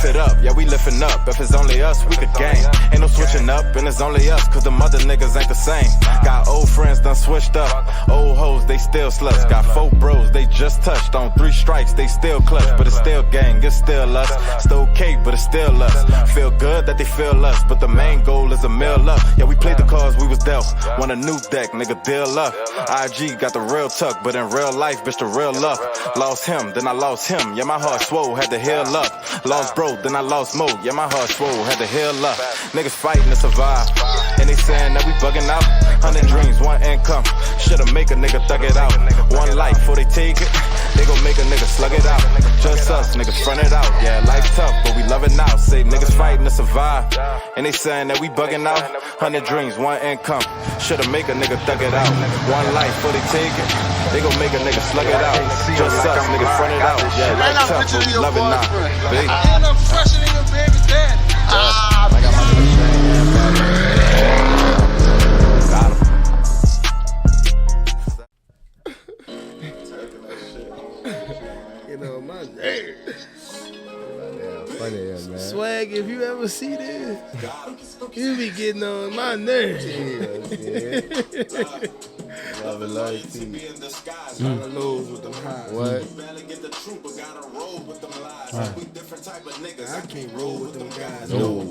lift it up, yeah, we lifting up. If it's only us, we could gang. Ain't no switching up, and it's only us, cause the other niggas ain't the same. Got old friends done switched up. Old hoes, they still sluts. Got 4 bros, they just touched. On 3 strikes, they still clutch. But it's still gang, it's still us. Still cake, but it's still us. Feel good that they feel us, but the main goal is a meal up. Yeah, we played the cards we was dealt. Want a new deck, nigga, deal up. IG got the real tuck, but in real life, bitch, the real luck. Lost him, then I lost him. Yeah, my heart swole, had to heal up. Lost bro, then I lost mo. Yeah, my heart swole, had to heal up. Niggas fighting to survive, and they saying that we bugging out. 100 dreams, 1 income. Should've make a nigga thug it out. 1 life before they take it, they gon' make a nigga slug it out. Just us, niggas front it out. Yeah, life's tough, but we love it now. Say niggas fighting to survive, and they saying that we bugging out. 100 dreams, 1 income. Should've make a nigga thug it out. 1 life before they take it, they gon' make a nigga slug it out. Just us, niggas front it out. Yeah, life's tough, but we love it now. And I'm fresher than your baby daddy. I got my nigga got him. You know, my name. Funny, man. Swag, if you ever see this, you be getting on my nerves. Love and loyalty. With them highs. What? I can't roll with them guys. No.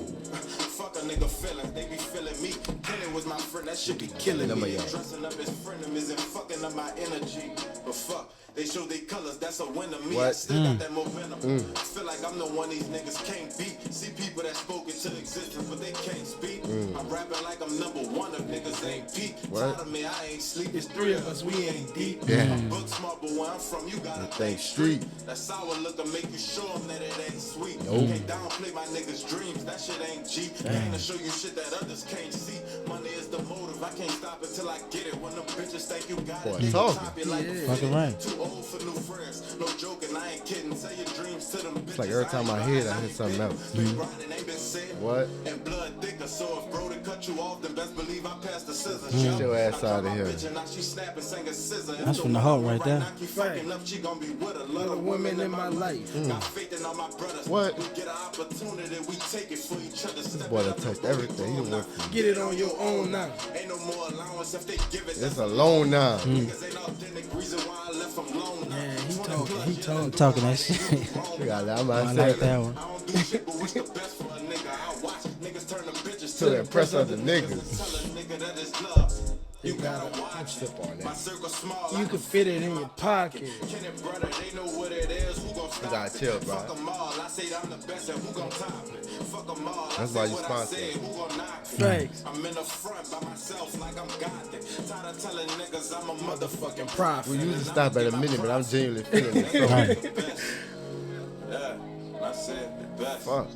Fuck a nigga feeling, they be feeling me. Killing was my friend, that shit be killing me. Dressing up his friend isn't fucking up my energy. But fuck, they show they colors, that's a win to me. What? I still got that momentum. Feel like I'm the one these niggas can't beat. See people that spoke into existence, but they can't speak. I'm rapping like I'm #1, if niggas ain't peak. Tired of me, I ain't sleep. It's 3 of us, we ain't deep. I'm book smart, but where I'm from, you gotta think street. That sour look to make you show them that it ain't sweet. Can't downplay my niggas' dreams, that shit ain't cheap. Ain't to show you shit that others can't see. Money is the motive, I can't stop until I get it. When them bitches think you got it, Fucking right. Too old for new friends, no joking, I ain't kidding. Say your dreams to them bitches. It's like every time I hear it, I hear something else. What? And blood thicker, so if bro to cut you off, then best believe I passed the scissors. Get your ass out of here. That's from the heart right there. Little women in my life. What? This boy done touched everything. He done went get it on your own now. It's a loan now. Yeah, he talking that shit. I like that one. To impress other niggas. You gotta step on that. You can fit it in your pocket. You gotta chill, bro. That's why you sponsor. Thanks. I'm in the front by myself like I'm God. Tired of telling niggas I'm a motherfucking prophet. We usually stop at a minute, but I'm genuinely feeling it. Yeah, that's it. Fuck.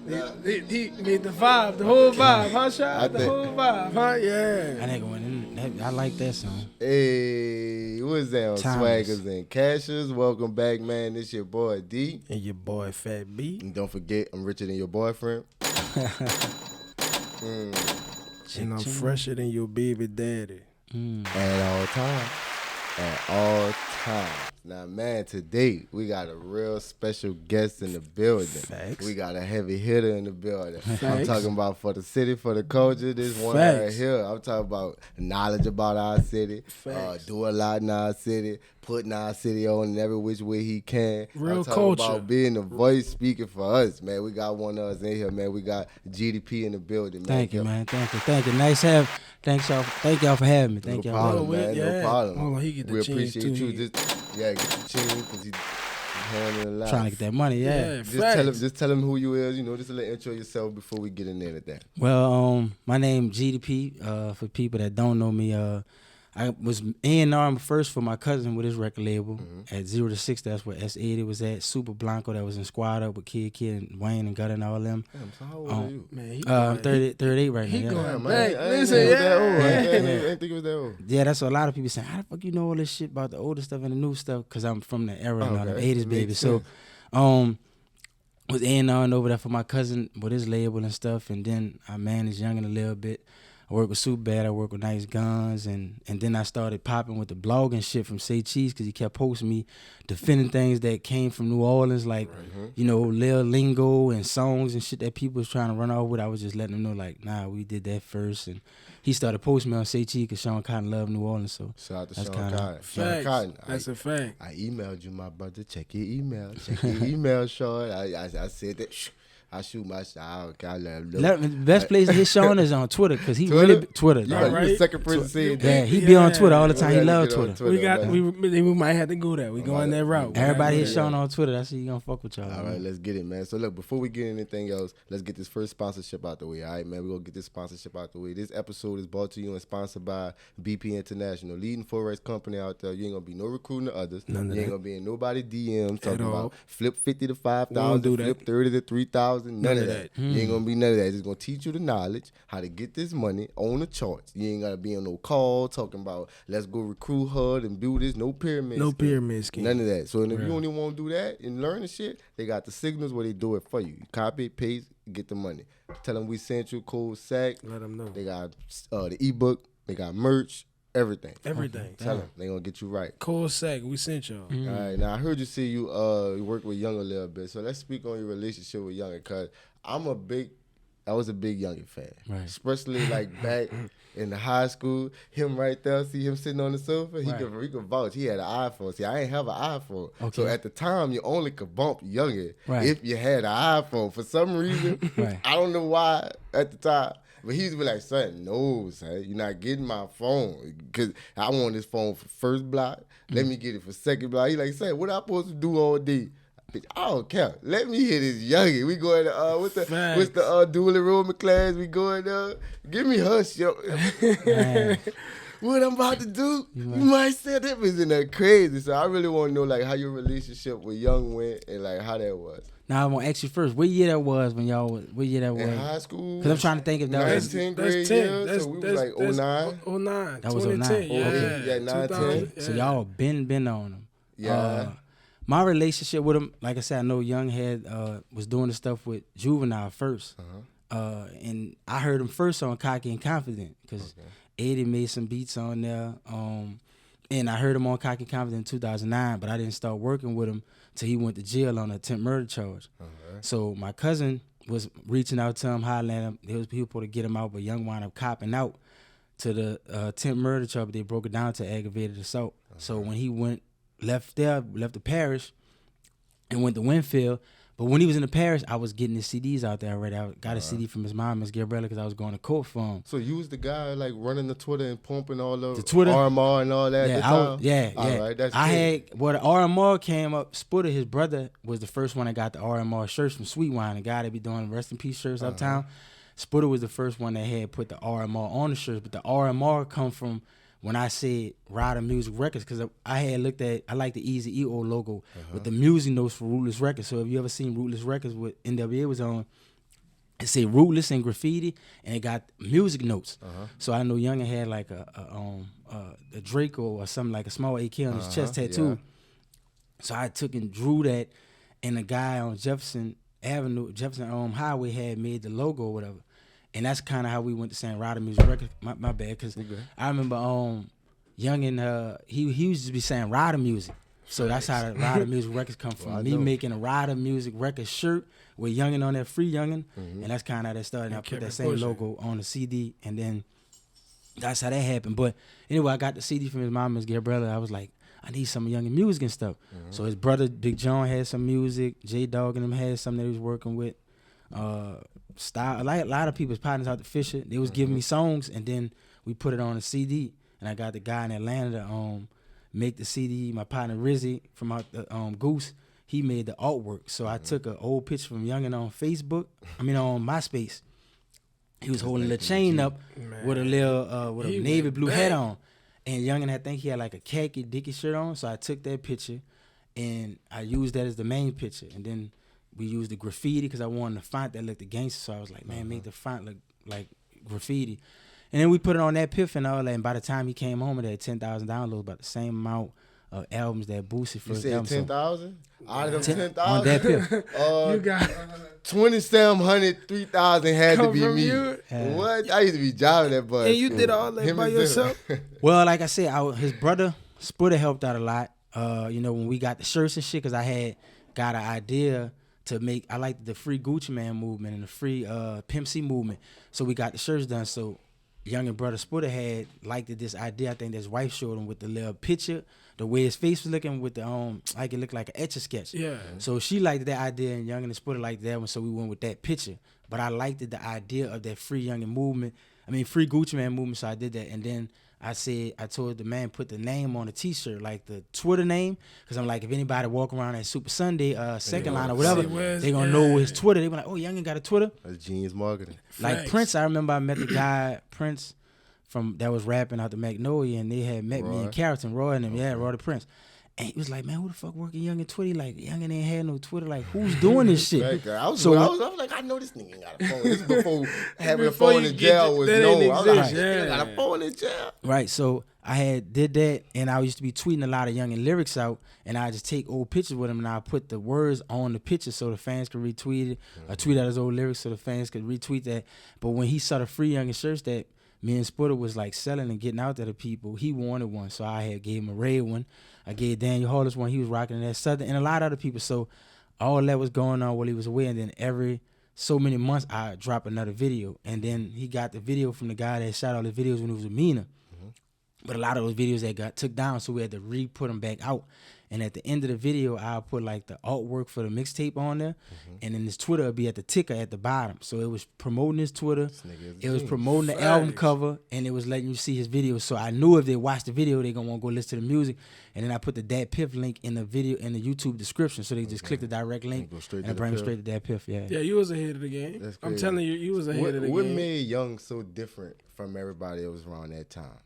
He made the vibe, the whole vibe, huh, Shaq? The whole vibe, huh? Yeah. That nigga went in. I like that song. Hey, what's that on Timeless. Swaggers and Cashers? Welcome back, man. This your boy D. And your boy Fat B. And don't forget, I'm richer than your boyfriend. And I'm fresher than your baby daddy. At all times. At all times. Now, man, today we got a real special guest in the building. Facts. We got a heavy hitter in the building. I'm Facts. talking about for the city, for the culture. This one right here. I'm talking about knowledge about our city. Do a lot in our city. Putting our city on in every which way he can. Real I'm talking culture. about being the voice speaking for us, man. We got one of us in here, man. We got Geedy P in the building, man. Thank you, man. Thank you. Nice have. Thank y'all for having me. Thank No y'all. problem, man. Yeah. No problem. Hold on, he get the we chin, appreciate too. you. Get the chin because he handling a lot. Trying to get that money, yeah. Just tell him who you is. Just a little intro yourself before we get in there with that. Well, my name Geedy P. For people that don't know me, I was A&R first for my cousin with his record label at 0 to 6. That's where S80 was at. Super Blanco that was in Squad Up with Kid and Wayne and Gutter and all them. Damn, so how old are you? Man, I'm 38 right now. He Yeah. going Man, back. I Listen, ain't that old. I yeah. didn't think it was that old. Yeah, that's what a lot of people saying. How the fuck you know all this shit about the older stuff and the new stuff? Because I'm from the era, the Okay. 80s, baby. Makes So, sense. was A&R over there for my cousin with his label and stuff. And then I managed YoungN a little bit. I worked with SUPACENT, I worked with Nice Guns, and then I started popping with the blogging shit from Seighty because he kept posting me defending things that came from New Orleans, like, you know, Lil Lingo and songs and shit that people was trying to run off with. I was just letting them know, like, nah, we did that first. And he started posting me on Seighty because Sean Cotton loved New Orleans. So shout out to that's Sean Cotton. Facts. Cotton. That's a fact. I emailed you, my brother. Check your email. Check your email, Sean. I said that. I shoot my shot. The best place to get Sean is on Twitter because he really Twitter. Yeah, right? You the second person saying that. Yeah, he be on Twitter all the time. He love Twitter. We might have to go there. We going that route. Everybody hit Sean on Twitter. That's how you gonna fuck with y'all. All right, let's get it, man. So look, before we get anything else, let's get this first sponsorship out the way. All right, man, we're gonna get this sponsorship out the way. This episode is brought to you and sponsored by BP International, leading forex company out there. You ain't gonna be no recruiting to others. You ain't gonna be in nobody DMs talking about flip 50 to 5,000, flip 30 to 3,000. None of that. You ain't gonna be none of that. It's gonna teach you the knowledge, how to get this money on the charts. You ain't gotta be on no call talking about let's go recruit HUD and do this. No pyramid scheme. None of that. So if you only want to do that and learn the shit, they got the signals where they do it for you. You copy, paste, get the money. Tell them we sent you code SAC. Let them know. They got the ebook. They got merch. Everything. Tell them. They gonna get you right. Code SAC. We sent y'all. All right. Now I heard you say you work with Young a little bit. So let's speak on your relationship with Young, cause I was a big Youngin fan, right. Especially like back in the high school. Him right there, see him sitting on the sofa. He could vouch. He had an iPhone. See, I ain't have an iPhone, so at the time you only could bump Youngin if you had an iPhone. For some reason, I don't know why at the time. But he used to be like, son, no, son, you're not getting my phone. Because I want this phone for first block. Let me get it for second block. He like, son, what I supposed to do all day? Bitch, I don't care. Let me hit this Youngin. We going to, what's the dual enrollment class? We going give me Hush, yo. What I'm about to do, you might say that was in there crazy. So I really want to know, like, how your relationship with Young went and, like, how that was. Now, I'm going to ask you first, what year that was when y'all was, what year that was? In high school. Because I'm trying to think if that was. 10th grade year, so we was like 09. 09. That was 09. Yeah, 9, 10. So y'all been on them. Yeah. My relationship with him, like I said, I know Young was doing the stuff with Juvenile first. And I heard him first on Cocky and Confident because Eddie made some beats on there. And I heard him on Cocky and Confident in 2009, but I didn't start working with him till he went to jail on an attempt murder charge. So my cousin was reaching out to him, hollering at him. There was people to get him out, but Young wound up copping out to the attempt murder charge, but they broke it down to aggravated assault. So when he left the parish and went to Winfield. But when he was in the parish, I was getting his CDs out there already. I got a CD from his mom, Miss Gabriella, because I was going to court for him. So you was the guy like running the Twitter and pumping all the Twitter RMR and all that? Yeah, All right, that's the RMR came up. Sputter, his brother, was the first one that got the RMR shirts from Sweet Wine, the guy that be doing Rest in Peace shirts uptown. Sputter was the first one that had put the RMR on the shirts, but the RMR come from when I said Rider Music Records, because I like the Easy EO logo with the music notes for Rootless Records. So if you ever seen Rootless Records, what NWA was on, it said Rootless and graffiti, and it got music notes. So I know Youngin had like a Draco or something, like a small AK on his chest tattoo. Yeah. So I took and drew that, and the guy on Jefferson Highway had made the logo or whatever. And that's kind of how we went to saying Rider Music Records. My bad, because I remember Youngin, he used to be saying Rider Music. So that's how the Rider Music Records come from. Me making a Rider Music Records shirt with Youngin on that, Free Youngin. And that's kind of how that started. And I put that same logo on the CD, and then that's how that happened. But anyway, I got the CD from his mom, Miss Gabriella. I was like, I need some Youngin music and stuff. So his brother, Big John, had some music. J-Dog and them had something that he was working with. A lot of people's partners out to Fisher, they was giving me songs, and then we put it on a CD, and I got the guy in Atlanta to make the CD. My partner Rizzy from out the Goose, he made the artwork. So I took an old picture from Youngin on on MySpace. He was holding a chain up with a little with a navy blue hat on, and Youngin, I think he had like a khaki Dickie shirt on. So I took that picture, and I used that as the main picture, and then we used the graffiti because I wanted the font that looked the gangster. So I was like, man, make the font look like graffiti. And then we put it on that piff and all that. And by the time he came home, it had 10,000 downloads, about the same amount albums that boosted You first said album. 10,000? Out of them 10,000? On that piff. You got 2,700, 3,000 had to come be from me. you. What? I used to be driving that bus. And you did all that by yourself? Well, like I said, his brother Sputter helped out a lot. You know, when we got the shirts and shit, because I had got an idea to make. I liked the free Gucci Man movement and the free Pimp C movement. So we got the shirts done. So young and brother Sputter had liked this idea. I think his wife showed him with the little picture, the way his face was looking with the like it looked like an Etch-a-Sketch. Yeah. So she liked that idea, and young and Sputter liked that one. So we went with that picture. But I liked the idea of that free young and movement. I mean, free Gucci Man movement. So I did that, and then I told the man put the name on the T-shirt, like the Twitter name, because I'm like, if anybody walk around at Super Sunday second line or whatever, they gonna know his Twitter. They be like, oh, youngin got a Twitter. That's genius marketing. Like Facts. Prince, I remember I met the guy Prince from that was rapping out the Magnolia, and they had met me in Carrollton, Roy and them, Roy the Prince. And he was like, man, who the fuck working Young and Twitty? Like, Young and ain't had no Twitter. Like, who's doing this shit? I was like, I know this nigga got a phone. This is before having a phone in jail was that known. didn't I was like, exist, this nigga got a phone in jail. Right, so I did that, and I used to be tweeting a lot of Young and lyrics out, and I just take old pictures with him, and I put the words on the picture so the fans could retweet it. I tweet out his old lyrics so the fans could retweet that. But when he saw the free Young and shirts that me and Sputter was like selling and getting out to the people, he wanted one, so I had gave him a red one. I gave Daniel Hollis one. He was rocking that Southern, and a lot of other people. So all that was going on while he was away, and then every so many months I drop another video, and then he got the video from the guy that shot all the videos when he was with Mina. But a lot of those videos that got took down, so we had to re-put them back out. And at the end of the video, I'll put like the artwork for the mixtape on there, and then his Twitter will be at the ticker at the bottom. So it was promoting his Twitter, it was promoting the album cover, and it was letting you see his videos. So I knew if they watched the video, they gonna want to go listen to the music. And then I put the Dat Piff link in the video in the YouTube description, so they just click the direct link and bring them straight to Dat Piff. Yeah, Yeah, you was ahead of the game. That's I'm crazy. telling you, you was ahead of the game. What made Young so different from everybody else around that time?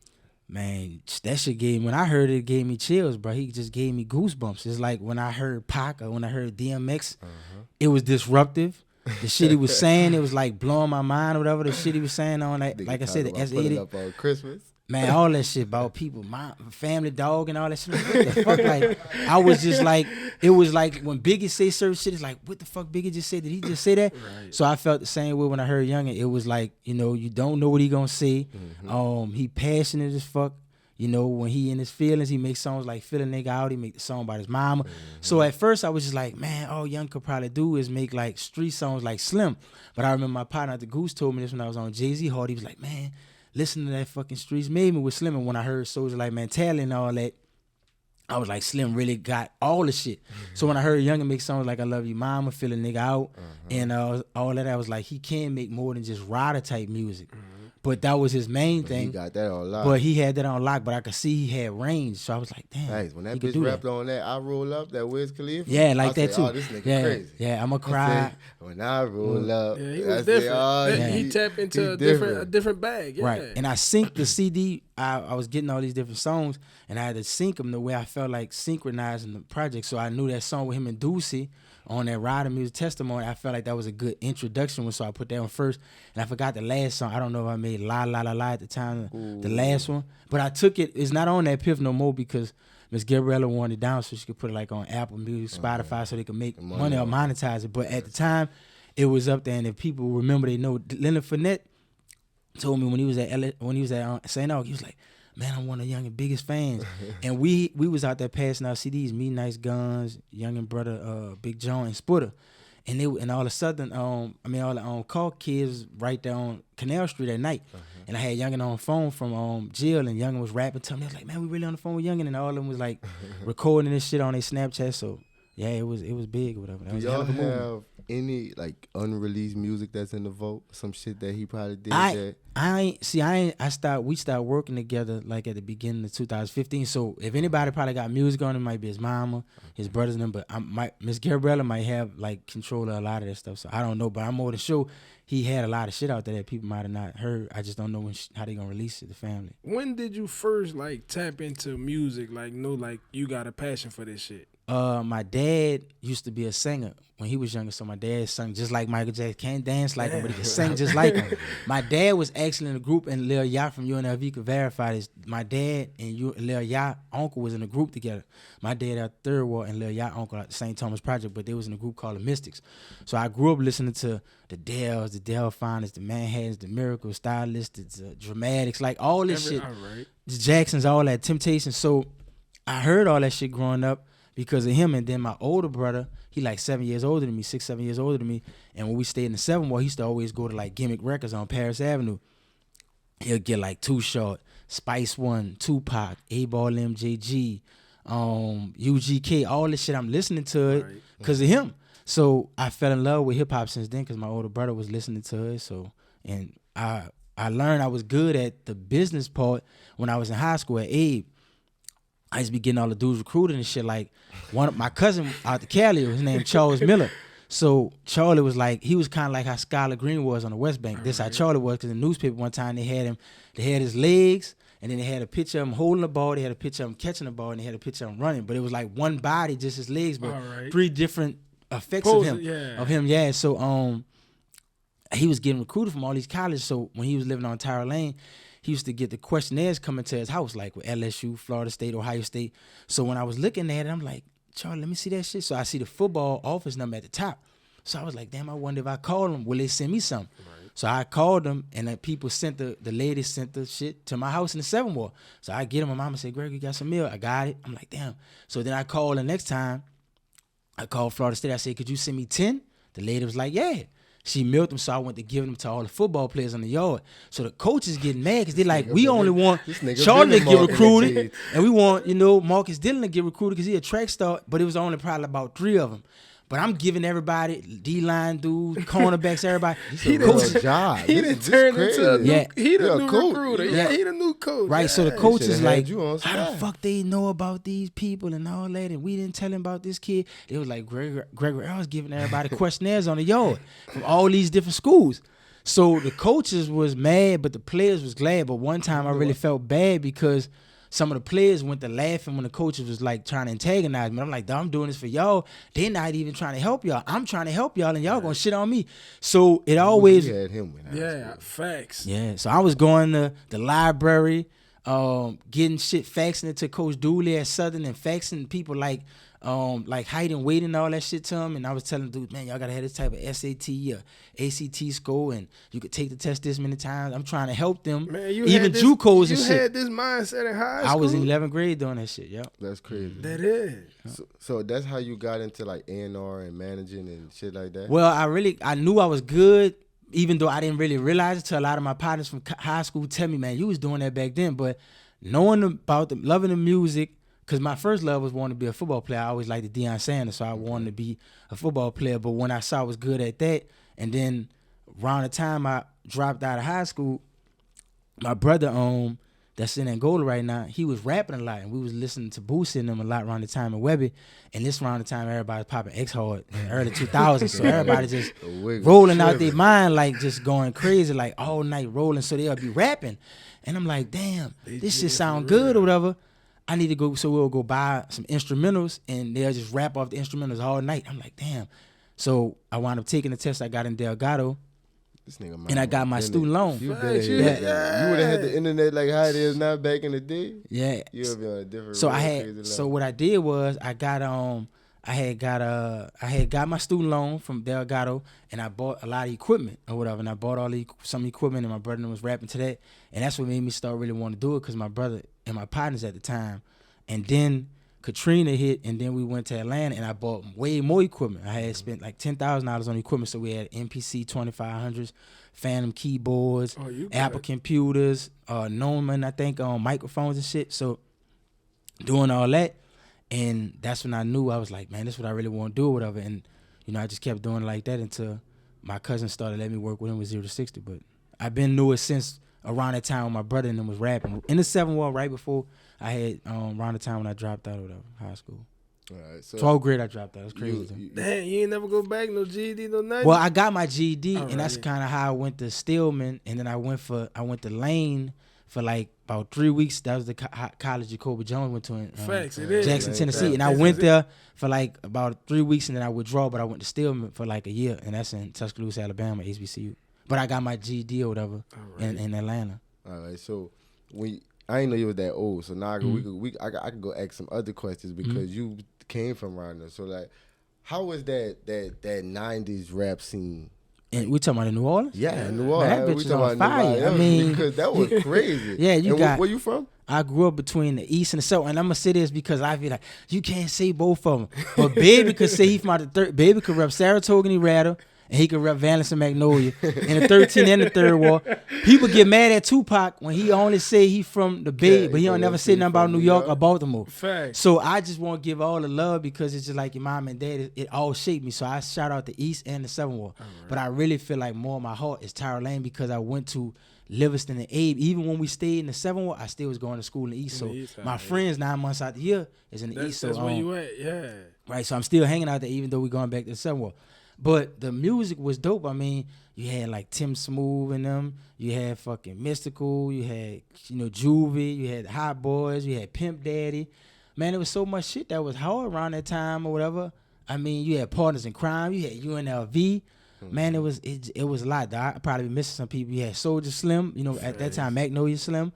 Man, that shit when I heard it, it gave me chills, bro. He just gave me goosebumps. It's like when I heard Pac or when I heard DMX, it was disruptive. The shit he was saying, it was like blowing my mind or whatever. The shit he was saying on that, like I said, the Putting S80. up on Christmas. Man, all that shit about people, my family dog and all that shit. Like, what the fuck? Like, I was just like, it was like when Biggie say certain shit, it's like, what the fuck Biggie just said? Did he just say that? Right. So I felt the same way when I heard Youngin. It was like, you know, you don't know what he gonna say. He passionate as fuck. You know, when he in his feelings, he makes songs like Fill a Nigga Out. He make the song about his mama. So at first I was just like, man, all Young could probably do is make like street songs like Slim. But I remember my partner at the Goose told me this when I was on Jay-Z Hard. He was like, man, listen to that fucking Streets Made Me with Slim. And when I heard Soldier Like Mentality and all that, I was like, Slim really got all the shit. So when I heard Youngin make songs like I Love You Mama, Fill a Nigga Out, and all that, I was like, he can make more than just rider type music. But that was his main thing. He got that on lock. But he had that on lock, but I could see he had range. So I was like, damn. Nice. When that he could bitch do rapped that. on that, I Roll Up, that Wiz Khalifa. Yeah, like I that say, too. Oh, this nigga yeah, crazy. yeah, I'ma I cry. say, when I roll up. Yeah, he I was say, different. oh, He tapped into he a different bag. Yeah. Right. And I synced the CD. I was getting all these different songs, and I had to sync them the way I felt like synchronizing the project. So I knew that song with him and Doocy on that Rider Music Testimony. I felt like that was a good introduction one, so I put that one first. And I forgot the last song. I don't know if I made La La La La at the time, the last one. But I took it. It's not on that Piff no more because Miss Gabriella wanted it down so she could put it like on Apple Music, Spotify, so they could make money or monetize it. But at the time, it was up there, and if people remember, they know. Leonard Fournette told me when he was at St. Aug, he was like, man, I'm one of Young's biggest fans. And we was out there passing out CDs, Me, Nice Guns, Young and Brother, Big John, and Sputter. And all of a sudden, all the call kids right there on Canal Street at night. And I had Youngin on the phone from jail, and Youngin was rapping to me. I was like, man, we really on the phone with Youngin, and all of them was like recording this shit on their Snapchat. So yeah, it was big or whatever. That Do was y'all have any like unreleased music that's in the vault? Some shit that he probably did that. We started working together like at the beginning of 2015. So if anybody probably got music on it, might be his mama, his brothers and them. But Miss Gabriella might have like control of a lot of that stuff. So I don't know. But I'm more than sure he had a lot of shit out there that people might have not heard. I just don't know how they gonna release it. The family. When did you first like tap into music? Like know like you got a passion for this shit. My dad used to be a singer when he was younger, so my dad sung just like Michael Jackson. Can't dance like him, but he can sing just like him. My dad was actually in a group, and Lil Yachty from UNLV could verify this. My dad and Lil Yachty uncle was in a group together. My dad at Third Ward and Lil Yachty uncle at the St. Thomas Project, but they was in a group called the Mystics. So I grew up listening to the Dells, the Delphines, the Manhattans, the Miracle Stylists, the Dramatics, like all this shit. All right. The Jacksons, all that, Temptations. So I heard all that shit growing up because of him. And then my older brother, he like 7 years older than me, 6, 7 years older than me. And when we stayed in the 7 Ward, he used to always go to like Gimmick Records on Paris Avenue. He'll get like Too Short, Spice One, Tupac, A-Ball MJG, UGK, all this shit. I'm listening to it because of him. So I fell in love with hip hop since then because my older brother was listening to it. So, and I learned I was good at the business part when I was in high school at Abe. I used to be getting all the dudes recruited and shit. Like one of my cousin out the Cali, his name Charles Miller. So Charlie was like, he was kind of like how Skylar Green was on the West Bank. This how Charlie was, because in the newspaper one time they had his legs, and then they had a picture of him holding the ball, they had a picture of him catching the ball, and they had a picture of him running. But it was like one body, just his legs, but 3 different effects of him. Yeah. So he was getting recruited from all these colleges. So when he was living on Tyra Lane, he used to get the questionnaires coming to his house, like with LSU, Florida State, Ohio State. So when I was looking at it, I'm like, Charlie, let me see that shit. So I see the football office number at the top. So I was like, damn, I wonder if I call them, will they send me something? Right. So I called them, and the people sent the lady sent the shit to my house in the 7 Ward. So I get them, my mama said, Greg, you got some mail? I got it. I'm like, damn. So then I called the next time. I called Florida State. I said, could you send me 10? The lady was like, yeah. She mailed them, so I went to give them to all the football players on the yard. So the coaches getting mad because they're like, we only want Charlie to get recruited, and we want, Marcus Dillon to get recruited because he a track star, but it was only probably about 3 of them. But I'm giving everybody, D-line dudes, cornerbacks, everybody. He done job. He done turned into a new, he the new coach. recruiter. Yeah, he the new coach. Right, so the coach is like, how the fuck they know about these people and all that, and we didn't tell him about this kid. It was like, Gregory, I was giving everybody questionnaires on the yard from all these different schools. So the coaches was mad, but the players was glad. But one time I really felt bad because some of the players went to laughing when the coaches was like trying to antagonize me. I'm like, I'm doing this for y'all. They're not even trying to help y'all. I'm trying to help y'all, and y'all gonna shit on me. So it always had him facts. Yeah, so I was going to the library, getting shit, faxing it to Coach Dooley at Southern, and faxing people like height and weight and all that shit to him. And I was telling dudes, man, y'all gotta have this type of SAT or ACT score, and you could take the test this many times. I'm trying to help them. Man, even JUCOs and shit. You had this mindset in high school? I was in 11th grade doing that shit, yep. That's crazy. That is. So that's how you got into like A&R and managing and shit like that? Well, I knew I was good, even though I didn't really realize it till a lot of my partners from high school tell me, man, you was doing that back then. But knowing about them, loving the music, because my first love was wanting to be a football player. I always liked the Deion Sanders, so I wanted to be a football player. But when I saw I was good at that, and then around the time I dropped out of high school, my brother, that's in Angola right now, he was rapping a lot, and we was listening to Boosie and them a lot around the time in Webby. And this around the time everybody was popping X-Hard in the early 2000s, so everybody just rolling out their mind, like just going crazy, like all night rolling, so they'll be rapping. And I'm like, damn, this shit sound good or whatever. I need to go, so we'll go buy some instrumentals, and they'll just rap off the instrumentals all night. I'm like, damn. So I wound up taking the test. I got in Delgado, and I got my student loan. You would have had the internet like how it is now back in the day. Yeah. You would be on a different. So what I did was I had got my student loan from Delgado, and I bought a lot of equipment or whatever, and I bought some equipment, and my brother was rapping to that, and that's what made me start really wanting to do it, because my brother and my partners at the time, and then Katrina hit, and then we went to Atlanta, and I bought way more equipment. I had spent like $10,000 on equipment, so we had MPC 2500s, Phantom keyboards, Apple computers, Neumann, I think, microphones and shit. So doing all that, and that's when I knew, I was like, man, this is what I really want to do or whatever. And, I just kept doing it like that until my cousin started letting me work with him with 0 to 60. But I've been new it since around that time when my brother and them was rapping. In the 7 Ward, right before I had, around the time when I dropped out or whatever, high school. All right, so 12th grade I dropped out. That's crazy. Damn, you ain't never go back, no GED, no nothing? Well, I got my GED, and that's kind of how I went to Stillman, and then I went to Lane for like about 3 weeks. That was the college Jacoby Jones went to in Facts, it is. Jackson, Tennessee. And I went there for like about 3 weeks, and then I withdrew, but I went to Stillman for like a year, and that's in Tuscaloosa, Alabama, HBCU. But I got my GED or whatever in Atlanta. All right, so I didn't know you was that old, so now I could go ask some other questions because you came from around there. So like, how was that 90s rap scene? And we talking about in New Orleans? Yeah, New Orleans. Man, that bitch we is on fire. I mean, because that was crazy. Yeah, where you from? I grew up between the East and the South, and I'm gonna say this because I feel like you can't say both of them. But Baby could say he from out the third. Baby could rep Saratoga and Rattle, and he could rep Valence and Magnolia in the 13th and the Third Ward. People get mad at Tupac when he only say he from the Bay, but he don't never say nothing about New York or Baltimore. Facts. So I just want to give all the love because it's just like your mom and dad. It all shaped me. So I shout out the East and the Southern Ward. But I really feel like more of my heart is Tyler Lane because I went to Livingston and Abe. Even when we stayed in the 7th Ward, I still was going to school in the East. So my friends 9 months out the year is in the East. So that's where you at, yeah. Right, so I'm still hanging out there even though we're going back to the 7th Ward. But the music was dope. I mean, you had like Tim Smooth and them. You had fucking Mystical. You had, Juvie. You had Hot Boys. You had Pimp Daddy. Man, there was so much shit that was hard around that time or whatever. I mean, you had Partners in Crime. You had UNLV. Man, it was a lot. I probably be missing some people. You had Soulja Slim. At that time, Magnolia Slim.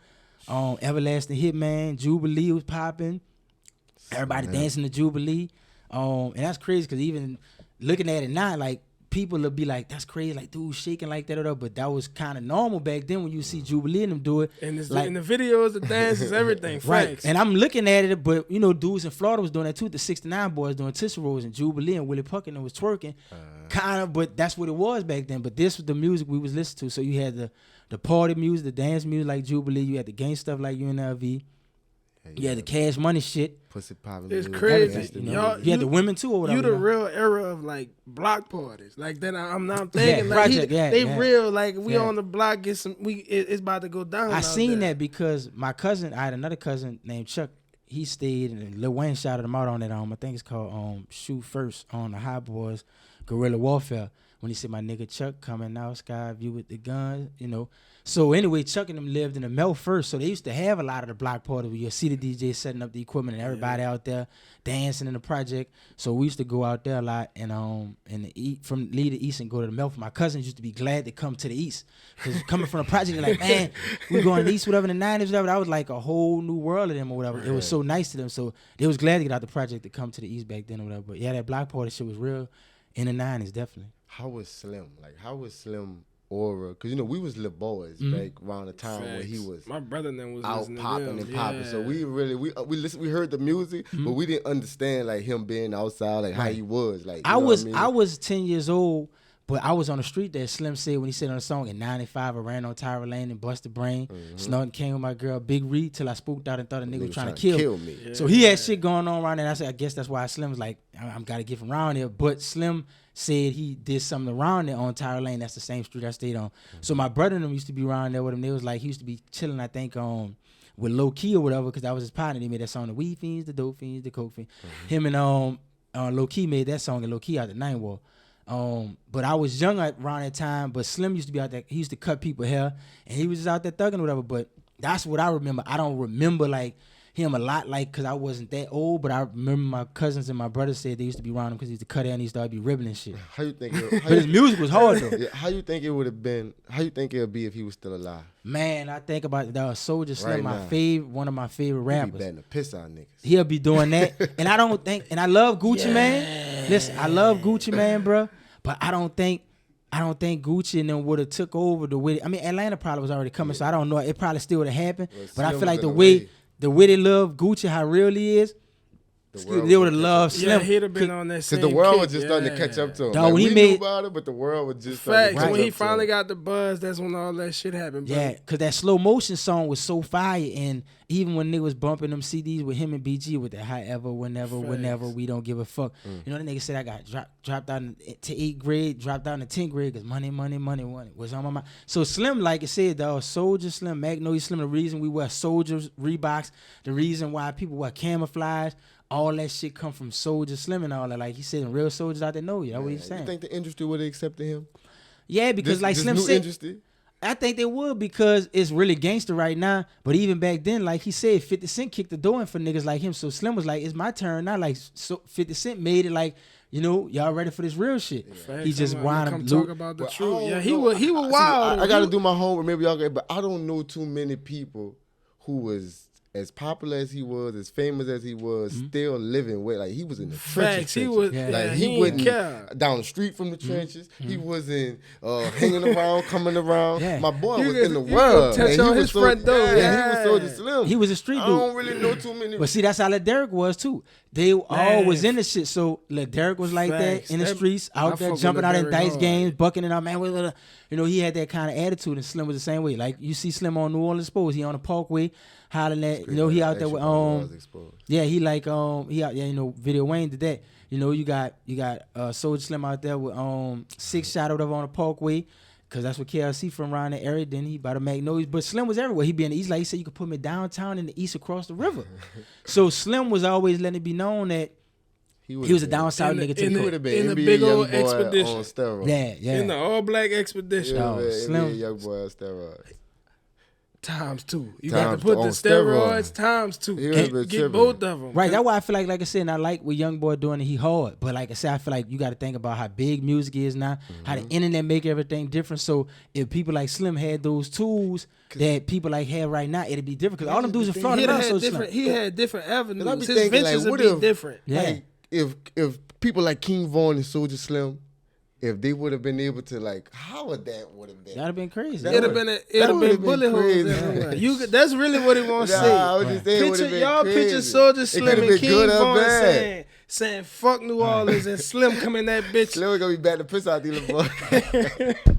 Everlasting Hitman. Jubilee was popping. Everybody dancing to Jubilee. And that's crazy because even looking at it now, like, people will be like, that's crazy, like, dude shaking like that or whatever. But that was kind of normal back then when you see Jubilee and them do it. And like, in the videos, the dances, everything. Right. Facts. And I'm looking at it, but, dudes in Florida was doing that too. The 69 boys doing Tissa Rolls and Jubilee and Willie Puckett and was twerking. Kind of, but that's what it was back then. But this was the music we was listening to. So you had the party music, the dance music like Jubilee. You had the gang stuff like UNLV. You had the Cash Money shit. Pussy popping. It's crazy. You had the women too or whatever. You the real era of like block parties. Like that I'm thinking like project, they real like we on the block get some it's about to go down. I seen that because my cousin, I had another cousin named Chuck. He stayed and Lil Wayne shouted him out on that I think it's called Shoot First on the Hot Boys Guerrilla Warfare. When he said my nigga Chuck coming out Skyview with the gun, So anyway, Chuck and them lived in the Mel first, so they used to have a lot of the block parties where you'll see the DJ setting up the equipment and everybody out there dancing in the project. So we used to go out there a lot and leave the East and go to the Mel. My cousins used to be glad to come to the East because coming from the project, they're like, man, we going to the East, whatever, in the 90s, whatever. That was like a whole new world of them or whatever. It was so nice to them, so they was glad to get out the project to come to the East back then or whatever. But yeah, that block party shit was real in the 90s, definitely. How was Slim? Like, how was Slim aura? Because, we was little boys back around the time when he was my brother and them was out popping and popping. So we really, we listened, we heard the music, but we didn't understand, like, him being outside, like, how he was. Like, I was 10 years old, but I was on the street that Slim said when he said on the song in 95, I ran on Tyra Lane and busted brain. Snorting came with my girl Big Reed till I spooked out and thought a nigga was trying to kill me. Yeah. So he had shit going on around there. I said, I guess that's why Slim was like, I'm got to get from around here. But Slim said he did something around there on Tyra Lane. That's the same street I stayed on. So my brother and them used to be around there with him. They was like, he used to be chilling, I think, with Low Key or whatever, because that was his partner. They made that song, the Weed Fiends, the Dope Fiends, the Coke Fiends. Him and Low Key made that song, and Low Key out the 9th Ward. But I was young around that time, but Slim used to be out there. He used to cut people hair, and he was just out there thugging or whatever. But that's what I remember. I don't remember, like, him a lot, like, because I wasn't that old, but I remember my cousins and my brothers said they used to be around him because he used to cut hair and he started be ribbing and shit. How you think? But his music was hard, though. Yeah, how you think it would have been? How you think it would be if he was still alive? Man, I think about it. That was Soulja Slim, one of my favorite rappers. He be batting the piss out of niggas. He'll be doing that. And I don't think, and I love Gucci Mane. Listen, I love Gucci Mane, bro. But I don't think Gucci and them would have took over the way. I mean, Atlanta probably was already coming, so I don't know. It probably still would have happened. Well, but I feel like the way they love Gucci, how real he is, they would have loved Slim. Yeah, he'd have been on that same because the world kick, was just starting to catch up to him. Dog, like, when we he made, knew about it, but the world was just facts. When he finally got the buzz, that's when all that shit happened. Bro. Yeah, because that Slow Motion song was so fire, and even when niggas was bumping them CDs with him and BG with that however, whenever, we don't give a fuck. You know, the nigga said I got dropped out to 8th grade, dropped out in 10th grade because money was on my mind. So Slim, like I said, dog, Soulja Slim, Magnolia Slim, the reason we wear Soldiers, Reeboks, the reason why people wear camouflage, all that shit come from Soulja Slim and all that. Like he said, real soldiers out there know you. That's what he's saying. You think the industry would have accepted him? Yeah, because this Slim new said, industry? I think they would because it's really gangster right now. But even back then, like he said, 50 Cent kicked the door in for niggas like him. So Slim was like, it's my turn now. Like, so 50 Cent made it like, y'all ready for this real shit. Yeah. He just wound up. Come talk about the truth. Yeah, he was wild. I got to do my homework. Maybe y'all but I don't know too many people who was as popular as he was, as famous as he was, still living with, like, he was in the trenches. He was, like, he wasn't down the street from the trenches. He wasn't hanging around, coming around. Yeah. My boy was in the world. Touch on his front door. Yeah, he was Soulja Slim. He was a street dude. I don't really know too many. But see, that's how Lil Derek was too. They all was in the shit. So Lil Derek was like that in the streets, out there jumping out in dice games, bucking it out, man. He had that kind of attitude, and Slim was the same way. Like, you see Slim on New Orleans Exposed. He on the Parkway hollering at, he out there with he like he out Video Wayne did that. You got Soulja Slim out there with 6 Shot or whatever on the Parkway, cause that's what KLC from around the area. Then he by the Magnolias, but Slim was everywhere. He be in the East, like he said, you could put me downtown in the East across the river. So Slim was always letting it be known that he was a down south nigga to the in the big old expedition. On steroids. Yeah. In the all black expedition. Slim young boy on steroids. Times 2. You got to put the steroids times 2. Get both of them. Right. That's why I feel like I said, and I like what Young Boy doing, and he hard. But like I said, I feel like you got to think about how big music is now, how the internet make everything different. So if people like Slim had those tools that people like have right now, it'd be different. Because all them dudes in Florida so Slim. He had different avenues. His ventures would be different. Yeah. Like, if people like King Von and Soulja Slim, if they would have been able to, like, how would that would have been? That'd have been crazy. It'd have been bullet holes everywhere. That's really what he wants to say. I was just saying, y'all picture Soulja Slim and King Von saying fuck New Orleans and Slim come in that bitch. Slim gonna be back to piss out these little boys.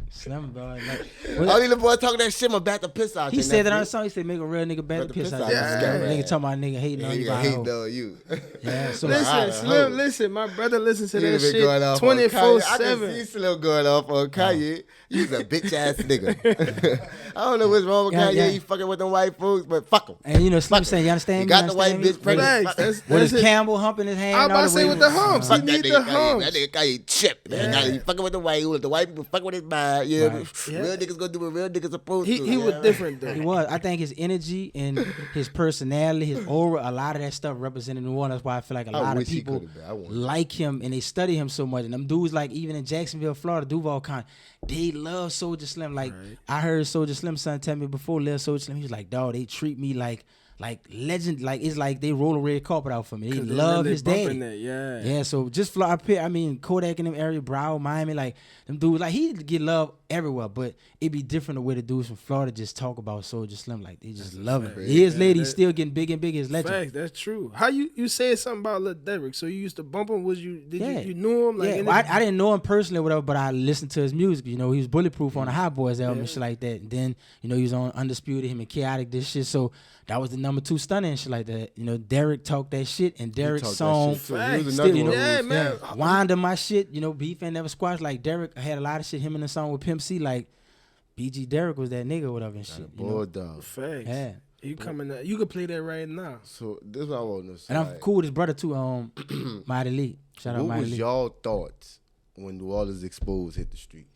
Slim, boy. All these little boys talking that shit, I'm back to piss out. He said that on the song. He said, make a real nigga back to piss out. Nigga talking about nigga hating on you. Hating on you. Yeah, so listen, Slim, listen. My brother listens to that shit 24/7. I can see Slim going off on Kanye. He's a bitch ass nigga. I don't know what's wrong with Kanye. He fucking with them white folks, but fuck him. And Slim saying, you understand me? He got the white bitch pregnant. With his Campbell humping his hand. I was about to say with the humps. He need the humps. That nigga Kanye chip. He fucking with the white people fucking with his mind. Yeah, real niggas gonna do what real niggas supposed to. He was different though. He was. I think his energy and his personality, his aura, a lot of that stuff represented New Orleans. That's why I feel like a lot of people like him and they study him so much. And them dudes, like even in Jacksonville, Florida, Duval County, they love Soulja Slim. Like I heard Soulja Slim son tell me before, Lil Soulja Slim, he was like, dawg, they treat me like legend, like it's like they roll a red carpet out for me. They love his daddy. Yeah. So just fly up here. I mean, Kodak in them area, Broward, Miami, like them dudes, like he get love everywhere. But it'd be different the way the dudes from Florida just talk about Soulja Slim, like they just love him. His lady still getting big and big. His legend. Facts, that's true. How you said something about Lil Derek? So you used to bump him? You knew him? Like, well, I didn't know him personally or whatever, but I listened to his music. He was Bulletproof on the Hot Boys album and shit like that. And then he was on Undisputed, him and Chaotic, this shit. So that was the number 2 stunner and shit like that. Derek talked that shit, and Derek's song man. Wanda my shit. Beef ain't never squashed. Like Derek had a lot of shit. Him in the song with Pimp C, like BG Derek was that nigga or whatever and shit. Facts. Yeah. You could play that right now. So this is what I want to say. And I'm cool with his brother too. Mighty Lee. Shout out Mighty Lee. What was y'all thoughts when New Orleans Exposed hit the streets?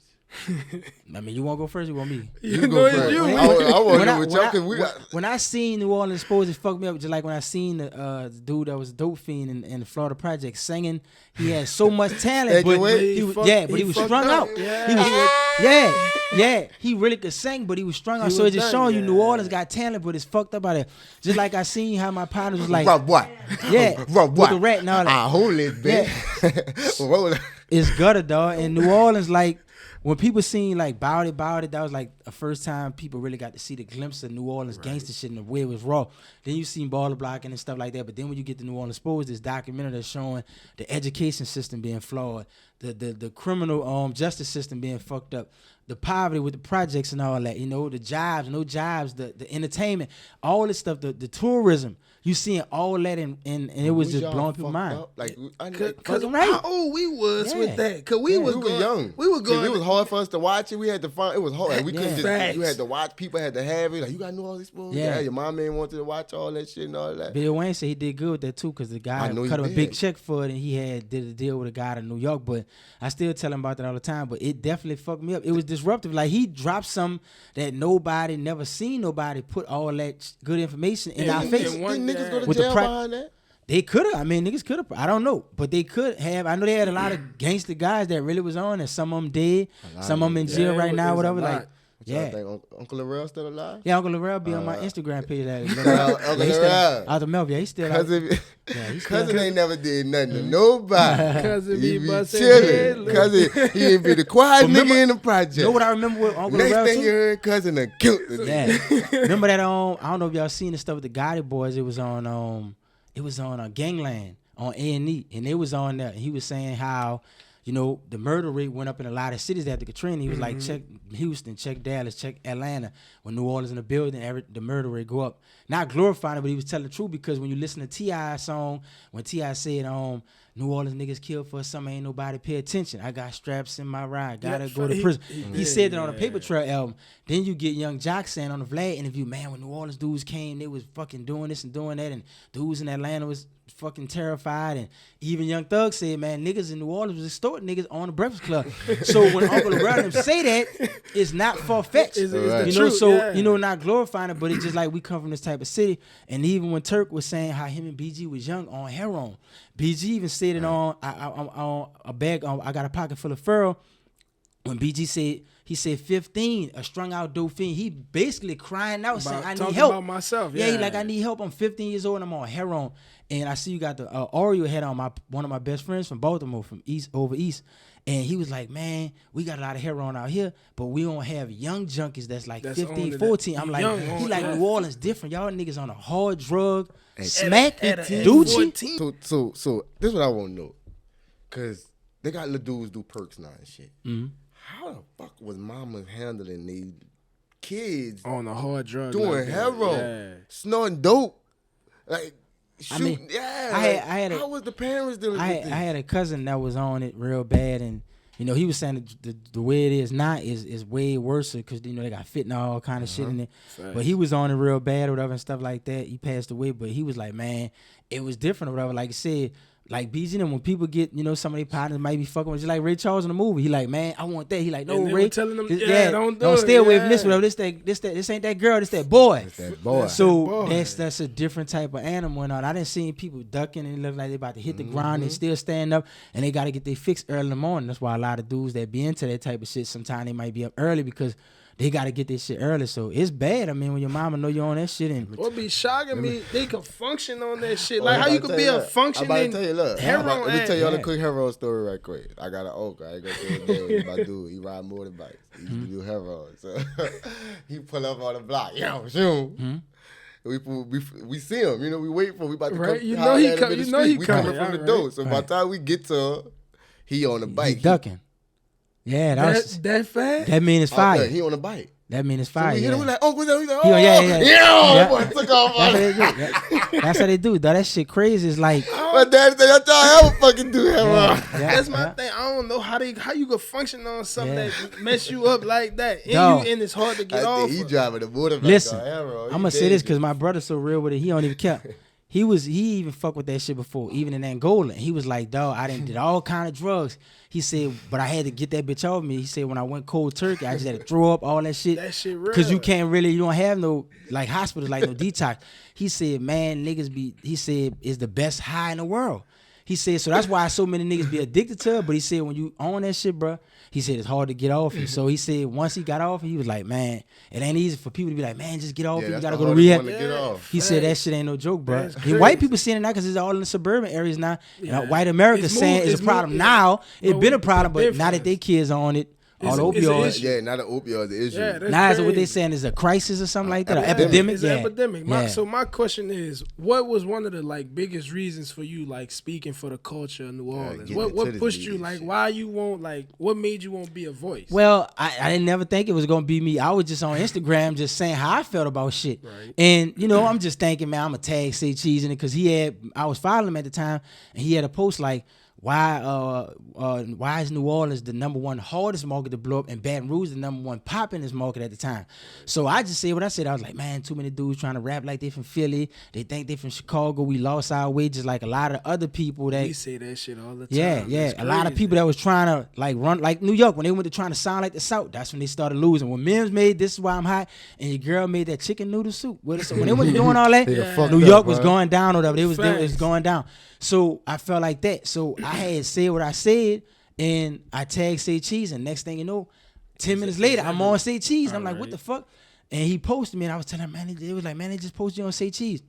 I mean, you want to go first? You want me? You go first. I want to know what y'all can. When I seen New Orleans Exposed, it fucked me up. Just like when I seen the dude that was a dope fiend in the Florida Project singing. He had so much talent, but he was strung out. He really could sing, but he was strung out. So it's just showing you New Orleans got talent, but it's fucked up out there. Just like I seen how my partners was like, what? Yeah, with the rat and all that. I hold it, bitch. It's gutter, dog. In New Orleans, like. When people seen like Bout It, that was like the first time people really got to see the glimpse of New Orleans gangster shit and the way it was raw. Then you seen baller blocking and stuff like that. But then when you get to New Orleans Exposed, this documentary that's showing the education system being flawed, the criminal justice system being fucked up, the poverty with the projects and all that, the jobs, no jobs, the entertainment, all this stuff, the tourism. You seeing all that and it was just blowing people's mind. Like, cause how old we was with that? Cause we were young. We were going. It was hard for us to watch it. We had to find. It was hard. Like, we couldn't Facts. just. You had to watch. People had to have it. Like, you got to know all this bull. Yeah. Your mom ain't wanted to watch all that shit and all that. Bill Wayne said he did good with that too, cause the guy cut him a big check for it, and he did a deal with a guy in New York. But I still tell him about that all the time. But it definitely fucked me up. It was disruptive. Like, he dropped something that nobody never seen. Nobody put all that good information in our face. Did niggas go to jail behind that? They could have. I mean, niggas could have. I don't know. But they could have. I know they had a lot of gangster guys that really was on, and some of them dead. Some of them in jail right now, whatever. Like, think Uncle Larrell still alive? Yeah, Uncle Larrell be on my Instagram page. Uncle Larrell. Out of Melville. Yeah, he's still Cousin ain't never did nothing to nobody. Cousin he be chilling. Cousin, he ain't be the quiet nigga in the project. You know what I remember with Uncle Next Larrell thing too? you heard, Cousin done killed the nigga. Yeah. Remember that I don't know if y'all seen the stuff with the Geedy boys. It was on Gangland on A&E, and it was on there. And he was saying how, you know, the murder rate went up in a lot of cities after Katrina. He was like, check Houston, check Dallas, check Atlanta. When New Orleans in the building, the murder rate go up. Not glorifying it, but he was telling the truth, because when you listen to T.I.'s song, when T.I. said, New Orleans niggas killed for something, ain't nobody pay attention. I got straps in my ride, gotta go to prison. He said that on the Paper Trail album. Then you get Young Jock saying on the Vlad interview, man, when New Orleans dudes came, they was fucking doing this and doing that, and dudes in Atlanta was fucking terrified. And even Young Thug said, man, niggas in New Orleans was extorting niggas on the Breakfast Club. So when Uncle Larrell say that, it's not far-fetched. It's you know, truth, so you know, not glorifying it, but it's just like we come from this type of city. And even when Turk was saying how him and BG was young on heroin, BG even said it on a bag. I got a pocket full of furrow. When BG said, he said 15, a strung out dope fiend. He basically crying out saying, I need help. About myself. Yeah, he like, I need help. I'm 15 years old and I'm on heroin. And I see you got the Oreo head on one of my best friends from Baltimore, from over east. And he was like, man, we got a lot of heroin out here, but we don't have young junkies that's like 15, 14. I'm like, he like New Orleans different. Y'all niggas on a hard drug, smack, Gucci. So this is what I want to know. Because they got little dudes do perks now and shit. Mm-hmm. How the fuck was mama handling these kids on a hard drug, doing heroin, snorting dope, like shooting? How was the parents dealing with this? I had a cousin that was on it real bad, and you know, he was saying the way it is now is way worse, because you know they got fentanyl, all kind of shit in it. Right. But he was on it real bad or whatever and stuff like that. He passed away, but he was like, man, it was different or whatever. Like I said, like BG, and when people get, you know, some of their partners might be fucking with, just like Ray Charles in the movie. He like, man, I want that. He like, no, Ray, telling them, don't stay away from this, whatever. This ain't that girl. This that boy. It's that boy. So that's a different type of animal. And all. I didn't see people ducking and look like they about to hit the ground. They still stand up, and they got to get their fix early in the morning. That's why a lot of dudes that be into that type of shit, sometimes they might be up early because they got to get this shit early. So it's bad. I mean, when your mama know you on that shit. And what be shocking me, they can function on that shit. Like, how you could be a functioning heroin. Let me tell y'all a quick heroin story right quick. I got an uncle. I ain't gonna tell you his name. My dude, he ride motorbikes. He used to do heroin. So he pull up on the block. Yo, shoot. We see him. You know, we wait for him. We about to come. You know he coming. We coming from the door. So by the time we get to him, he on the bike. He ducking. Yeah, that fast? That mean it's fire. He on the bike. That mean it's fire. So we hit him, we like, oh, he's like, oh, yeah. Boy, took off. That's how they do. That shit crazy. It's like, my daddy said, that's how I ever fucking do heroin. That's my thing. I don't know how you could function on something that mess you up like that. And it's hard to get off. He driving the motorbike. Listen, I'm gonna say this because my brother's so real with it. He don't even care. He even fucked with that shit before, even in Angola. He was like, dog, I did all kind of drugs. He said, but I had to get that bitch off me. He said, when I went cold turkey, I just had to throw up all that shit. That shit real. Because you don't have no, like, hospitals, like, no detox. He said, man, it's the best high in the world. He said, so that's why so many niggas be addicted to it. But he said, when you own that shit, bro, he said it's hard to get off you. So he said once he got off, he was like, man, it ain't easy for people to be like, man, just get off. You gotta go to rehab. He said that shit ain't no joke, bro. White people seeing it now because it's all in the suburban areas now. Yeah. White America saying it's a problem now. It's been a problem, but now that they kids on it, All the opioids. Yeah, not an opioid, the issue. Yeah, Now, is what they saying is a crisis or something like that? An epidemic? It's an epidemic. So my question is, what was one of the like biggest reasons for you like speaking for the culture of New Orleans? What pushed you? Like, why you won't like? What made you want to be a voice? Well, I didn't never think it was gonna be me. I was just on Instagram just saying how I felt about shit. Right. And I'm just thinking, man, I'm gonna tag Say Cheese in it because I was following him at the time, and he had a post like, why is New Orleans the number one hardest market to blow up, and Baton Rouge the number one poppin'est market at the time? So I just said what I said. I was like, man, too many dudes trying to rap like they from Philly. They think they from Chicago. We lost our way just like a lot of other people that. We say that shit all the time. Yeah. A lot of people that was trying to like run like New York when they went to trying to sound like the South. That's when they started losing. When Mims made This Is Why I'm Hot, and your girl made that chicken noodle soup. When they went doing all that, New York was going down or whatever. It was going down. So I felt like that. So I had said what I said, and I tagged Say Cheese, and next thing you know, 10 minutes later, I'm on Say Cheese. I'm like, what the fuck? And he posted me, and I was telling him, man, it was like, man, they just posted you on Say Cheese.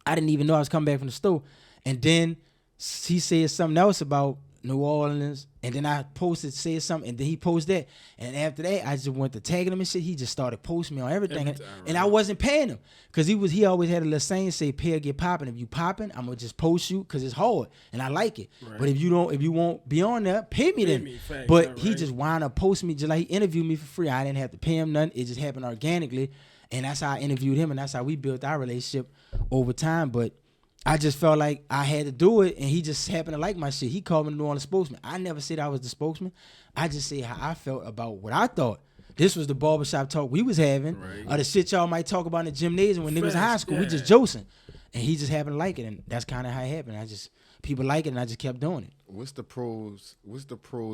I didn't even know I was coming back from the store. And then he said something else about New Orleans, and then I said something, and then he posted that. And after that, I just went to tagging him and shit. He just started posting me on everything. And I wasn't paying him. Because he always had a little saying, say, pay or get popping. If you popping, I'm going to just post you because it's hard. And I like it. Right. But if you won't be on there, pay me then. But he just wound up posting me just like he interviewed me for free. I didn't have to pay him nothing. It just happened organically. And that's how I interviewed him, and that's how we built our relationship over time. But I just felt like I had to do it, and he just happened to like my shit. He called me the New Orleans spokesman. I never said I was the spokesman. I just said how I felt about what I thought. This was the barbershop talk we was having, or the shit y'all might talk about in the gymnasium when niggas in high school. We just josing. And he just happened to like it, and that's kind of how it happened. People like it, and I just kept doing it. What's the pros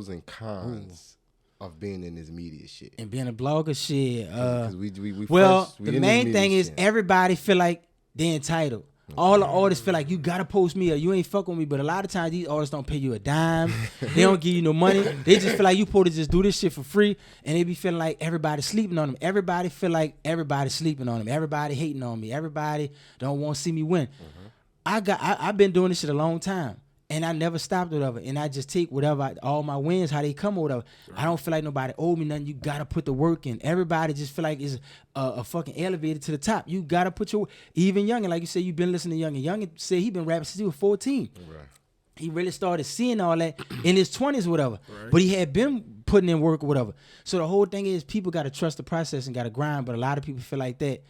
and cons of being in this media shit? And being a blogger shit. We the main thing is everybody feel like they're entitled. All the artists feel like you gotta post me or you ain't fuck with me, but a lot of times these artists don't pay you a dime. They don't give you no money. They just feel like you supposed to just do this shit for free, and they be feeling like everybody's sleeping on them. Everybody feel like everybody's sleeping on them. Everybody hating on me. Everybody don't want to see me win. I've been doing this shit a long time, and I never stopped whatever. And I just take all my wins, how they come or whatever. Right. I don't feel like nobody owe me nothing. You gotta put the work in. Everybody just feel like it's a fucking elevator to the top. You gotta put even YoungN, like you said, you've been listening to YoungN. YoungN said he been rapping since he was 14. Right. He really started seeing all that in his 20s or whatever. Right. But he had been putting in work or whatever. So the whole thing is people gotta trust the process and gotta grind. But a lot of people feel like that.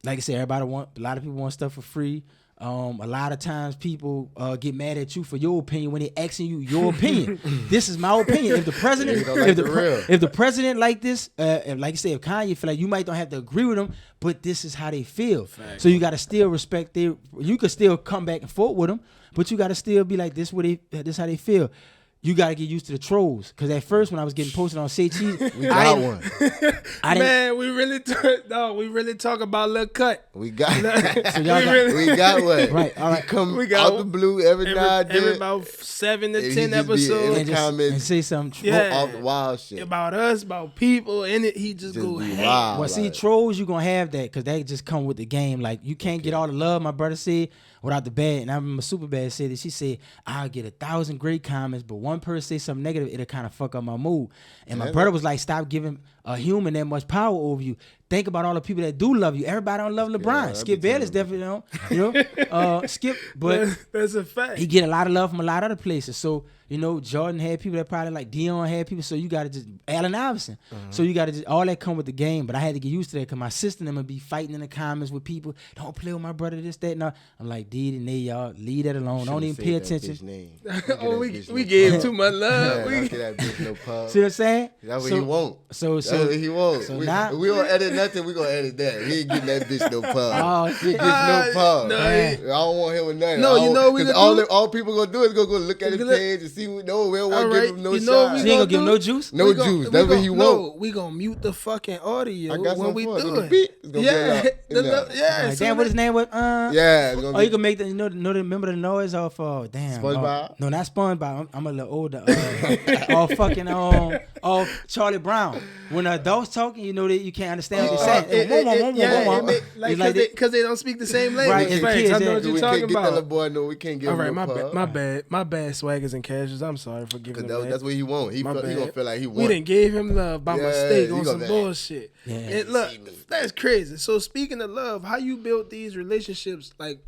Like I said, a lot of people want stuff for free. A lot of times people get mad at you for your opinion when they're asking you your opinion. This is my opinion. If the president, if the president like this, like you say, if Kanye feel like you might don't have to agree with them, but this is how they feel. Fact. So you got to still respect you could still come back and forth with them, but you got to still be like this how they feel. You got to get used to the trolls. Because at first, when I was getting posted on Say Cheese, we got one. Man, we really talk about Lil Cut. We got we got one. Right, all right. We got out the blue every now and then. Every about 7 to 10 episodes. And say something off the wild shit. About us, about people, and he just go wild. Well, see, trolls, you going to have that because they just come with the game. Like, you can't get all the love, my brother said, without the bad. And I remember Superbad said that. She said, I'll get 1,000 great comments, but one person say something negative, it'll kind of fuck up my mood. And my brother was like, stop giving a human that much power over you. Think about all the people that do love you. Everybody don't love LeBron. Skip Bayless definitely don't. Skip, but that's a fact. He get a lot of love from a lot of other places. So, Jordan had people that probably like Dion had people. So you got to just, Allen Iverson. So you got to just, all that come with the game. But I had to get used to that because my sister and them would be fighting in the comments with people. Don't play with my brother, this, that, and all. I'm like, Dee and they, y'all, leave that alone. Don't even pay attention. We gave him too much love. Don't get that bitch no pub. See what I'm saying? That's what he won't. That's what he won't. So we don't edit nothing, we gonna edit that. He ain't getting that bitch no pub. Oh, he gets no pub. No, I don't want him with nothing. No, you know what we gonna do? All people gonna do is go look at his page and see. We don't want to give him no shot. She ain't gonna give him no juice? No juice. That's what he want. No, we gonna mute the fucking audio when we do it. Yeah. Damn, what his name was? Yeah. You can make the remember the noise off damn. SpongeBob? No, not SpongeBob. I'm a little older. All fucking Charlie Brown. When adults talking, that you can't understand speak the same. Because they don't speak the same language. Right, I know what you're talking about. That boy know we can't get. All right, my bad, Swaggers and Casuals. I'm sorry for giving him that. That's what he want. He gonna feel like he won. We didn't gave him love by mistake on some bullshit. Yeah. And look, that's crazy. So speaking of love, how you built these relationships like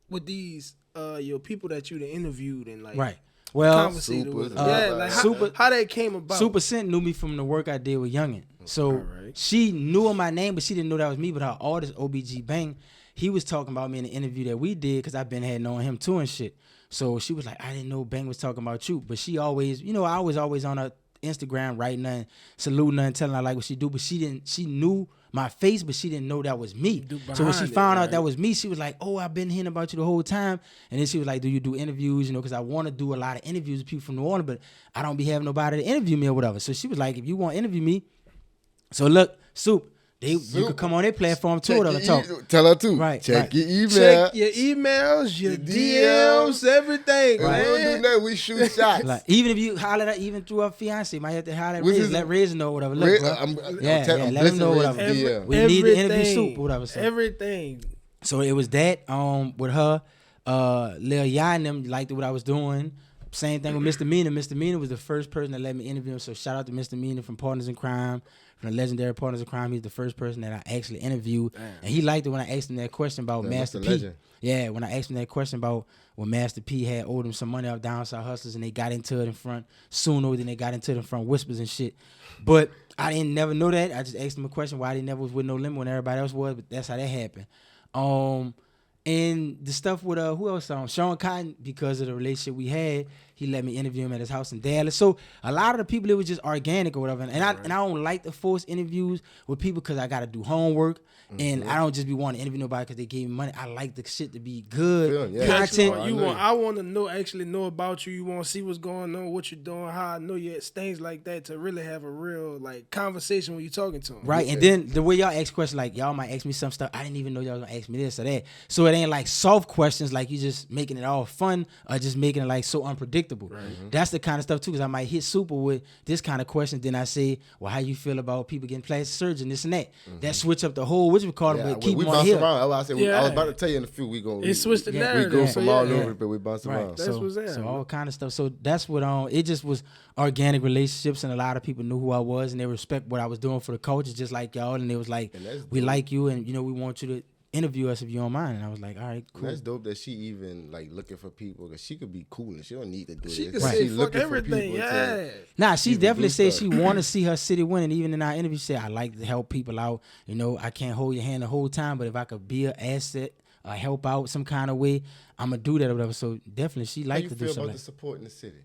with these your people that you interviewed and like right. Well, conversated with them. Like how that came about. Supa Cent knew me from the work I did with YoungN. So she knew my name, but she didn't know that was me. But her artist OBG Bang, he was talking about me in the interview that we did because I've been had known him too and shit. So she was like, I didn't know Bang was talking about you, but she always, I was always on her Instagram writing nothing, saluting nothing, telling her like what she do, but she knew my face, but she didn't know that was me. So when she found out that was me, she was like, oh, I've been hearing about you the whole time. And then she was like, do you do interviews? Because I want to do a lot of interviews with people from New Orleans, but I don't be having nobody to interview me or whatever. So she was like, if you want to interview me, so look, you could come on their platform too. Tell her too. Right. Check your email. Check your emails, your DMs, everything. We don't do nothing. We shoot shots. Like, even if you holler at, even through her fiance, might have to holler at Riz, let Riz know whatever. Look, bro. Let him know whatever. We need to interview Soup or whatever. So. Everything. So it was that with her. Lil Yah and them liked what I was doing. Same thing with Mr. Meaner. Mr. Meaner was the first person that let me interview him. So shout out to Mr. Meaner from Partners in Crime. From the legendary Partners in Crime, he's the first person that I actually interviewed. Damn. And he liked it when I asked him that question about Master P. Legend. Yeah, when I asked him that question about when Master P had owed him some money off Down South Hustlers and they got into it in front sooner than they got into it in front Whispers and shit. But I didn't never know that. I just asked him a question why they never was with No Limit when everybody else was, but that's how that happened. And the stuff with who else? Sean Cotton, because of the relationship we had, he let me interview him at his house in Dallas. So a lot of the people, it was just organic or whatever. And I don't like to force interviews with people because I got to do homework. And I don't just be wanting to interview nobody because they gave me money. I like the shit to be good content. I want to know about you. You want to see what's going on, what you're doing, how I know you, things like that, to really have a real like conversation when you're talking to them. Right, and then the way y'all ask questions, like y'all might ask me some stuff I didn't even know y'all was gonna ask me this or that. So it ain't like soft questions, like you just making it all fun or just making it like so unpredictable. Right. That's the kind of stuff too, because I might hit Super with this kind of question, then I say, well, how you feel about people getting plastic surgery and this and that? That switch up the whole but keep we them on here. Around. I was about to tell you in a few. We switched the narrative. We go from all over, but we bounce around. That's what's there. So all kind of stuff. So that's what it just was organic relationships, and a lot of people knew who I was, and they respect what I was doing for the culture, just like y'all. And they was like, we like you, and we want you to interview us if you don't mind. And I was like, all right, cool. And that's dope that she even like looking for people, because she could be cool and she don't need to do she this. Can say fuck everything, Nah, she definitely said she want to see her city win, and even in our interview, she said, I like to help people out. I can't hold your hand the whole time, but if I could be an asset, help out some kind of way, I'm gonna do that or whatever. So definitely, she liked to do something. How you feel about the support in the city?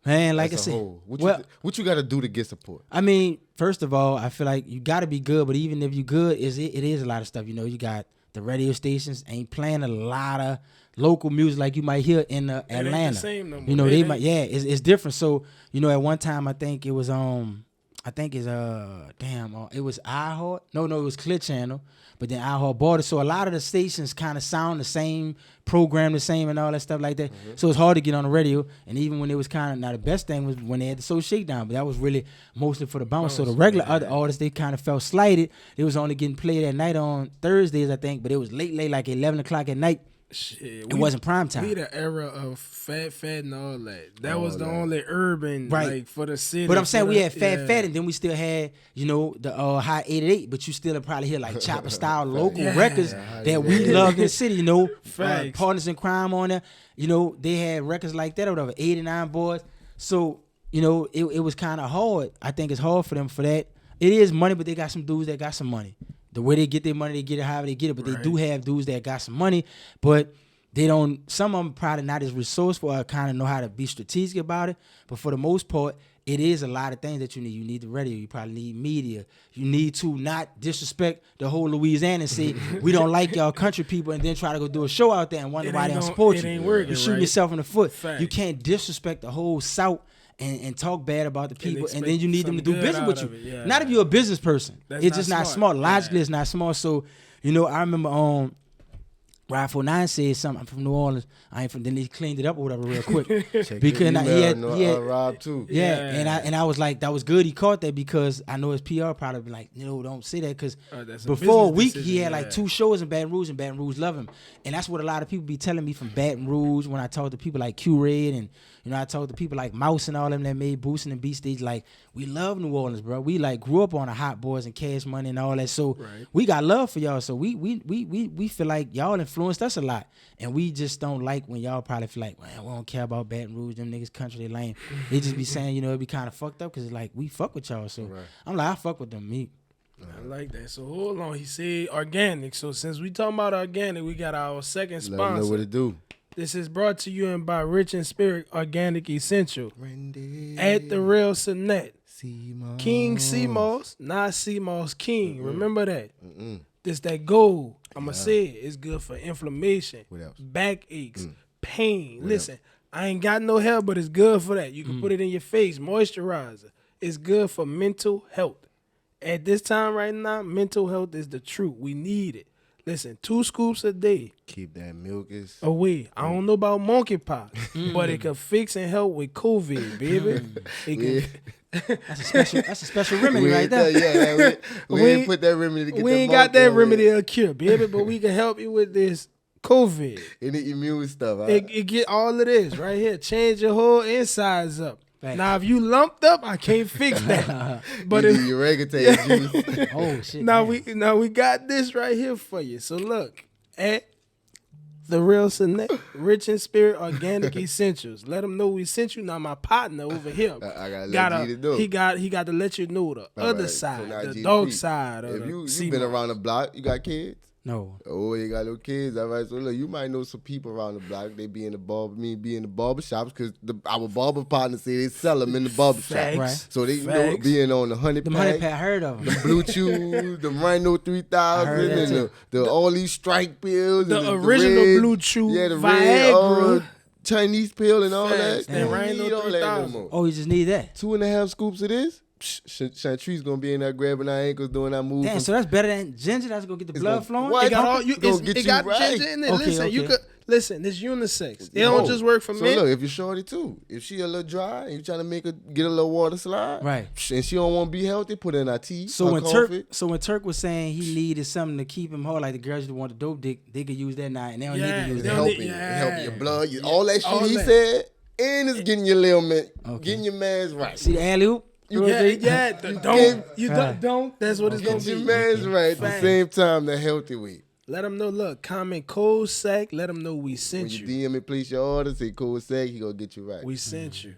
Man, like I said, what you got to do to get support? I mean, first of all, I feel like you got to be good, but even if you good, it is a lot of stuff. You got the radio stations ain't playing a lot of local music like you might hear in Atlanta. Ain't the same no more. They might, it's different. So, at one time I think it was it was iHeart. No, it was Clear Channel, but then iHeart bought it. So a lot of the stations kind of sound the same, program the same, and all that stuff like that. So it's hard to get on the radio. And even when it was now the best thing was when they had the Soul Shakedown, but that was really mostly for the bounce. So the regular other artists, they kind of felt slighted. It was only getting played at night on Thursdays, I think, but it was late, like 11 o'clock at night. Shit, it wasn't prime time. We the era of fat and all that. That was the only urban like for the city. But I'm saying we had fat, and then we still had the High 88. But you still probably hear like chopper style local records that we loved in the city. Partners in Crime on there. They had records like that or whatever. 89 boys. So it was kind of hard. I think it's hard for them for that. It is money, but they got some dudes that got some money. The way they get their money, they get it however they get it. But they do have dudes that got some money, but they don't. Some of them probably not as resourceful or kind of know how to be strategic about it. But for the most part, it is a lot of things that you need. You need the radio. You probably need media. You need to not disrespect the whole Louisiana and say, we don't like y'all country people, and then try to go do a show out there and wonder why they don't support you. It ain't working, You're shooting yourself in the foot. Fact. You can't disrespect the whole South and talk bad about the people, and then you need them to do business with you. Not if you're a business person. It's just not smart. Logically, it's not smart. So, I remember Ride 49 said something. I'm from New Orleans. I ain't from. Then he cleaned it up or whatever real quick. Because he had Rob too. Yeah, and I was like, that was good. He caught that because I know his PR probably been like, don't say that because before a week he had like 2 shows in Baton Rouge and Baton Rouge love him, and that's what a lot of people be telling me from Baton Rouge when I talk to people like Q Red and I talk to people like Mouse and all them that made Boostin' and Beat Stage. Like, we love New Orleans, bro. We like grew up on the Hot Boys and Cash Money and all that, so we got love for y'all. So we feel like y'all influenced us a lot, and we just don't like when y'all probably feel like, man, we don't care about Baton Rouge, them niggas country, they lame. They just be saying, it be kind of fucked up because it's like we fuck with y'all. So I'm like, I fuck with them, me. I like that. So hold on, he said organic. So since we talking about organic, we got our second sponsor. Let me know what it do. This is brought to you by Rich and Spirit Organic Essential. At the Real Sinet. King Seamoss, not Seamoss King. Remember that. This that gold. I'ma say it. It's good for inflammation, back aches, pain. Listen, I ain't got no hair, but it's good for that. You can put it in your face, moisturizer. It's good for mental health. At this time right now, mental health is the truth. We need it. Listen, 2 scoops a day. Keep that mucus away. I don't know about monkeypox, but it can fix and help with COVID, baby. That's a special remedy right there. We ain't put that remedy to get we ain't got that remedy to cure, baby, but we can help you with this COVID. Any immune stuff. It get all of this right here. Change your whole insides up. Thanks. Now, if you lumped up, I can't fix that. But if your oregano juice. Oh shit. Now we got this right here for you. So look at the Real Sinet, Rich and Spirit Organic Essentials. Let them know we sent you. Now my partner over here, I gotta let Geedy know. He got to let you know the other side, so the dog side. If you been around the block, you got kids. No. Oh, you got no kids. All right. So look, you might know some people around the block. They be in the barber shops because our barber partners say they sell them in the barber shop. Right. So they being on the 100 pack. The 100 pack, I heard of them. The Blue Chew, the Rhino 3000, and the all these strike pills. The original red, Blue Chew, the Viagra. Red, Chinese pill and all that. The Rhino 3000. Oh, you just need that. 2.5 scoops of this. Chantrice gonna be in there grabbing our ankles, doing that move. Damn, so that's better than ginger. That's gonna get the blood flowing. It got right. ginger in it. Okay, listen, you could listen. This unisex. It don't just work for men. So look, if you're shorty too, if she a little dry and you trying to make her get a little water slide, right? And she don't want to be healthy, put in her tea. So when Turk was saying he needed something to keep him whole, like the girls that want the dope dick, they could use that now, and they don't need to use that. Helping your blood, all that shit he said, and it's getting your little man, getting your man's right. See the alley oop. Don't. That's what it's gonna be. Your man's right at the same time, the healthy way. Let them know. Look, comment Cold Sack. Let them know we sent you. When you DM me, place your order. Say Cold Sack. He gonna get you right. We sent you.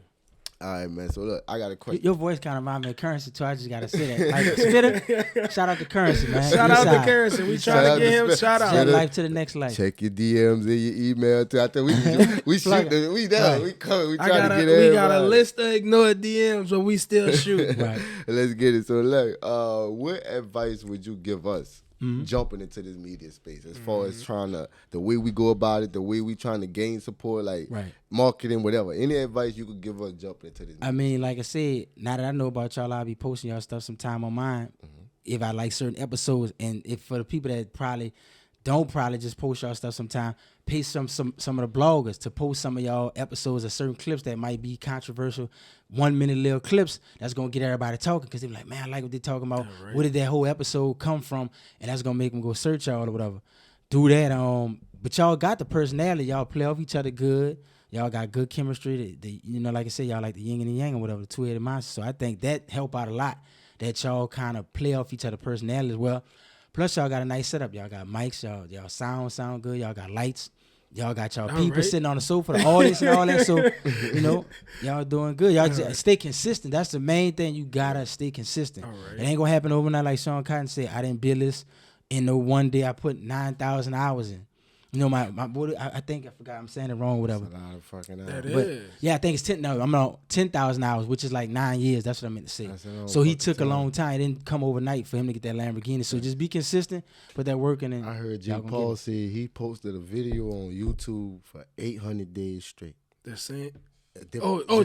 All right, man. So look, I got a question. Your voice kind of reminds me of Currency too. I just gotta say that. Like Spitter, shout out to Currency, man. Shout out to Currency. We trying to get him shout out. Life to the next life. Check your DMs and your email too. I think we shoot. We done. We coming. We trying to get everybody. We got a list of ignored DMs, but we still shoot. Right. Let's get it. So look, what advice would you give us? Jumping into this media space as far as the way we go about it, the way we trying to gain support, like marketing, whatever. Any advice you could give us jumping into this? I mean, like I said, now that I know about y'all, I'll be posting y'all stuff sometime on mine. If I like certain episodes, and if for the people that probably just post y'all stuff sometime, pay some of the bloggers to post some of y'all episodes or certain clips that might be controversial, 1 minute little clips that's gonna get everybody talking because they're like, man, I like what they're talking about. Yeah, right. Where did that whole episode come from? And that's gonna make them go search y'all or whatever. Do that. But y'all got the personality. Y'all play off each other good. Y'all got good chemistry. Like I said, y'all like the yin and the yang or whatever, the two-headed monster. So I think that help out a lot. That y'all kind of play off each other personality as well. Plus, y'all got a nice setup. Y'all got mics. Y'all sound good. Y'all got lights. Y'all got y'all people sitting on the sofa, the audience and all that. So, y'all doing good. Y'all just stay consistent. That's the main thing. You gotta stay consistent. It ain't gonna happen overnight. Like Sean Cotton said, I didn't build this in no one day. I put 9,000 hours in. I think I forgot. I'm saying it wrong. Whatever. That's a lot of fucking hours. That is. Yeah, I think it's 10. No, I'm on 10,000 hours, which is like 9 years. That's what I meant to say. So he took a long time. It didn't come overnight for him to get that Lamborghini. So just be consistent, put that work in. And I heard Jim Paul say he posted a video on YouTube for 800 days straight. That's it.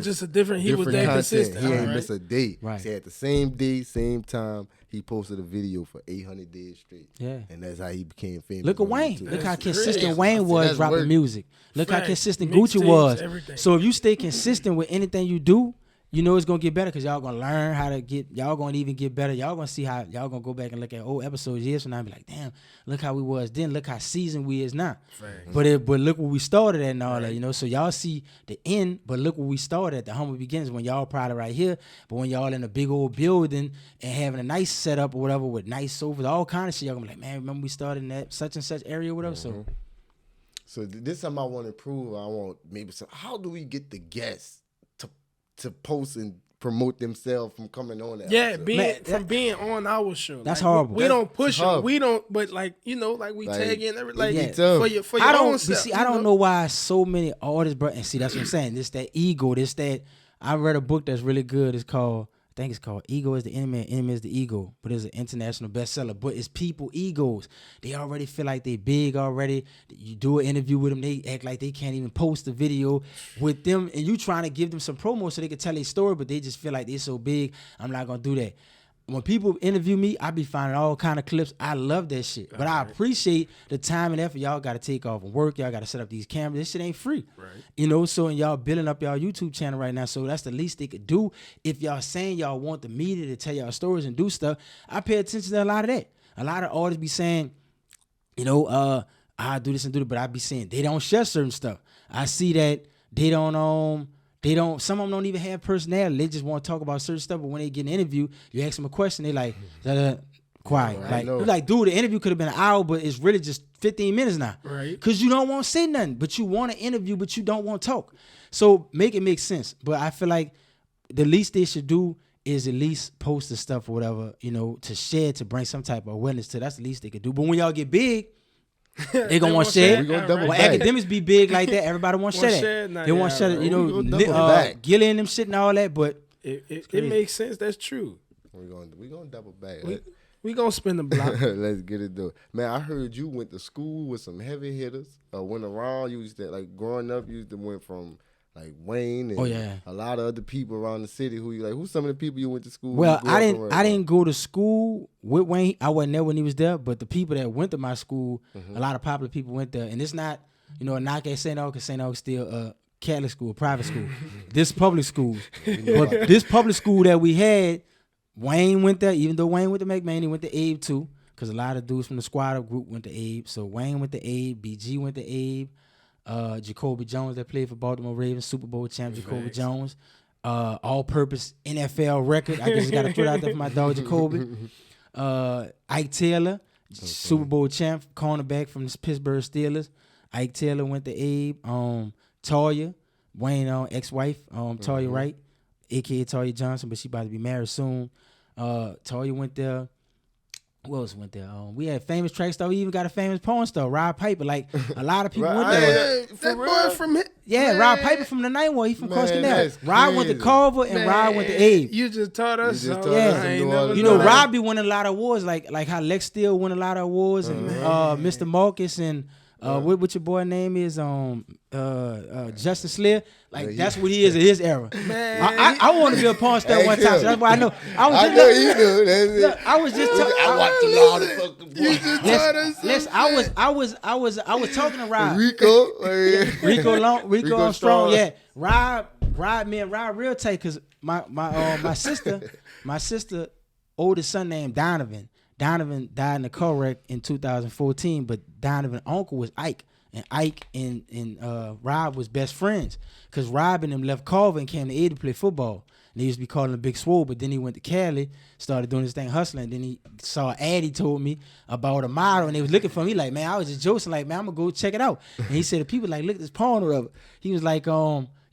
Just a different. He was that content. consistent. He ain't miss a day. Right. Say at the same day, same time, he posted a video for 800 days straight. Yeah. And that's how he became famous. Look at Wayne. Look how consistent Wayne That's was dropping work. music. Look how Facts. consistent Mixtapes, Gucci was. everything. So if you stay consistent with anything you do, you know it's gonna get better because y'all gonna learn how to get. Y'all gonna even get better. Y'all gonna see how y'all gonna go back and look at old episodes years from now and be like, damn, look how we was then. Look how seasoned we is now. But look where we started at and all that, you know. So y'all see the end, but look where we started at the humble beginnings when y'all probably right here. But when y'all in a big old building and having a nice setup or whatever with nice sofas, all kind of shit, y'all gonna be like, man, remember we started in that such and such area or whatever. So this is something I want to improve. I want maybe some. How do we get the guests to post and promote themselves from coming on that? Yeah, being on our show. That's like, horrible. We don't push tough. them. We don't. But like we tag in every Yeah. for your I don't own self. see. I don't know why so many artists, bro. And see, that's what I'm saying. This that ego. This that. I read a book that's really good. It's called. I think it's called Ego is the Enemy and Enemy is the Ego. But it's an international bestseller. But it's people egos. They already feel like they big already. You do an interview with them, they act like they can't even post a video with them. And you trying to give them some promo so they can tell their story, but they just feel like they're so big. I'm not going to do that. When people interview me, I be finding all kind of clips. I love that shit. But I appreciate the time and effort y'all got to take off and work. Y'all got to set up these cameras. This shit ain't free. Right. You know, so and y'all building up y'all YouTube channel right now. So that's the least they could do. If y'all saying y'all want the media to tell y'all stories and do stuff, I pay attention to a lot of that. A lot of artists be saying, you know, I do this and do that, but I be saying they don't share certain stuff. I see that they don't some of them don't even have personality. They just want to talk about certain stuff, but when they get an interview, you ask them a question, they like, quiet. Right, Like, dude, the interview could have been an hour, but it's really just 15 minutes now. Right. Because you don't want to say nothing, but you want to interview, but you don't want to talk. So make it make sense. But I feel like the least they should do is at least post the stuff or whatever, you know, to share, to bring some type of awareness to. That's the least they could do. But when y'all get big, they gonna want to share. We gonna double When back. academics be big like that, everybody want to share that. They want to share it, you know, Gilly and them shit and all that. But it makes sense. That's true. We gonna double back. We gonna spin the block. Let's get it though. Man, I heard you went to school with some heavy hitters. Went around. You used to, like, growing up, you used to went from like Wayne and a lot of other people around the city. Who's some of the people you went to school with? Well, I didn't go to school with Wayne. I wasn't there when he was there, but the people that went to my school, a lot of popular people went there. And it's not, you know, a knock at St. Aug, because St. Aug is still a Catholic school, private school. This public school. But this public school that we had, Wayne went there, even though Wayne went to McMahon, he went to Abe too, because a lot of dudes from the squad up group went to Abe. So Wayne went to Abe, BG went to Abe, Jacoby Jones that played for Baltimore Ravens, Super Bowl champ Jacoby Jones, all-purpose NFL record. I guess I got to throw it out there for my dog Jacoby. Ike Taylor, Super Bowl champ, cornerback from the Pittsburgh Steelers. Ike Taylor went to Abe. Toya, Wayne ex-wife, Toya Wright, a.k.a. Toya Johnson, but she about to be married soon. Toya went there. Who else went there? We had famous track star. We even got a famous porn star, Rod Piper. Like, a lot of people went there. That boy from Rod Piper from the 9-1. He from Cross Canal. Rod went to Carver and Rod went to Abe. You just taught us. You know, Rod be winning a lot of awards, like how Lex Steele win a lot of awards, and Mr. Marcus and what your boy name is, Justin Slayer. Like, that's what he is in his era. Man, I want to be a porn star one time, so that's why I know. I was talking to Rod. Rico Armstrong. Yeah, Rod, real tight, because my sister oldest son named Donovan. Donovan died in a car wreck in 2014, but Donovan's uncle was Ike. And Ike and Rob was best friends, because Rob and them left Carver and came to Eddie to play football. And they used to be calling him Big Swole, but then he went to Cali, started doing his thing hustling. Then he saw an ad, he told me about a model, and they was looking for me. Like, man, I was just joking, like, man, I'm going to go check it out. And he said, the people like, look at this porn or whatever. He was like,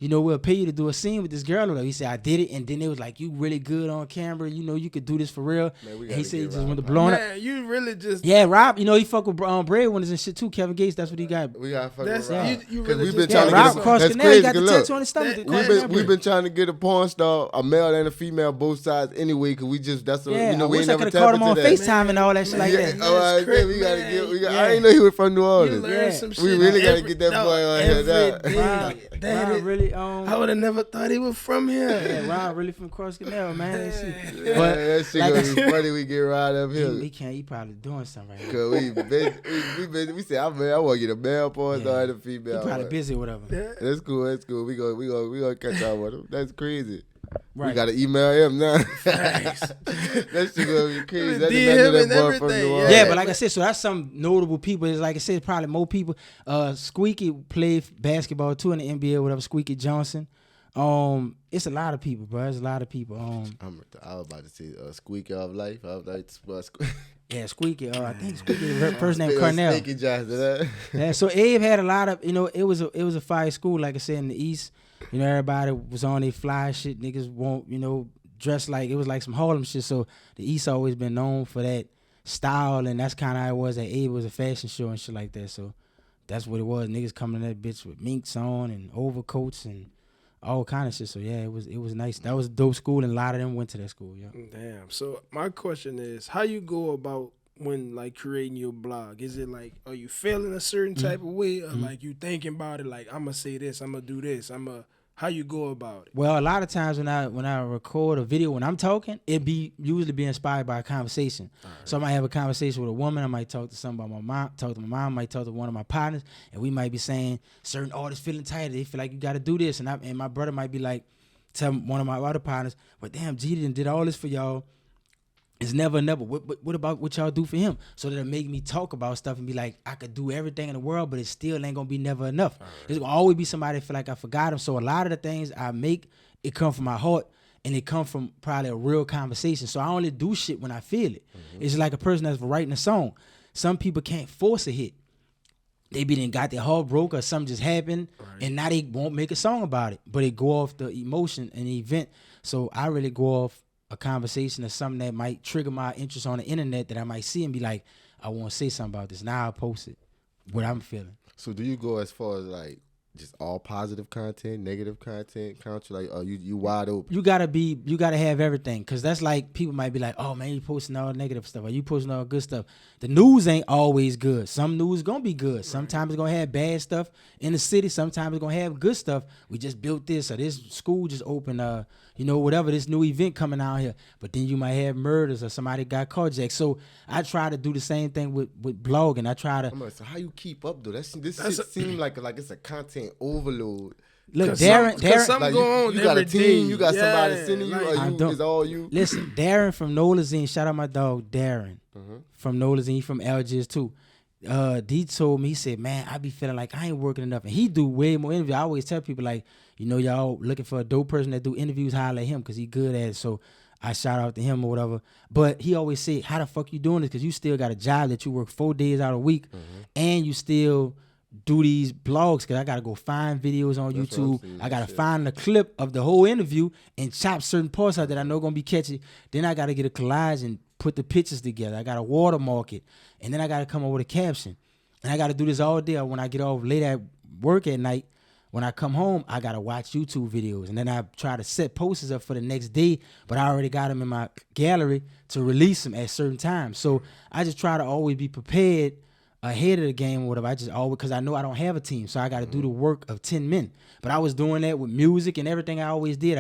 you know, we'll pay you to do a scene with this girl or whatever. He said, I did it. And then they was like, you really good on camera. You know, you could do this for real. Man, and he said he just went to blowing up. Man, you really just... Yeah, Rob, you know, he fuck with breadwinners and shit too. Kevin Gates, that's what he got. We got fucking Rob. You really we've been just... trying to Rob get Cross Canal, he got the tattoo on his stomach. We've been trying to get a porn star, a male and a female, both sides anyway, because we just, that's what, you know, we ain't never tapped into that. I wish I could have called him on FaceTime and all that shit like that. We got to get, I didn't know he was from New Orleans. You learn some shit we really got to get that boy on here. I would have never thought he was from here. Yeah, Ron really from Cross Canal, man. Yeah, But that shit like gonna be funny. We get Ron up here. he can't. He probably doing something right now. Cause we said I want to get a male porn star and a female. He probably busy or whatever. Yeah. That's cool. That's cool. We gonna catch up with him. That's crazy. Right. We gotta email him now. That shit gonna be crazy. That's DM and that boy from everything, New yeah. Orleans. Yeah, but like I said, so that's some notable people. It's like I said, probably more people. Squeaky played basketball too in the NBA or whatever. Squeaky Johnson. It's a lot of people, bro. It's a lot of people. I was about to say Squeaky of life. I was like, Yeah, Squeaky. I think Squeaky. The first name Cornell. Squeaky Johnson. Yeah, so Abe had a lot of, it was a fire school, like I said, in the East. Everybody was on their fly shit. Niggas won't, dress like, it was like some Harlem shit. So the East always been known for that style, and that's kind of how it was. That Abe was a fashion show and shit like that. So that's what it was. Niggas coming to that bitch with minks on and overcoats and all kind of shit. So yeah, it was nice. That was a dope school, and a lot of them went to that school. Yeah. Damn. So my question is, how you go about when like creating your blog? Is it like, are you feeling a certain type of way, or like you thinking about it like, I'm gonna say this, I'm gonna do this, how you go about it? Well, a lot of times when I record a video, when I'm talking, it usually be inspired by a conversation. Right. So I might have a conversation with a woman. I might talk to somebody about my mom. Talk to my mom. I might talk to one of my partners, and we might be saying certain artists feeling tired. They feel like you got to do this, and my brother might be like, tell one of my other partners, "But damn, Geedy did all this for y'all. It's never. What about what y'all do for him?" So that'll make me talk about stuff and be like, I could do everything in the world, but it still ain't gonna be never enough. Right. There's gonna always be somebody that feel like I forgot him. So a lot of the things I make, it come from my heart, and it come from probably a real conversation. So I only do shit when I feel it. It's like a person that's writing a song. Some people can't force a hit. They done got their heart broke or something just happened, and now they won't make a song about it. But it go off the emotion and the event. So I really go off a conversation or something that might trigger my interest on the internet that I might see and be like, I want to say something about this. Now I'll post it, what I'm feeling. So do you go as far as like just all positive content, negative content, like you wide open? You gotta have everything, because that's like, people might be like, oh man, you posting all negative stuff, or you posting all good stuff. The news ain't always good. Some news gonna be good. Sometimes it's gonna have bad stuff in the city. Sometimes it's gonna have good stuff. We just built this, or this school just opened, whatever, this new event coming out here. But then you might have murders or somebody got carjacked. So I try to do the same thing with blogging. I try to. So how you keep up though? This shit seems like it's a content overload. Look, Darren, something like going on you got a team, day. you got somebody sending you, or is all you? Listen, Darren from Nola, shout out my dog Darren from Nola, he from Algiers too. D told me, he said, man, I be feeling like I ain't working enough. And he do way more interviews. I always tell people, like, y'all looking for a dope person that do interviews, holler at him, because he good at it. So I shout out to him or whatever. But he always said, how the fuck you doing this? Because you still got a job that you work 4 days out a week, and you still do these blogs, because I got to go find videos on YouTube. I got to find the clip of the whole interview and chop certain parts out that I know going to be catchy. Then I got to get a collage and put the pictures together. I got to watermark it. And then I got to come up with a caption. And I got to do this all day. When I get off late at work at night, when I come home, I got to watch YouTube videos. And then I try to set posters up for the next day, but I already got them in my gallery to release them at certain times. So I just try to always be prepared ahead of the game or whatever. I just always, because I know I don't have a team, so I got to do the work of 10 men. But I was doing that with music and everything I always did.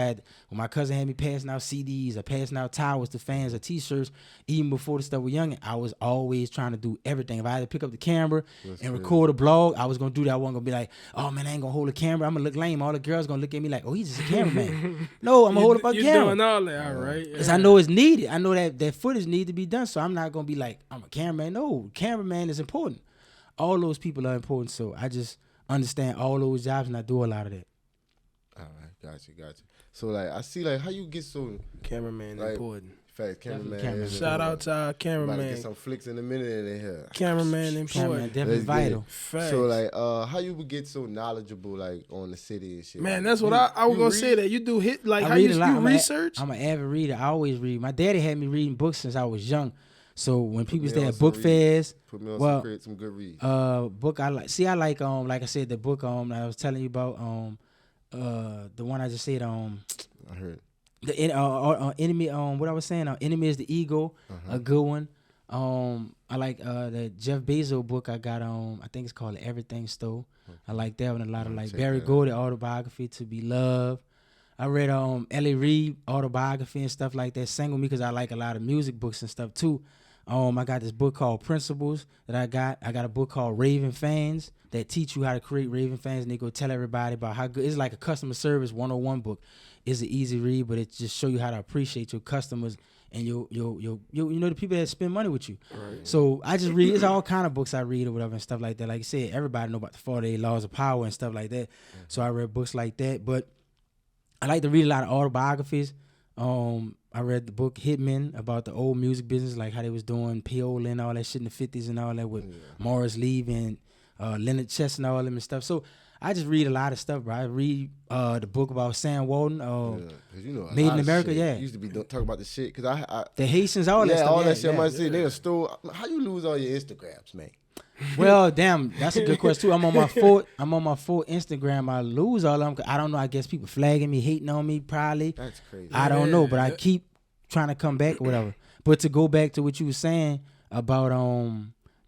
When my cousin had me passing out CDs or passing out towels to fans or T-shirts, even before the stuff was young, I was always trying to do everything. If I had to pick up the camera record a blog, I was going to do that. I wasn't going to be like, oh man, I ain't going to hold a camera. I'm going to look lame. All the girls going to look at me like, oh, he's just a cameraman. No, I'm going to hold up a camera. You're doing all that, all right. Because I know it's needed. I know that footage need to be done, so I'm not going to be like, I'm a cameraman. No, cameraman is important. All those people are important, so I just understand all those jobs, and I do a lot of that. All right, got you. So, like, I see, like, how you get so... Cameraman like, important. Fact, cameraman. Shout out to our cameraman. About to get some flicks in a minute in here. Cameraman important. Cameraman definitely vital. Facts. So, like, how you would get so knowledgeable, like, on the city and shit? Man, that's what I was going to say, that you do hit, like, how read a lot. you research? I'm an avid reader. I always read. My daddy had me reading books since I was young. So when people stay at book fairs, put me on some good reads. Book I like. See, I like like I said, the book I was telling you about the one I just said I heard the enemy what I was saying Enemy is the Ego, a good one. I like the Jeff Bezos book I got I think it's called Everything Stole. I like that one a lot. Of like Barry Gordy autobiography, To Be Loved. I read Ellie Reed autobiography and stuff like that. Sang with me because I like a lot of music books and stuff too. I got this book called Principles that I got. I got a book called Raving Fans that teach you how to create raving fans, and they go tell everybody about how good. It's like a customer service 101 book. It's an easy read, but it just show you how to appreciate your customers and your the people that spend money with you. Right. So I just read. It's all kind of books I read or whatever and stuff like that. Like I said, everybody know about the 48 Laws of Power and stuff like that. Mm-hmm. So I read books like that, but I like to read a lot of autobiographies. I read the book Hitmen about the old music business, like how they was doing Piola and all that shit in the 50s and all that with Morris Lee and Leonard Chess and all them and stuff. So I just read a lot of stuff, bro. I read the book about Sam Walton, Made in America. Yeah, used to be talking about the shit because I the Haitians, all that stuff. All that shit. I might say they stole. How you lose all your Instagrams, man? Well, damn, that's a good question too. I'm on my fourth Instagram. I lose all of them. I don't know. I guess people flagging me, hating on me, probably. That's crazy. I don't know, but I keep trying to come back or whatever. But to go back to what you were saying about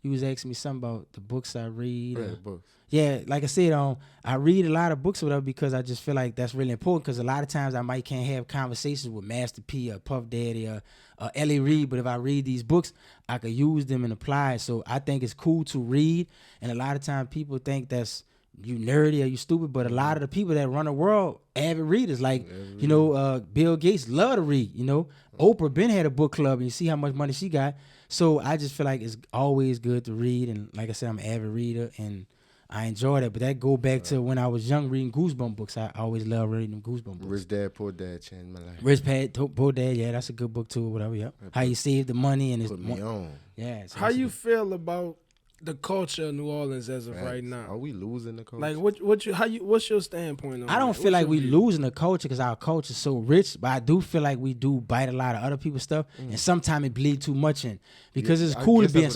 you was asking me something about the books I read. Books. Yeah, like I said, I read a lot of books or whatever because I just feel like that's really important. Because a lot of times I can't have conversations with Master P or Puff Daddy or Ellie Reed, but if I read these books, I could use them and apply it. So I think it's cool to read, and a lot of times people think that's you nerdy or you stupid, but a lot of the people that run the world avid readers. Like Bill Gates love to read. Oprah been had a book club, and you see how much money she got. So I just feel like it's always good to read, and like I said, I'm an avid reader and I enjoy that. But that go back to when I was young reading Goosebump books. I always loved reading them Goosebump books. Rich Dad, Poor Dad changed my life. Rich Dad, Poor Dad, yeah, that's a good book too, or whatever. Yep. How you save the money and put me on. Yeah. So how you feel about the culture of New Orleans as of right now? Are we losing the culture? Like what's your standpoint on I don't that? feel like we losing the culture because our culture is so rich, but I do feel like we do bite a lot of other people's stuff, and sometimes it bleed too much in because it's cool to be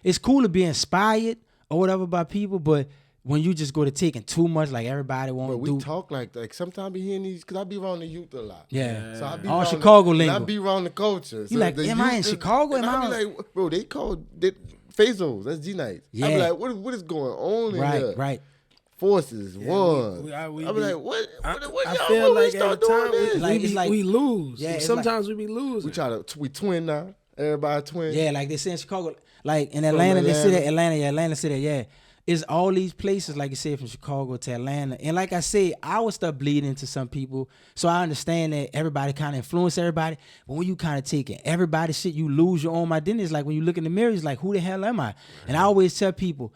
it's cool to be inspired or whatever by people, but when you just go to taking too much, like everybody won't do. But we talk like sometimes I be hearing these, because I be around the youth a lot. Yeah. So I be all Chicago lingo. I be around the culture. You like, am I in Chicago? And I be like, bro, they called Fazos. That's G-Nights. Yeah. I be like, what is going on in here? Right. Forces, one. I be like, what y'all, we start doing this? We lose. Yeah, sometimes we be losing. We twin now. Everybody twin. Yeah, like they say in Chicago. Like in Atlanta, they say that. Atlanta say that, yeah. It's all these places, like you said, from Chicago to Atlanta. And like I said, our stuff bleed into some people. So I understand that everybody kind of influence everybody. But when you kind of take everybody's shit, you lose your own identity. It's like when you look in the mirror, it's like, who the hell am I? Right. And I always tell people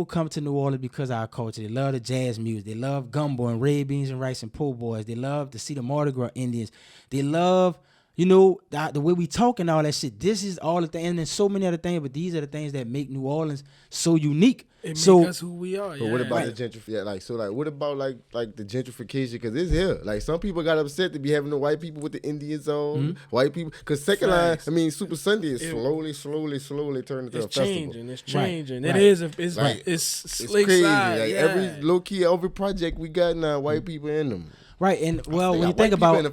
come to New Orleans because of our culture. They love the jazz music. They love gumbo and red beans and rice and po' boys. They love to see the Mardi Gras Indians. They love, the way we talk and all that shit. This is all the things. And there's so many other things, but these are the things that make New Orleans so unique. It makes us who we are. But what about the gentrification? Yeah, what about like the gentrification? Because it's here. Like some people got upset to be having the white people with the Indians on, white people. Because second line, Super Sunday is slowly turning into a festival. It's changing. Right. It is. It's slick crazy. Side. Every low key, every project we got now, white people in them. Right, and when you think about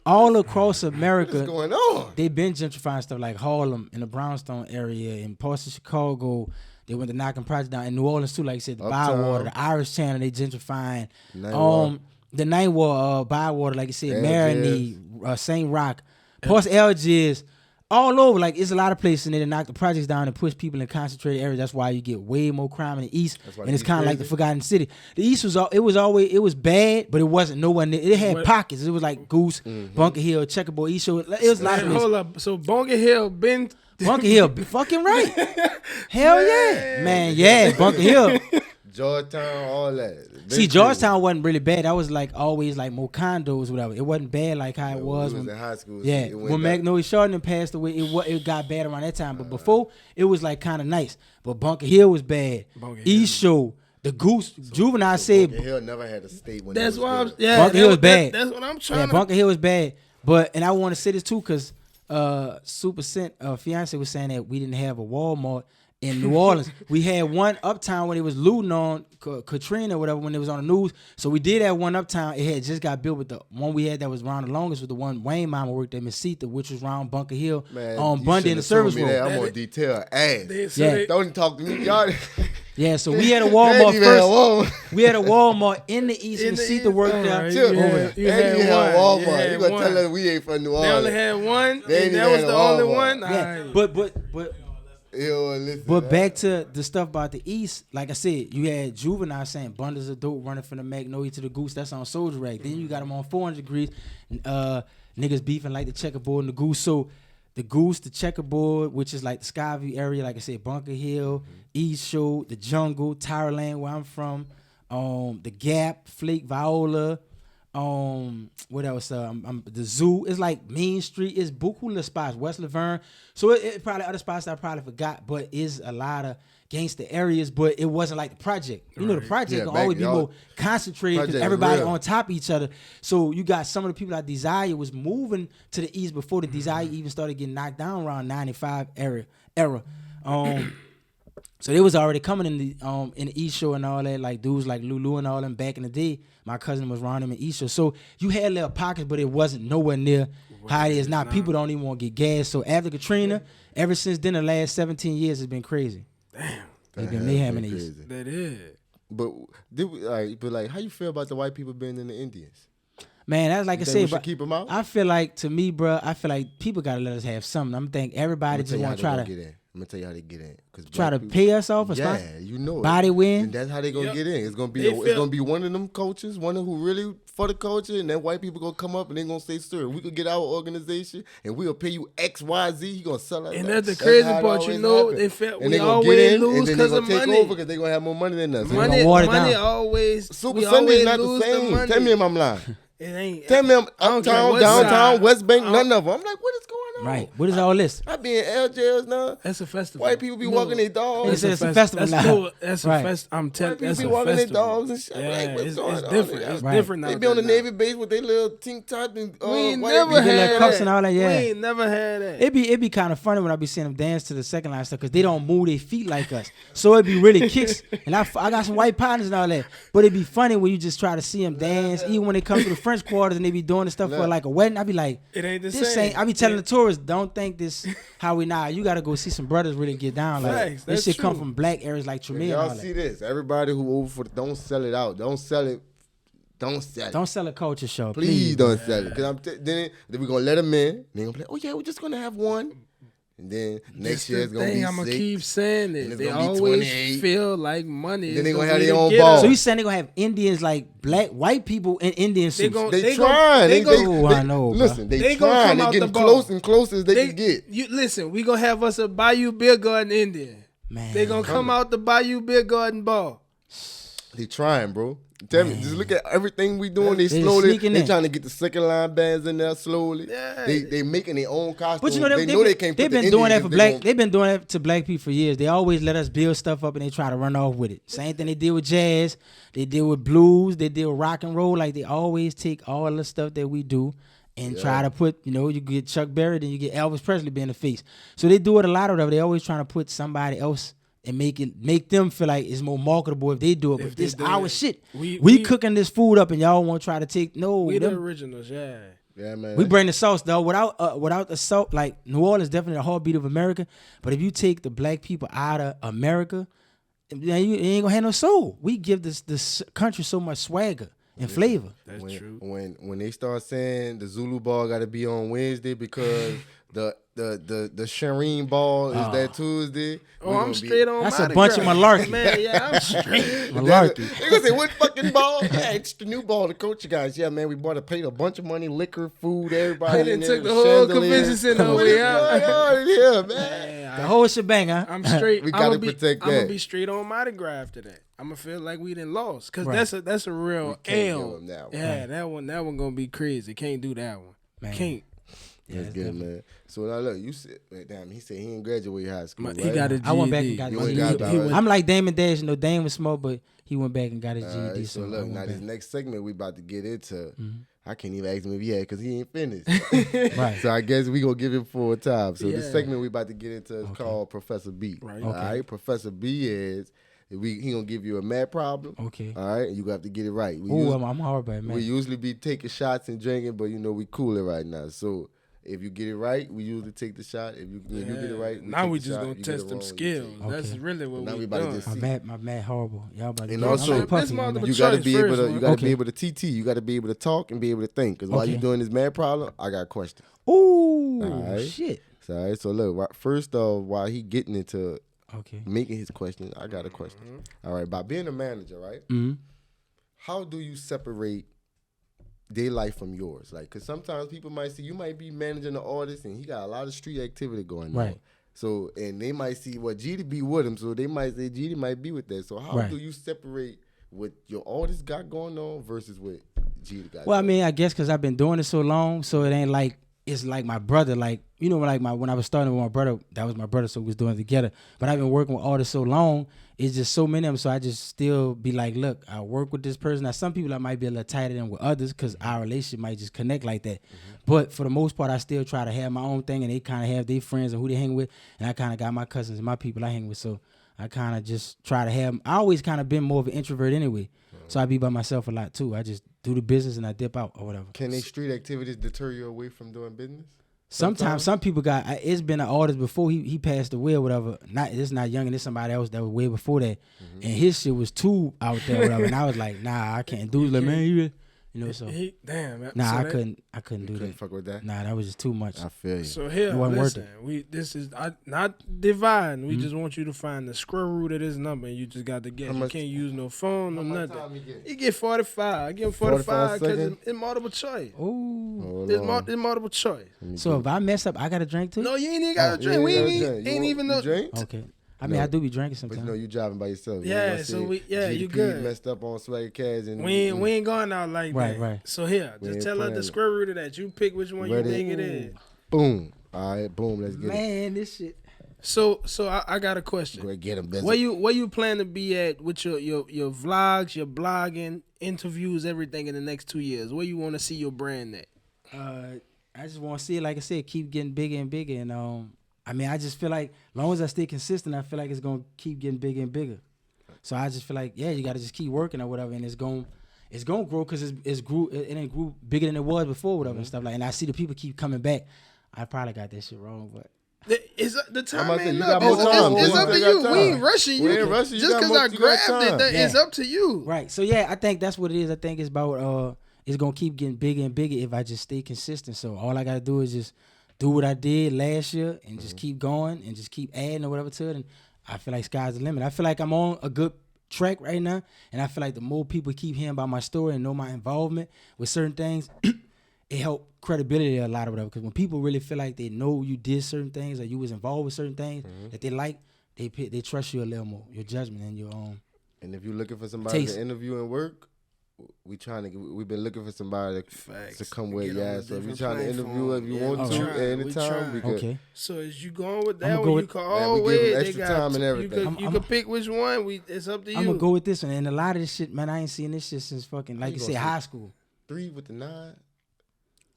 all across America, what's going on? They've been gentrifying stuff like Harlem in the Brownstone area, in parts of Chicago. They went to knocking projects down in New Orleans too, like you said, the Bywater, the Irish Channel, they gentrifying. The Ninth Ward, Bywater, like you said, Marigny, St. Roch, parts of Algiers, all over. Like it's a lot of places in there that knock the projects down and push people in concentrated areas. That's why you get way more crime in the East, and it's kind of like the forgotten city. The East was bad, but it wasn't nowhere near. It had pockets. It was like Goose, Bunker Hill, Checkerboard, East Shore. It was a lot of places. Hold up, so Bunker Hill been. Bunker Hill, fucking right. Hell yeah. Man, yeah, Bunker Hill. Georgetown, all that. See, Georgetown wasn't really bad. That was like always like more condos, whatever. It wasn't bad like how it was when in high school. Yeah, when Magnolia Chardonnay passed away, it got bad around that time. But before, it was like kind of nice. But Bunker Hill was bad. East Shore, the Goose, Juvenile said. Bunker Hill never had a state when that's why Bunker Hill was bad. That's what I'm trying. Yeah, Bunker Hill was bad. And I want to say this too, because Supa Cent fiance was saying that we didn't have a Walmart in New Orleans. We had one uptown when it was looting on Katrina or whatever when it was on the news. So we did have one uptown. It had just got built with the one we had that was around the longest with the one Wayne Mama worked at Mesita, which was around Bunker Hill on Bundy in the service room. I'm on detail ass. Yeah. Don't talk to me, y'all. Yeah, so we had a Walmart first. We had a Walmart in the East Mesita worked there. You had Walmart. You gonna tell us we ain't from New Orleans? They only had one. And They that was the only one. Yeah, but back to the stuff about the East, like I said, you had Juvenile saying bundles of dope running from the Magnolia to the Goose. That's on Soldier Rag. Then you got them on 400 Degrees. Niggas beefing like the Checkerboard and the Goose. So the Goose, the Checkerboard, which is like the Skyview area, like I said, Bunker Hill, East Show, the Jungle, Tylerland, where I'm from, the Gap, Flake, Viola. What else? The Zoo. It's like Main Street. It's beaucoup little spots. West Laverne. So it probably other spots that I probably forgot, but it's a lot of gangster areas. But it wasn't like the project. You know, the project will always be more concentrated because everybody on top of each other. So you got some of the people that Desire was moving to the East before the Desire even started getting knocked down around 95 era. So they was already coming in the East Shore and all that, like dudes like Lulu and all them back in the day. My cousin was around them in East Shore. So you had little pockets, but it wasn't nowhere near how it is now. People don't even want to get gas. So after Katrina, ever since then, the last 17 years has been crazy. Damn. It's been mayhem in the East. That is. But how you feel about the white people being in the Indians? Man, that's like I said, but keep them out? I feel like, to me, bro, I feel like people got to let us have something. I'm thinking everybody just want to try to get in. I'm gonna tell you how they get in. Try to pay us off, you know it. Body win. And that's how they gonna get in. It's gonna be one of them coaches, one who really for the culture, and then white people gonna come up and they gonna say, "Sir, we could get our organization and we'll pay you X, Y, Z." You gonna sell us. And that's the crazy part, you know. They felt we always lose because of money. Take over because they gonna have more money than us. Money always. Supa Cent is not the same. Tell me if I'm lying. It ain't. Tell me I'm uptown, downtown, West Bank, none of them. I'm like, what is going on? Right. What is all this? I be in LJs now. That's a festival. White people be walking their dogs. It's a festival now. That's a festival. I'm telling you, that's a festival. White people be walking their dogs and shit. Yeah, like, what's going it's on? different. It's different now. They be on the Navy base with their little tank top and we ain't white never people. had cuffs that. and all that, yeah. We ain't never had that. It be kind of funny when I be seeing them dance to the second line stuff because they don't move their feet like us. So it be really kicks. And I got some white partners and all that. But it be funny when you just try to see them dance. Even when they come to the French quarters and they be doing the stuff for like a wedding, I be like, it ain't the this same. I be telling the tourists, don't think this how we now. You got to go see some brothers really get down. Like Facts, this shit come true. from black areas like Tremere. Y'all see this? Everybody who over for don't sell it out. Don't sell it. Don't sell it. Don't sell a culture show. Please don't sell it. Because then we gonna let them in. They gonna play. Oh yeah, we're just gonna have one. And then next year it's gonna be I'm gonna 6. keep saying it. They gonna be always 28. feel like money. Then they is gonna the have way their to own get ball. us. So you saying they gonna have Indians like white people in Indian suits? They trying. I know. Listen, They they gonna trying. come They out getting the ball. close and closer as they can get. Listen, we gonna have us a Bayou Beer Garden Indian. Man, They gonna come out the Bayou Beer Garden ball. They trying, bro. Tell me, just look at everything we doing. They sneaking they in. trying to get the second line bands in there slowly. Yeah. They making their own costumes. But you know they can't. They've been doing that for black. They've been doing that to black people for years. They always let us build stuff up and they try to run off with it. Same thing they did with jazz. They deal with blues. They deal with rock and roll. Like they always take all the stuff that we do and try to put. You know, you get Chuck Berry, then you get Elvis Presley being the face. So they do it a lot of them. They always trying to put somebody else and make them feel like it's more marketable if they do it. But this our shit. We cooking this food up and y'all want to try to take We the originals, yeah. Yeah, man. We bring the sauce though. Without the salt, like New Orleans definitely the heartbeat of America. But if you take the black people out of America, then you ain't gonna have no soul. We give this country so much swagger and flavor. That's true. When they start saying the Zulu ball got to be on Wednesday because the Shireen ball is that Tuesday. I'm straight on. That's a bunch of malarkey. Man, yeah, I'm straight. Malarkey. They gonna say what fucking ball? Yeah, it's the new ball. The coach guys, yeah, man, we bought paid a bunch of money, liquor, food, everybody. They in there, took the whole chandelier. convention center What away is out. going on in here, man? The whole shebang, huh? I'm straight. We gotta protect I'm that. gonna be straight on Mardi Gras after that. I'm gonna feel like we done lost because Right. that's a real can't give L. them that one. Yeah, that one gonna be crazy. Can't do that one. Man. Can't. That's good, man. So now look, you said, damn, he said he didn't graduate high school. He right? got a GED. I went back and got You his ain't got GED. that, right? I'm like Damon Dash. You know, Dame was small, but he went back and got his GED. Alright, so so I look, went now back. this next segment we about to get into. I can't even ask him if he had because he ain't finished. Right. So I guess we gonna give him full time. So Yeah. the segment we about to get into is called Professor B. Right. All Okay. right. Professor B is he gonna give you a math problem. Okay. All right. And you have to get it right. Ooh, I'm hard by man. We usually be taking shots and drinking, but we cooling right now. So if you get it right, we usually take the shot. If you get it right, now take we the just shot. gonna You get it test them wrong, you skills. take it. That's Okay. really what Now we we about to doing. just My math horrible. Y'all about to And get also, I'm this puffy, multiple man. you gotta choice be able first, to man. you gotta Okay. be able to TT. You gotta be able to talk and be able to think. Because while Okay. you doing this math problem, I got questions. Ooh, Alright. shit. So, all right, so look, first off, while he getting into Okay. making his question, I got a question. All right, by being a manager, right? Mm-hmm. How do you separate their life from yours? Like, cause sometimes people might see you might be managing an artist and he got a lot of street activity going on. Right. So, and they might see what Geedy be with him, so they might say Geedy might be with that. So, how Right. do you separate what your artist got going on versus what Geedy got? Well, I going mean, I guess because I've been doing it so long, so it ain't like it's like my brother. Like like when I was starting with my brother, that was my brother, so we was doing it together. But I've been working with artists so long, it's just so many of them. So I just still be like, look, I work with this person. Now, some people I might be a little tighter than with others because our relationship might just connect like that. But for the most part, I still try to have my own thing, and they kind of have their friends and who they hang with, and I kind of got my cousins and my people I hang with. So I kind of just try to have. I always kind of been more of an introvert anyway, so I be by myself a lot too. I just do the business and I dip out or whatever. Can they street activities deter you away from doing business? Sometimes some people got. It's been an artist before he passed away or whatever. It's not young and it's somebody else that was way before that, and his shit was too out there or whatever. And I was like, nah, I can't do it. Like, man, so Damn. Man. nah, So I that- couldn't do Couldn't that. fuck with that. Nah, that was just too much. I feel you. So here, It wasn't worth listen. This is not dividing. We just want you to find the square root of this number, and you just got to guess. How You much- can't use no phone, no How much nothing. time you get? You get 45. I give him 45 45 because seconds? it's multiple choice. Ooh. Hold It's, on. it's multiple choice. So if I mess up, I got to drink too. No, you ain't even got to You drink. We gotta ain't, drink. You ain't want- even you no. drink? Okay. I mean, No. I do be drinking But sometimes. you driving by yourself. You Yeah, ain't gonna so say you GeedyP good. messed up on Swagg Ca and We ain't going out like Right, that. right. So here, We just ain't tell us playing the it. square root of that. You pick which one Ready? you think it is. boom. All right, boom. Let's get it. Man, this shit. So I got a question. Go ahead, get him busy. Where you plan to be at with your vlogs, your blogging, interviews, everything in the next 2 years? Where you want to see your brand at? I just want to see it, like I said, keep getting bigger and bigger. And I mean, I just feel like as long as I stay consistent, I feel like it's gonna keep getting bigger and bigger. So I just feel like, yeah, you gotta just keep working or whatever, and it's gonna grow because it ain't grew bigger than it was before, whatever and stuff like. And I see the people keep coming back. I probably got that shit wrong, but The time I'm about to say, ain't you up. got more time. It's You up to still you. got We ain't time. rushing We you. ain't rushing you. Just Got because more- I you got grabbed it, time. it's up to you. right. So yeah, I think that's what it is. I think it's about it's gonna keep getting bigger and bigger if I just stay consistent. So all I gotta do is just do what I did last year and just keep going and just keep adding or whatever to it. And I feel like sky's the limit. I feel like I'm on a good track right now, and I feel like the more people keep hearing about my story and know my involvement with certain things, it help credibility a lot or whatever. Because when people really feel like they know you did certain things or you was involved with certain things that they like, they trust you a little more, your judgment and your And if you're looking for somebody Taste. to interview and work, we've been looking for somebody Facts. to come with. Get on Yeah, a so if you're different trying to interview, platform. if you Yeah, want we to, trying, at any we time, trying. we could. okay. So is you going with I'ma that go one? You with- can Yeah, we always give 'em they extra got time and you everything. could you could pick which one. It's up to you. I'm gonna go with this one. And a lot of this shit, man, I ain't seen this shit since fucking, like you you gonna said, say? high school. 3 with the 9.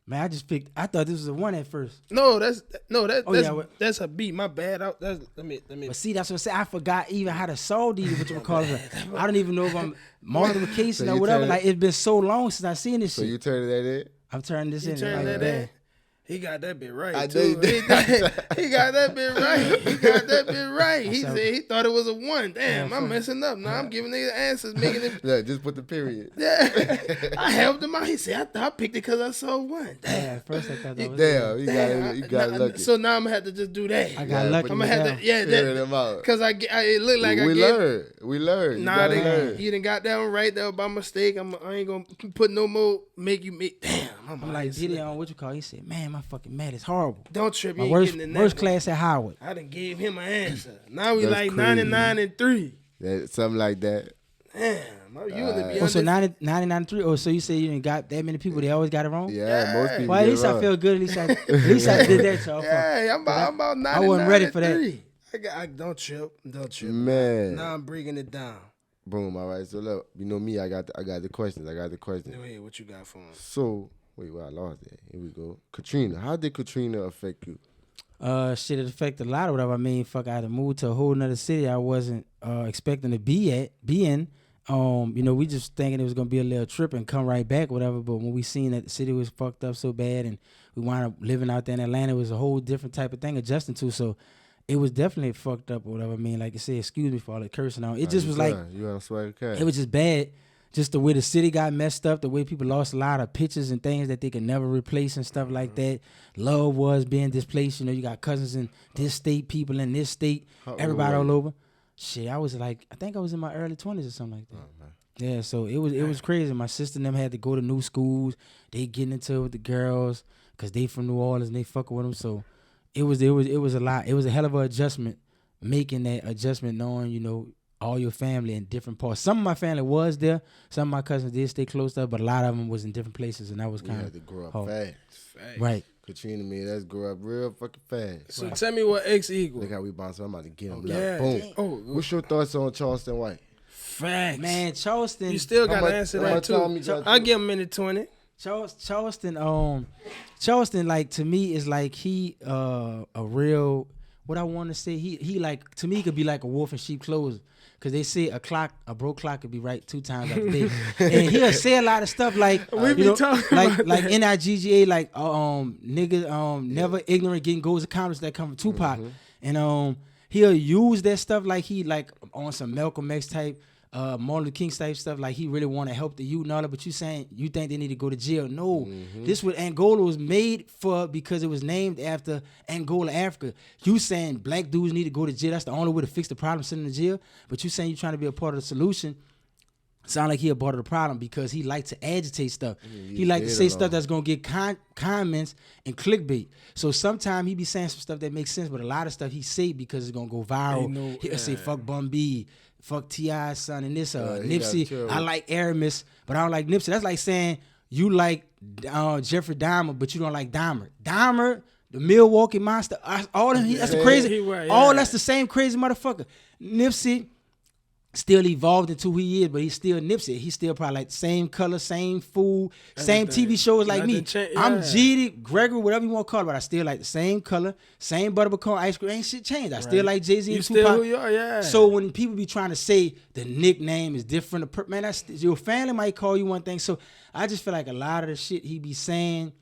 Man, I thought this was a one at first. No, that's what- that's a beat. My bad. Let me. But see, that's what I said. I forgot even how to solve these, what you call it. I don't even know if I'm multiplication So or you whatever. turn- Like, it's been so long since I seen this So shit. you turning that in? I'm turning this You in. turn like, that man. in. He got that bit right I too. know you did. He got that bit right. He got that bit right. He So- said he thought it was a 1. Damn, Yeah, I'm fuck. messing up. Now I'm giving niggas answers, making it. Look, just put the period. Yeah. I helped him out. He said, I thought I picked it because I saw 1. Damn. Yeah, at first I thought that was Damn, you got lucky. So now I'm gonna have to just do that. I got lucky. put I'm the gonna have down. to, yeah, period them out. because it looked like I we gave. learned. We learned. You Nah, gotta learn. you done got that one right. That was by mistake. I ain't gonna put no more. Make you make. Damn, I'm like, Diddy on what you call? He said, man, my fucking math is horrible. Don't trip. You My ain't worst, getting in that worst one. class at Howard. I done gave him an answer. Now we That's like crazy. 99-3. Something like that. Damn, you would be Oh, so under. 99.3. Oh, so you say you didn't got that many people? They always got it wrong. Yeah, most people. Well, at get least wrong. I feel good. At least I did that, y'all. Yeah, I'm about 99. I wasn't ready for that. Don't trip. Don't trip. Man. Now I'm bringing it down. Boom. All right. So look, you know me. I got the questions. Go ahead. What you got for him? So Wait, well, I lost that. Here we go. Katrina. How did Katrina affect you? Shit, it affected a lot of whatever. I mean, fuck, I had to move to a whole nother city I wasn't expecting to be in. We just thinking it was gonna be a little trip and come right back, whatever. But when we seen that the city was fucked up so bad, and we wound up living out there in Atlanta, it was a whole different type of thing adjusting to. So it was definitely fucked up or whatever. I mean, like I said, excuse me for all the cursing on. It just was like you on Swagg Ca. it was just bad. Just the way the city got messed up, the way people lost a lot of pictures and things that they could never replace and stuff like that. Love was being displaced. You got cousins in this state, people in this state, everybody all over. Shit, I think I was in my early 20s or something like that. Yeah, so it was crazy. My sister and them had to go to new schools. They getting into it with the girls because they from New Orleans and they fucking with them. So it was a lot. It was a hell of an adjustment, making that adjustment, knowing, all your family in different parts. Some of my family was there. Some of my cousins did stay close up, but a lot of them was in different places, and that was kind of had to grow up fast. Right. Katrina, man, let's grow up real fucking fast. So tell me what X equal. Look how we bounce. I'm about to get him. Yeah. Boom. Oh, what's your thoughts on Charleston White? Facts. Man, Charleston. You still got to answer that too. I'll give him a minute 20. Charleston, like, to me, is like he a real, what I want to say, he like, to me, he could be like a wolf in sheep clothing. Cause they say a broke clock could be right 2 times a day, and he'll say a lot of stuff like we be talking like about like that. NIGGA, like niggas never ignorant getting goals accomplished, that come from Tupac, and he'll use that stuff like he like on some Malcolm X type, Martin Luther King type stuff, like he really want to help the youth and all that. But you saying you think they need to go to jail? No, this what Angola was made for, because it was named after Angola, Africa. You saying black dudes need to go to jail? That's the only way to fix the problem, sitting in jail. But you saying you trying to be a part of the solution? Sound like he a part of the problem because he like to agitate stuff. He like to say stuff that's gonna get comments and clickbait. So sometimes he be saying some stuff that makes sense, but a lot of stuff he say because it's gonna go viral. He'll say fuck Bun B, fuck T.I. son, and this Nipsey. I like Aramis, but I don't like Nipsey. That's like saying you like Jeffrey Dahmer, but you don't like Dahmer. Dahmer, the Milwaukee Monster, all them. That's the crazy. All that's the same crazy motherfucker. Nipsey still evolved into who he is, but he's still Nipsey. He's still probably like the same color, same food, same TV shows like me. I'm Geedy, Gregory, whatever you want to call it, but I still like the same color, same butterpecan ice cream. Ain't shit changed. I still like Jay-Z and Tupac. You still who you are, yeah. So when people be trying to say the nickname is different, man, that's your family might call you one thing. So I just feel like a lot of the shit he be saying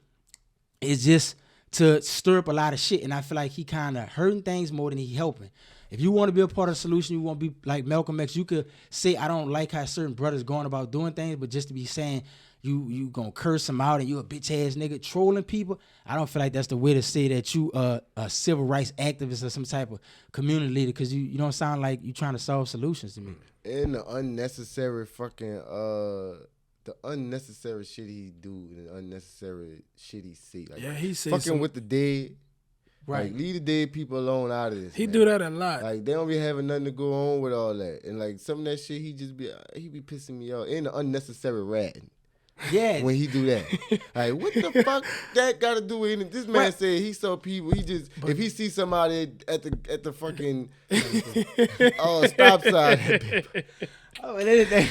is just to stir up a lot of shit, and I feel like he kind of hurting things more than he helping. If you want to be a part of the solution, you want to be like Malcolm X, you could say, I don't like how certain brothers going about doing things, but just to be saying you gonna curse them out and you a bitch ass nigga trolling people, I don't feel like that's the way to say that you a civil rights activist or some type of community leader, because you don't sound like you trying to solve solutions to me. And the unnecessary fucking the unnecessary shit he do and the unnecessary shit he say. Like, he say fucking with the dead. Right. Like, leave the dead people alone out of this. He man. do that a lot. Like, they don't be having nothing to go on with all that. And like some of that shit, he be pissing me off. And the unnecessary ratting. Yeah. When he do that. Like, what the fuck that got to do with anything? This man said he saw people, if he see somebody at the fucking stop sign,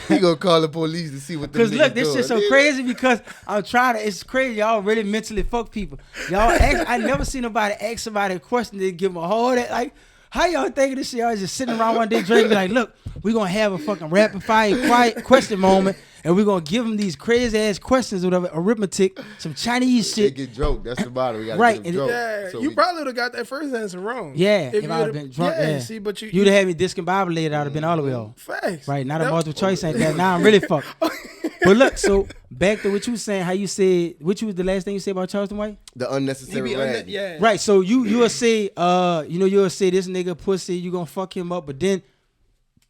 he gonna call the police to see what the niggas doing. Because look, this shit so crazy because I'm trying to, it's crazy. Y'all really mentally fuck people. I never seen nobody ask somebody a question and give them a whole that, like, how y'all thinking this shit? Y'all just sitting around one day drinking, like, look, we gonna have a fucking rapid fire quiet question moment, and we gonna give them these crazy ass questions with arithmetic, some Chinese shit. They get drunk. That's the bottom. We gotta right. get them drunk. Yeah, So you probably would have got that first answer wrong. Yeah, if I would have been drunk. Yeah, see, but you'd have had me discombobulated. I'd have been all the way off. Facts. Right, not a multiple choice ain't that. Now I'm really fucked. But look, so back to what you was saying, how you said, which was the last thing you said about Charleston White? The unnecessary rant. Yeah. Right, so you'll say, you'll say this nigga pussy, you gonna fuck him up, but then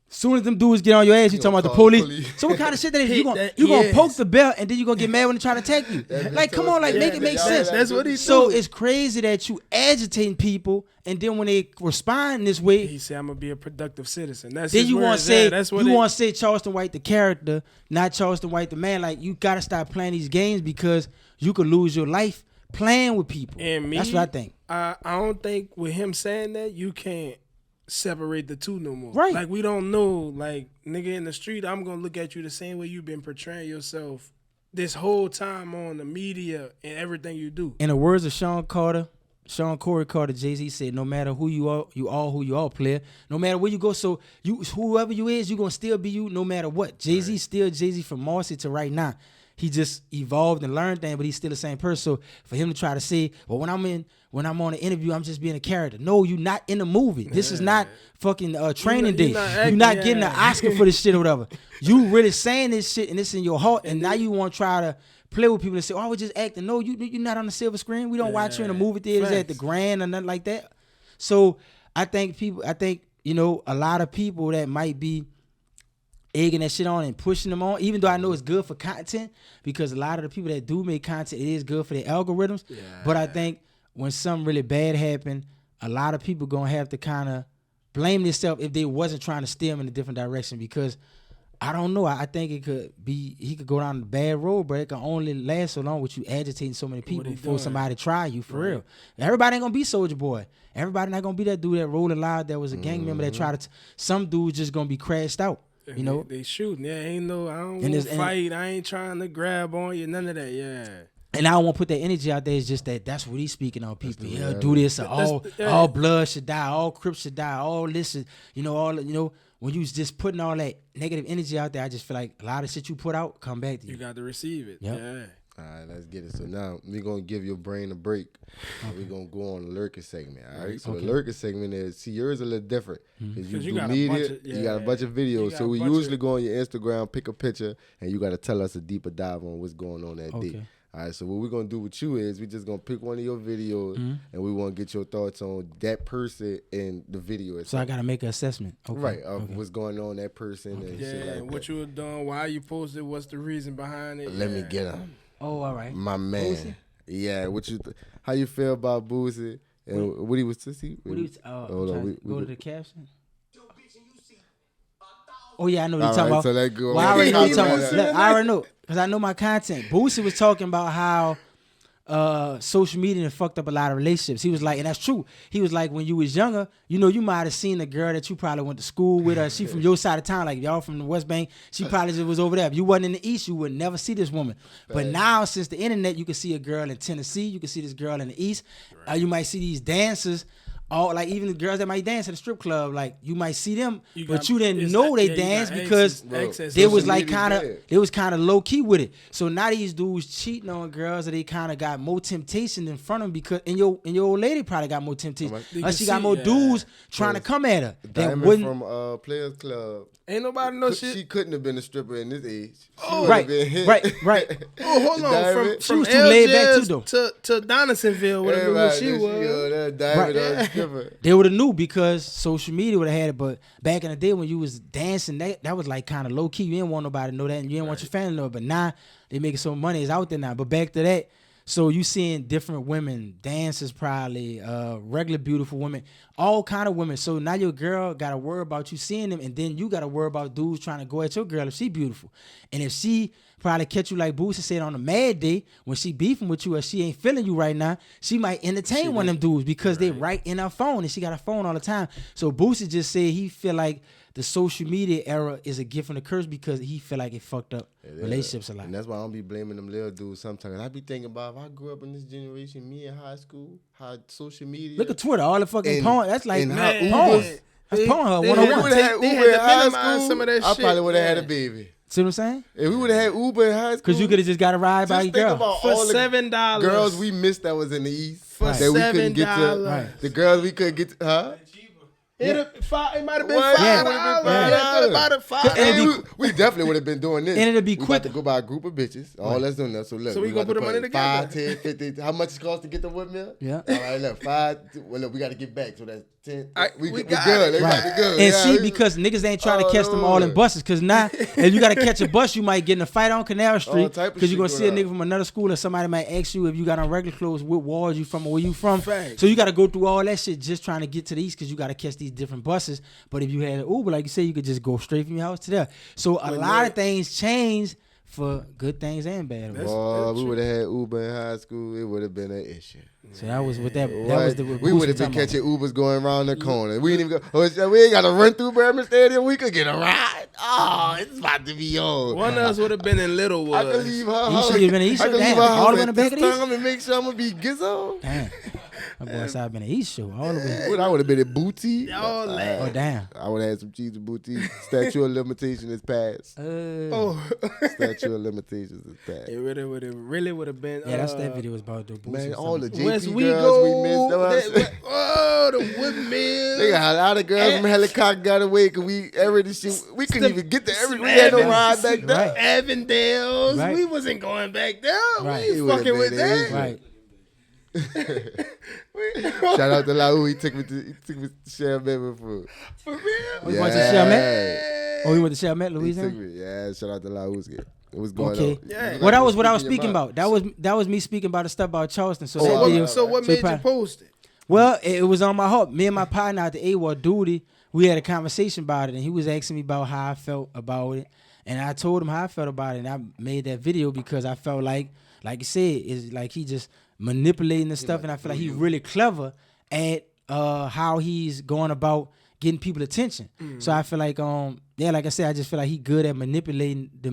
soon as them dudes get on your ass, you talking about the police. So what kind of shit that is? You gonna poke the belt and then you gonna get mad when they try to attack you. Like, come on, like, make it make sense. That's what he So it's crazy that you agitating people, and then when they respond this way, he said, I'm gonna be a productive citizen. That's then his you want words. to say That's what you want to say Charleston White the character, not Charleston White the man. Like, you gotta stop playing these games because you could lose your life playing with people. And me, that's what I think. I don't think with him saying that you can't separate the two no more. Right. Like, we don't know, like, nigga in the street, I'm gonna look at you the same way you've been portraying yourself this whole time on the media and everything you do. In the words of Sean Corey Carter, Jay-Z said, no matter who you are who you are, player. No matter where you go, so whoever you is, you gonna still be you no matter what. Jay-Z still Jay-Z from Marcy to right now. He just evolved and learned things, but he's still the same person. So for him to try to say, well, when I'm on an interview, I'm just being a character. No, you're not in the movie. This is not fucking Training Day. You're not getting an Oscar for this shit or whatever. You really saying this shit and it's in your heart, and now you want to try to play with people and say, oh, I was just acting. No, you're not on the silver screen. We don't watch you in the movie theaters at the Grand or nothing like that. So I think a lot of people that might be egging that shit on and pushing them on, even though I know it's good for content, because a lot of the people that do make content, it is good for their algorithms. Yeah. But I think when something really bad happened, a lot of people gonna have to kind of blame themselves if they wasn't trying to steer them in a different direction, because I don't know. I think he could go down the bad road, but it can only last so long with you agitating so many people before somebody try you, for real. Everybody ain't gonna be Soulja Boy. Everybody not gonna be that dude that rolling loud that was a gang member that tried to. Some dudes just gonna be crashed out. You know, they shooting. Yeah, ain't no. I don't want to fight. I ain't trying to grab on you. None of that. Yeah. And I don't want to put that energy out there. It's just that's what he's speaking on. People, do this. All blood should die. All Crips should die. All this is, when you just putting all that negative energy out there, I just feel like a lot of shit you put out come back to you. You got to receive it. Yep. Yeah. All right, let's get it. So now we're going to give your brain a break. We're going to go on the lurker segment, all right? So the lurker segment is, yours a little different. Because you do media, you got a bunch of videos. So we usually go on your Instagram, pick a picture, and you got to tell us a deeper dive on what's going on that day. All right, so what we're going to do with you is we're just going to pick one of your videos, and we want to get your thoughts on that person and the video itself. So I got to make an assessment. Okay. Right, of what's going on that person and shit like that. What you were doing, why you posted, what's the reason behind it. Let me get him. Oh, all right. My man. Boosie? Yeah, how you feel about Boosie? And what he was to see? Go to the caption. Oh, yeah, I know what you're talking about. So that go. Well, I already know what you're talking about. Look, I already know, because I know my content. Boosie was talking about how social media and fucked up a lot of relationships. He was like, and that's true. He was like, when you was younger, you might have seen a girl that you probably went to school with, or she from your side of town, like y'all from the West Bank. She probably just was over there. If you wasn't in the East, you would never see this woman. But now, since the internet, you can see a girl in Tennessee. You can see this girl in the East. You might see these dancers. All like even the girls that might dance at a strip club, like you might see them, but you didn't know they danced because they was like kind of low key with it. So now these dudes cheating on girls, that they kind of got more temptation in front of them, because and your old lady probably got more temptation. She got more dudes trying to come at her. Diamond from Players Club. Ain't nobody know shit. She couldn't have been a stripper in this age. Right. Oh, hold on. She was too laid back too, though. To Donaldsonville, whatever she was. They would have knew, because social media would have had it. But back in the day when you was dancing, that was like kind of low key. You didn't want nobody to know that, and you didn't want your family to know it. But now they making so money, it's out there now. But back to that. So you seeing different women, dancers probably, regular beautiful women, all kind of women. So now your girl got to worry about you seeing them, and then you got to worry about dudes trying to go at your girl if she beautiful. And if she probably catch you like Boosie said on a mad day, when she beefing with you or she ain't feeling you right now, she might entertain one of them dudes because they right in her phone, and she got a phone all the time. So Boosie just said he feel like the social media era is a gift and a curse, because he feel like it fucked up relationships a lot. And that's why I don't be blaming them little dudes sometimes. I be thinking about, if I grew up in this generation, me in high school, how social media. Look at Twitter, all the fucking porn. That's like porn. That's Pornhub 101. They had to minimize some of that shit. I probably would have had a baby. See what I'm saying? If we would have had Uber in high school. Because you could have just got a ride by your girl. About for all $7. Girls we missed that was in the East. For that we couldn't get to. Right. The girls we couldn't get to. Huh? It might have been $5. We definitely would have been doing this. And it'd be quick. We about to go by a group of bitches. All that's doing that. So look, we gonna put the money together. 5, 10, 50. How much it costs to get the wood mill? Yeah. All right, look, 5. Well, look, we got to get back. So that's 10. We good. It. Right. Good. And see, because niggas ain't trying to catch them all in buses. Because now, if you got to catch a bus, you might get in a fight on Canal Street. Because you're going to see a nigga from another school, or somebody might ask you if you got on regular clothes, what ward you from or where you from. Fact. So you got to go through all that shit just trying to get to the East, because you got to catch these different buses. But if you had an Uber, like you said, you could just go straight from your house to there. So a lot of things change for good things and bad. We would have had Uber in high school, it would have been an issue. So that was what that was. We would have been catching Ubers going around the corner. We ain't even go. We ain't got to run through Berman Stadium. We could get a ride. oh, it's about to be on. One of us would have been in Littlewood. I can leave her He house. should have been in East I Show. can leave Damn, her all house the way in the at back of this the time and make sure I'm gonna be Gizzo. Damn. My boy said I've been in East Show all the way. What, I would have been at Booty. Oh, damn. I would have had some cheese at Booty. Statute of limitation is passed. Statute of limitations is passed. It really would have been. Yeah, that's what that video was about, though. Man, Boosie all the something. West JP we girls go. we missed. Know what I'm saying? Oh, the woodmill. They got a lot of girls from Helicopter got away because we couldn't even get to every. We had no ride back there. Right. Avondale's. Right. We wasn't going back there. Right. We was fucking with that. Right. Shout out to Lau. He took me to Champagne before. For real? Oh, you went to Chalmette? Oh, you went to Chalmette, He took Louisiana? me. Yeah, shout out to Lau. It was going Okay. on. Yeah. Well, that was what I was speaking about. That was me speaking about the stuff about Charleston. So, that video, So what made you post it? Well, it was on my heart. Me and my partner at the AWOL duty, we had a conversation about it, and he was asking me about how I felt about it, and I told him how I felt about it, and I made that video because I felt like you said, is like he just manipulating the stuff, and I feel like he's really clever at how he's going about getting people attention. So I feel like like I said, I just feel like he good at manipulating the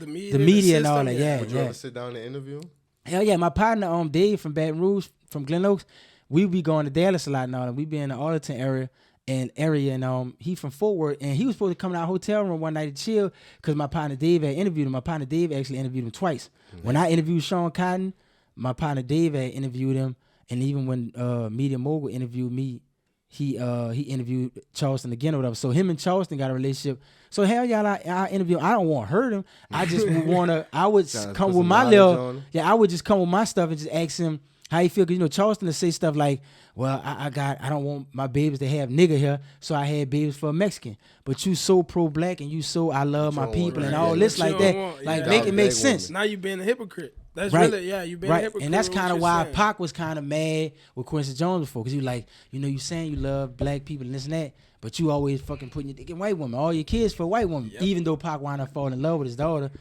media and all that. Yeah, Would you ever sit down and interview him? Hell yeah, my partner Dave from Baton Rouge, from Glen Oaks, we be going to Dallas a lot now, and we be in the Arlington area, and he from Fort Worth, and he was supposed to come to our hotel room one night to chill because my partner Dave had interviewed him. My partner Dave actually interviewed him twice. Mm-hmm. When I interviewed Sean Cotton, my partner Dave had interviewed him, and even when Media Mogul interviewed me, he interviewed Charleston again or whatever. So him and Charleston got a relationship. So hell yeah, I interview. I don't want to hurt him. I just wanna. I would come with my little. Yeah, I would just come with my stuff and just ask him how he feel. Cause Charleston to say stuff like, "Well, I don't want my babies to have nigga here, so I had babies for a Mexican." But you so pro black and you so I love my people and all this like that. Make it make sense. Now you being a hypocrite. That's right. Really, you being a hypocrite. And that's kind of why Pac was kind of mad with Quincy Jones before, because you like, you saying you love black people and this and that, but you always fucking putting your dick in white women, all your kids for white women, even though Pac wound up falling in love with his daughter.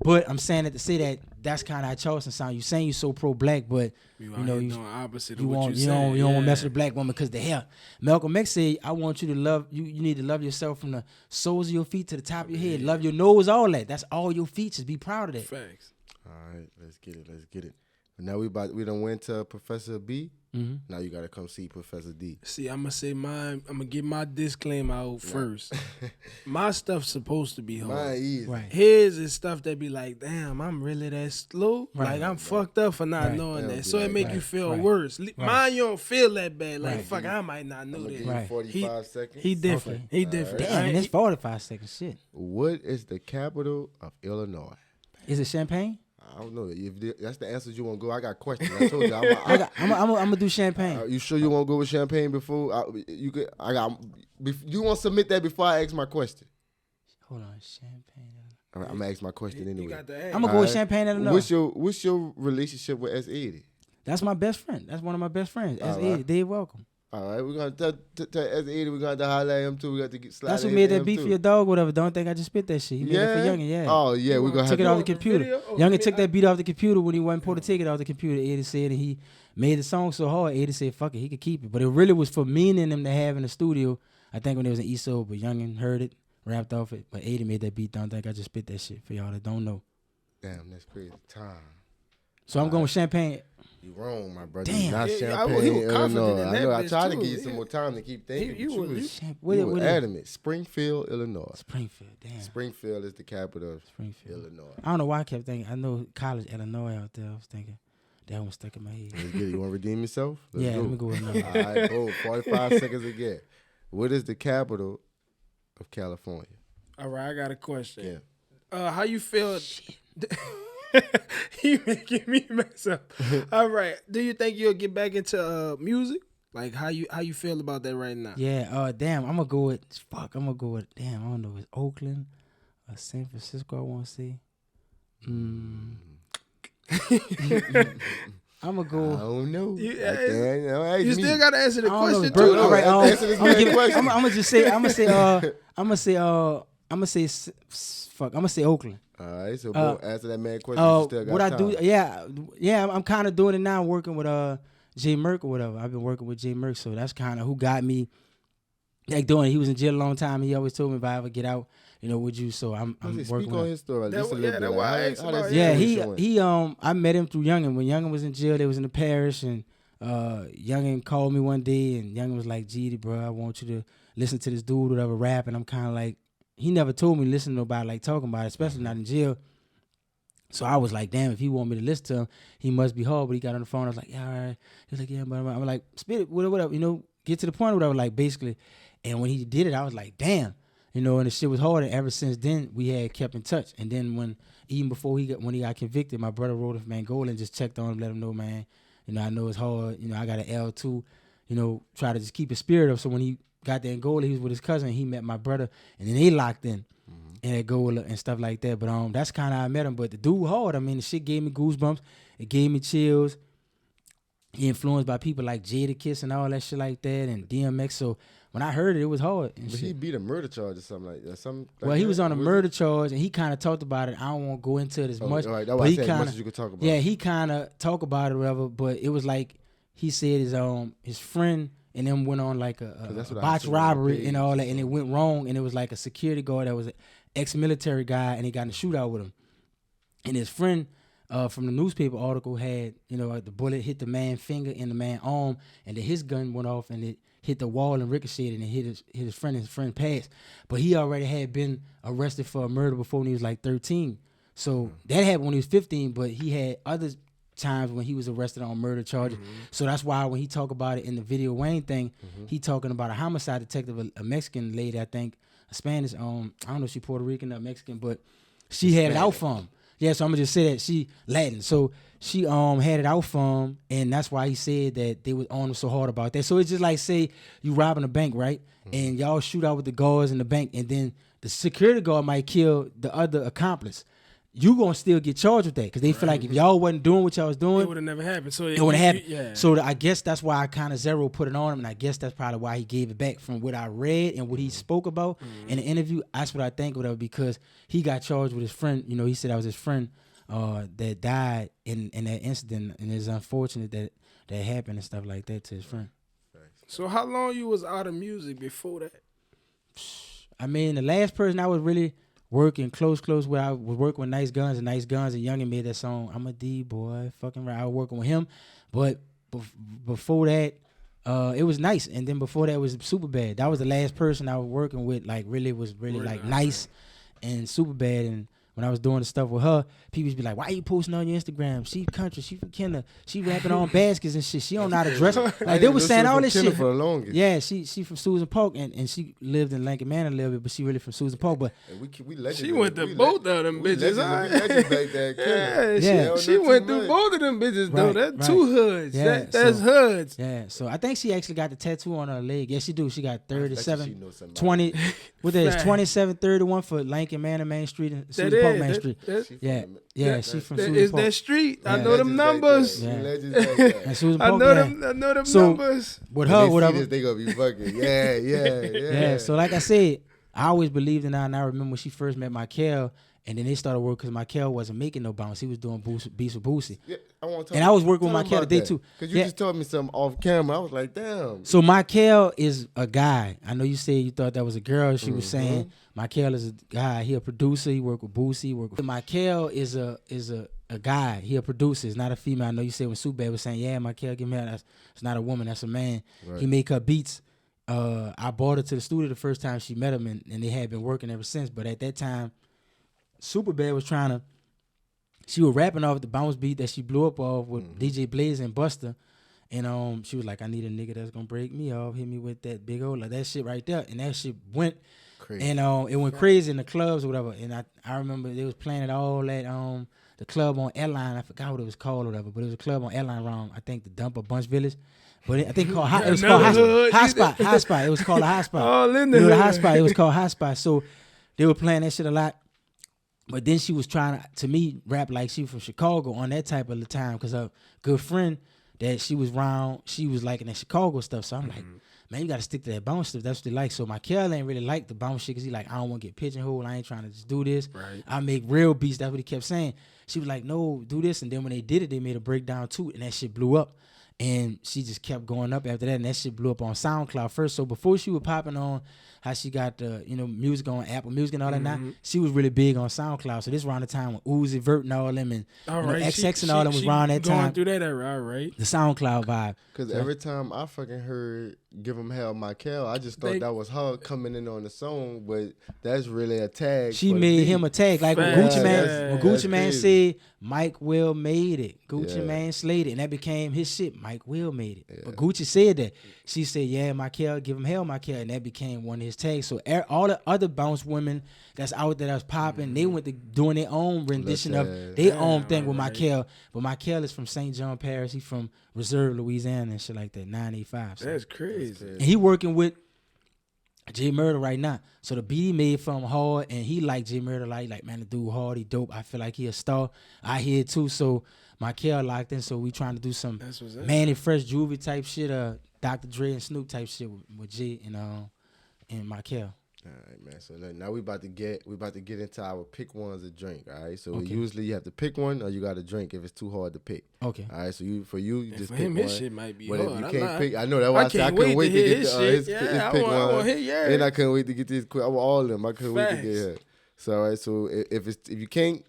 But I'm saying that to say that's kind of how Charleston sound. You saying you so pro black, but you doing opposite of you what want you you saying. don't want to mess with a black woman because the hell. Malcolm X said, I want you to love you. You need to love yourself from the soles of your feet to the top of your head. Love your nose, all that. That's all your features. Be proud of that. Facts. All right, let's get it. Now we done went to Professor B. Mm-hmm. Now you gotta come see Professor D. See, I'm gonna say mine. I'm gonna get my disclaimer out first. My stuff's supposed to be hard. Mine easy. Right. His is stuff that be like, damn, I'm really that slow. Right. Like I'm fucked up for not knowing that. So it make you feel worse. Mine, you don't feel that bad. Like fuck, I might not know that. Right. 45 seconds. He different. Okay. He different. Damn, and it's 45 seconds. Shit. What is the capital of Illinois? Is it Champagne? I don't know. If that's the answers you want to go, I got questions. I told you. I'm gonna do Champagne. You sure you want to go with Champagne before you want to submit that before I ask my question? Hold on, Champagne. All right, I'm gonna ask my question anyway. I'm gonna go with Champagne. What's your relationship with Seighty? That's my best friend. That's one of my best friends. Seighty, right. Dave Welcome. All right, we're gonna tell Seighty. We're gonna holler at him too. We got to slide. That's what made that beat for your dog. Whatever. Don't think I just spit that shit. He made it for YoungN. Yeah. Oh yeah, we're gonna took it off the computer. YoungN took that beat off the computer when he wasn't supposed to take it off the computer. Seighty said, and he made the song so hard. Seighty said, "Fuck it, he could keep it." But it really was for me and them to have in the studio. I think when it was in ESO, but YoungN heard it, rapped off it. But Seighty made that beat. Don't think I just spit that shit for y'all that don't know. Damn, that's crazy. Time. So I'm going with Champagne. You wrong, my brother. Damn. Not He Champagne, was confident Illinois. in I that know. I bitch, tried to too. give you some more time to keep thinking. What You were is adamant. Springfield, Illinois. Springfield? Damn. Springfield is the capital of Springfield. Illinois. I don't know why I kept thinking. I know college, Illinois out there. I was thinking that one stuck in my head. Let's get it. You want to redeem yourself? Let's go. Let me go with another. All right, boom. 45 seconds again. What is the capital of California? All right, I got a question. Yeah. How you feel? He making me mess up. All right. Do you think you'll get back into music? Like how you feel about that right now? Yeah. Damn. I'm gonna go with. I'm gonna go with. Damn. I don't know. It's Oakland or San Francisco. I want to see. I'm gonna go. I don't know. You still gotta answer the question Bro, too. all right. Answer this man's question. I'm gonna just say. I'm gonna say Oakland. All right, so answer that man question. You still got what time. I do, I'm kind of doing it now. I'm working with J Merck or whatever. I've been working with J Merck, so that's kind of who got me like doing it. He was in jail a long time. He always told me if I ever get out, you know, would you? So I'm working speak on his story. That Just a wa- little yeah, bit. that why I asked How about that it. Yeah, situation went? he I met him through YoungN. When YoungN was in jail, they was in the parish, and YoungN called me one day, and YoungN was like, "Geedy, bro, I want you to listen to this dude, whatever, rap." And I'm kind of like, he never told me to listen to nobody like talking about it, especially not in jail. So I was like, damn, if he want me to listen to him, he must be hard. But he got on the phone. I was like, yeah, all right. He was like, yeah, but I'm like, spit it, whatever, you know, get to the point, whatever, like basically. And when he did it, I was like, damn, you know, and the shit was hard. And ever since then, we had kept in touch. And then even before when he got convicted, my brother wrote him Angola and just checked on him, let him know, man, you know, I know it's hard. You know, I got an L2, you know, try to just keep his spirit up. So when he got to Angola, he was with his cousin. He met my brother, and then they locked in. And Angola and stuff like that. But that's kind of how I met him. But the dude hard. I mean, the shit gave me goosebumps. It gave me chills. He influenced by people like Jadakiss and all that shit like that, and DMX. So when I heard it, it was hard. And But shit. he beat a murder charge or something like that. Well, he was on a murder charge, and he kind of talked about it. I don't want to go into it as much. All right, that's but why I he said as kinda, much as you could talk about. Yeah, he kind of talk about it or whatever. But it was like he said his friend and them went on like a that's what I botched seen on the robbery page, and all that, and so. it went wrong. And it was like a security guard that was an ex-military guy, and he got in a shootout with him. And his friend from the newspaper article had, you know, the bullet hit the man's finger and the man's arm, and then his gun went off and it hit the wall and ricocheted and it hit his friend. His friend passed, but he already had been arrested for a murder before when he was like 13. So that happened when he was 15, but he had other times when he was arrested on murder charges. So that's why when he talk about it in the video Wayne thing, he talking about a homicide detective, a Mexican lady, I think, a Spanish, I don't know if she Puerto Rican or Mexican, but she had it out for him. Yeah, so I'm gonna just say that she Latin. So she had it out for him, and that's why he said that they was on him so hard about that. So it's just like, say you robbing a bank, right? And y'all shoot out with the guards in the bank, and then the security guard might kill the other accomplice. You gonna still get charged with that because they feel like if y'all wasn't doing what y'all was doing, It would have never happened. So it would have happened. Yeah. So I guess that's why I kind of zero put it on him, and I guess that's probably why he gave it back from what I read and what he spoke about in the interview. That's what I think of it, because he got charged with his friend. You know, he said that was his friend that died in that incident, and it's unfortunate that happened and stuff like that to his friend. So how long you was out of music before that? I mean, the last person I was really working close with, I was working with Nice Guns, and YoungN made that song, I'm a D boy, fucking right. I was working with him. But before that, it was Nice. And then before that was SUPACENT. That was the last person I was working with, like really like Nice and SUPACENT. And when I was doing the stuff with her, people be like, why you posting on your Instagram? She country, she from Kenna, she rapping on baskets and shit. She don't know how to dress. Like they was saying all this shit. For the longest. Yeah, she from Susan Park, and she lived in Lincoln Manor a little bit, but she really from Susan Park. But We legends. She went to both of them bitches. Legends back there. Yeah. She went through both of them bitches though. Right, That's right. two hoods. Yeah, That's so- hoods. yeah, so I think she actually got the tattoo on her leg. Yeah, she do. She got she 37, knows somebody. 20. What that is? Fact. 2731 for Lincoln Manor Main Street and Susan Park Main Street. Yeah, she from Susan It's Park. that street. I Yeah. know them numbers. Yeah. Legends back there. And Susan I Park, know yeah. them. I know them So- numbers. With When her, they see whatever. this, they gonna be fucking. Yeah. Yeah, so like I said, I always believed in her, and I remember when she first met Michael, and then they started working because Michael wasn't making no bounce. He was doing beats with Boosie. Yeah, I want to. And I was working with Michael today too. Cause you Yeah. just told me something off camera. I was like, damn. So Michael is a guy. I know you said you thought that was a girl. She was saying Michael is a guy. He a producer. He work with Boosie. He work with Michael is a guy. He a producer. It's not a female. I know you said when SUPACENT was saying, yeah, Michael, give me that. It's not a woman. That's a man. Right. He make her beats. I brought her to the studio the first time she met him, and they had been working ever since. But at that time, SUPACENT was she was rapping off the bounce beat that she blew up off with DJ Blaze and Buster. And she was like, I need a nigga that's gonna break me off, hit me with that big old, like that shit right there. And that shit went Crazy. and it went crazy in the clubs or whatever. And I remember they was playing it all at the club on Airline. I forgot what it was called or whatever, but it was a club on Airline around, I think, the Dump or Bunch Village. But I think it was called High Spot. It was called a High Spot. All in the You know, the hood. High Spot. It was called High Spot. So they were playing that shit a lot. But then she was trying to me, rap like she from Chicago on that type of the time, because her good friend that she was around, she was liking that Chicago stuff. So I'm like, man, you got to stick to that bounce stuff. That's what they like. So Michael ain't really like the bounce shit because he like, I don't want to get pigeonholed. I ain't trying to just do this. Right. I make real beats. That's what he kept saying. She was like, no, do this. And then when they did it, they made a breakdown too, and that shit blew up. And she just kept going up after that, and that shit blew up on SoundCloud first. So before she was popping on how she got the, music on Apple Music and all that now, she was really big on SoundCloud. So this around the time when Uzi Vert and all them and XX and all them was around that time. Going through that era, all right. The SoundCloud vibe. Because every time I fucking heard Give 'Em Hell Michael, I just thought that was her coming in on the song, but that's really a tag. She made him a tag. Like when Gucci Man said, Mike Will made it. Gucci Man slayed it. And that became his shit. Mike Will made it. Yeah. But Gucci said that. She said, yeah, Michael, Give 'Em Hell Michael. And that became one of his tags. So all the other bounce women that's out there that's popping, they went to doing their own rendition of their own thing with Michael. But Michael is from St. John Parish. He from Reserve, Louisiana and shit like that, 985. So. That's crazy. And he working with J Murder right now. So the beat he made from hard, and he like J Murder, like man, the dude hard, he dope. I feel like he a star. I hear it too. So Michael locked in. So we trying to do some Manny Fresh Juvie type shit, Dr. Dre and Snoop type shit with J and Michael. All right, man. So now we about to get into our pick ones to drink. All right. So usually you have to pick one, or you got to drink if it's too hard to pick. Okay. All right. So you just pick him, one. His shit might be but hard. If you can't pick, I know that's why I said I couldn't wait to get his pick one. I want to hear yours. And I couldn't wait to get this. I want all of them. I couldn't wait to get here. So all right. So if you can't,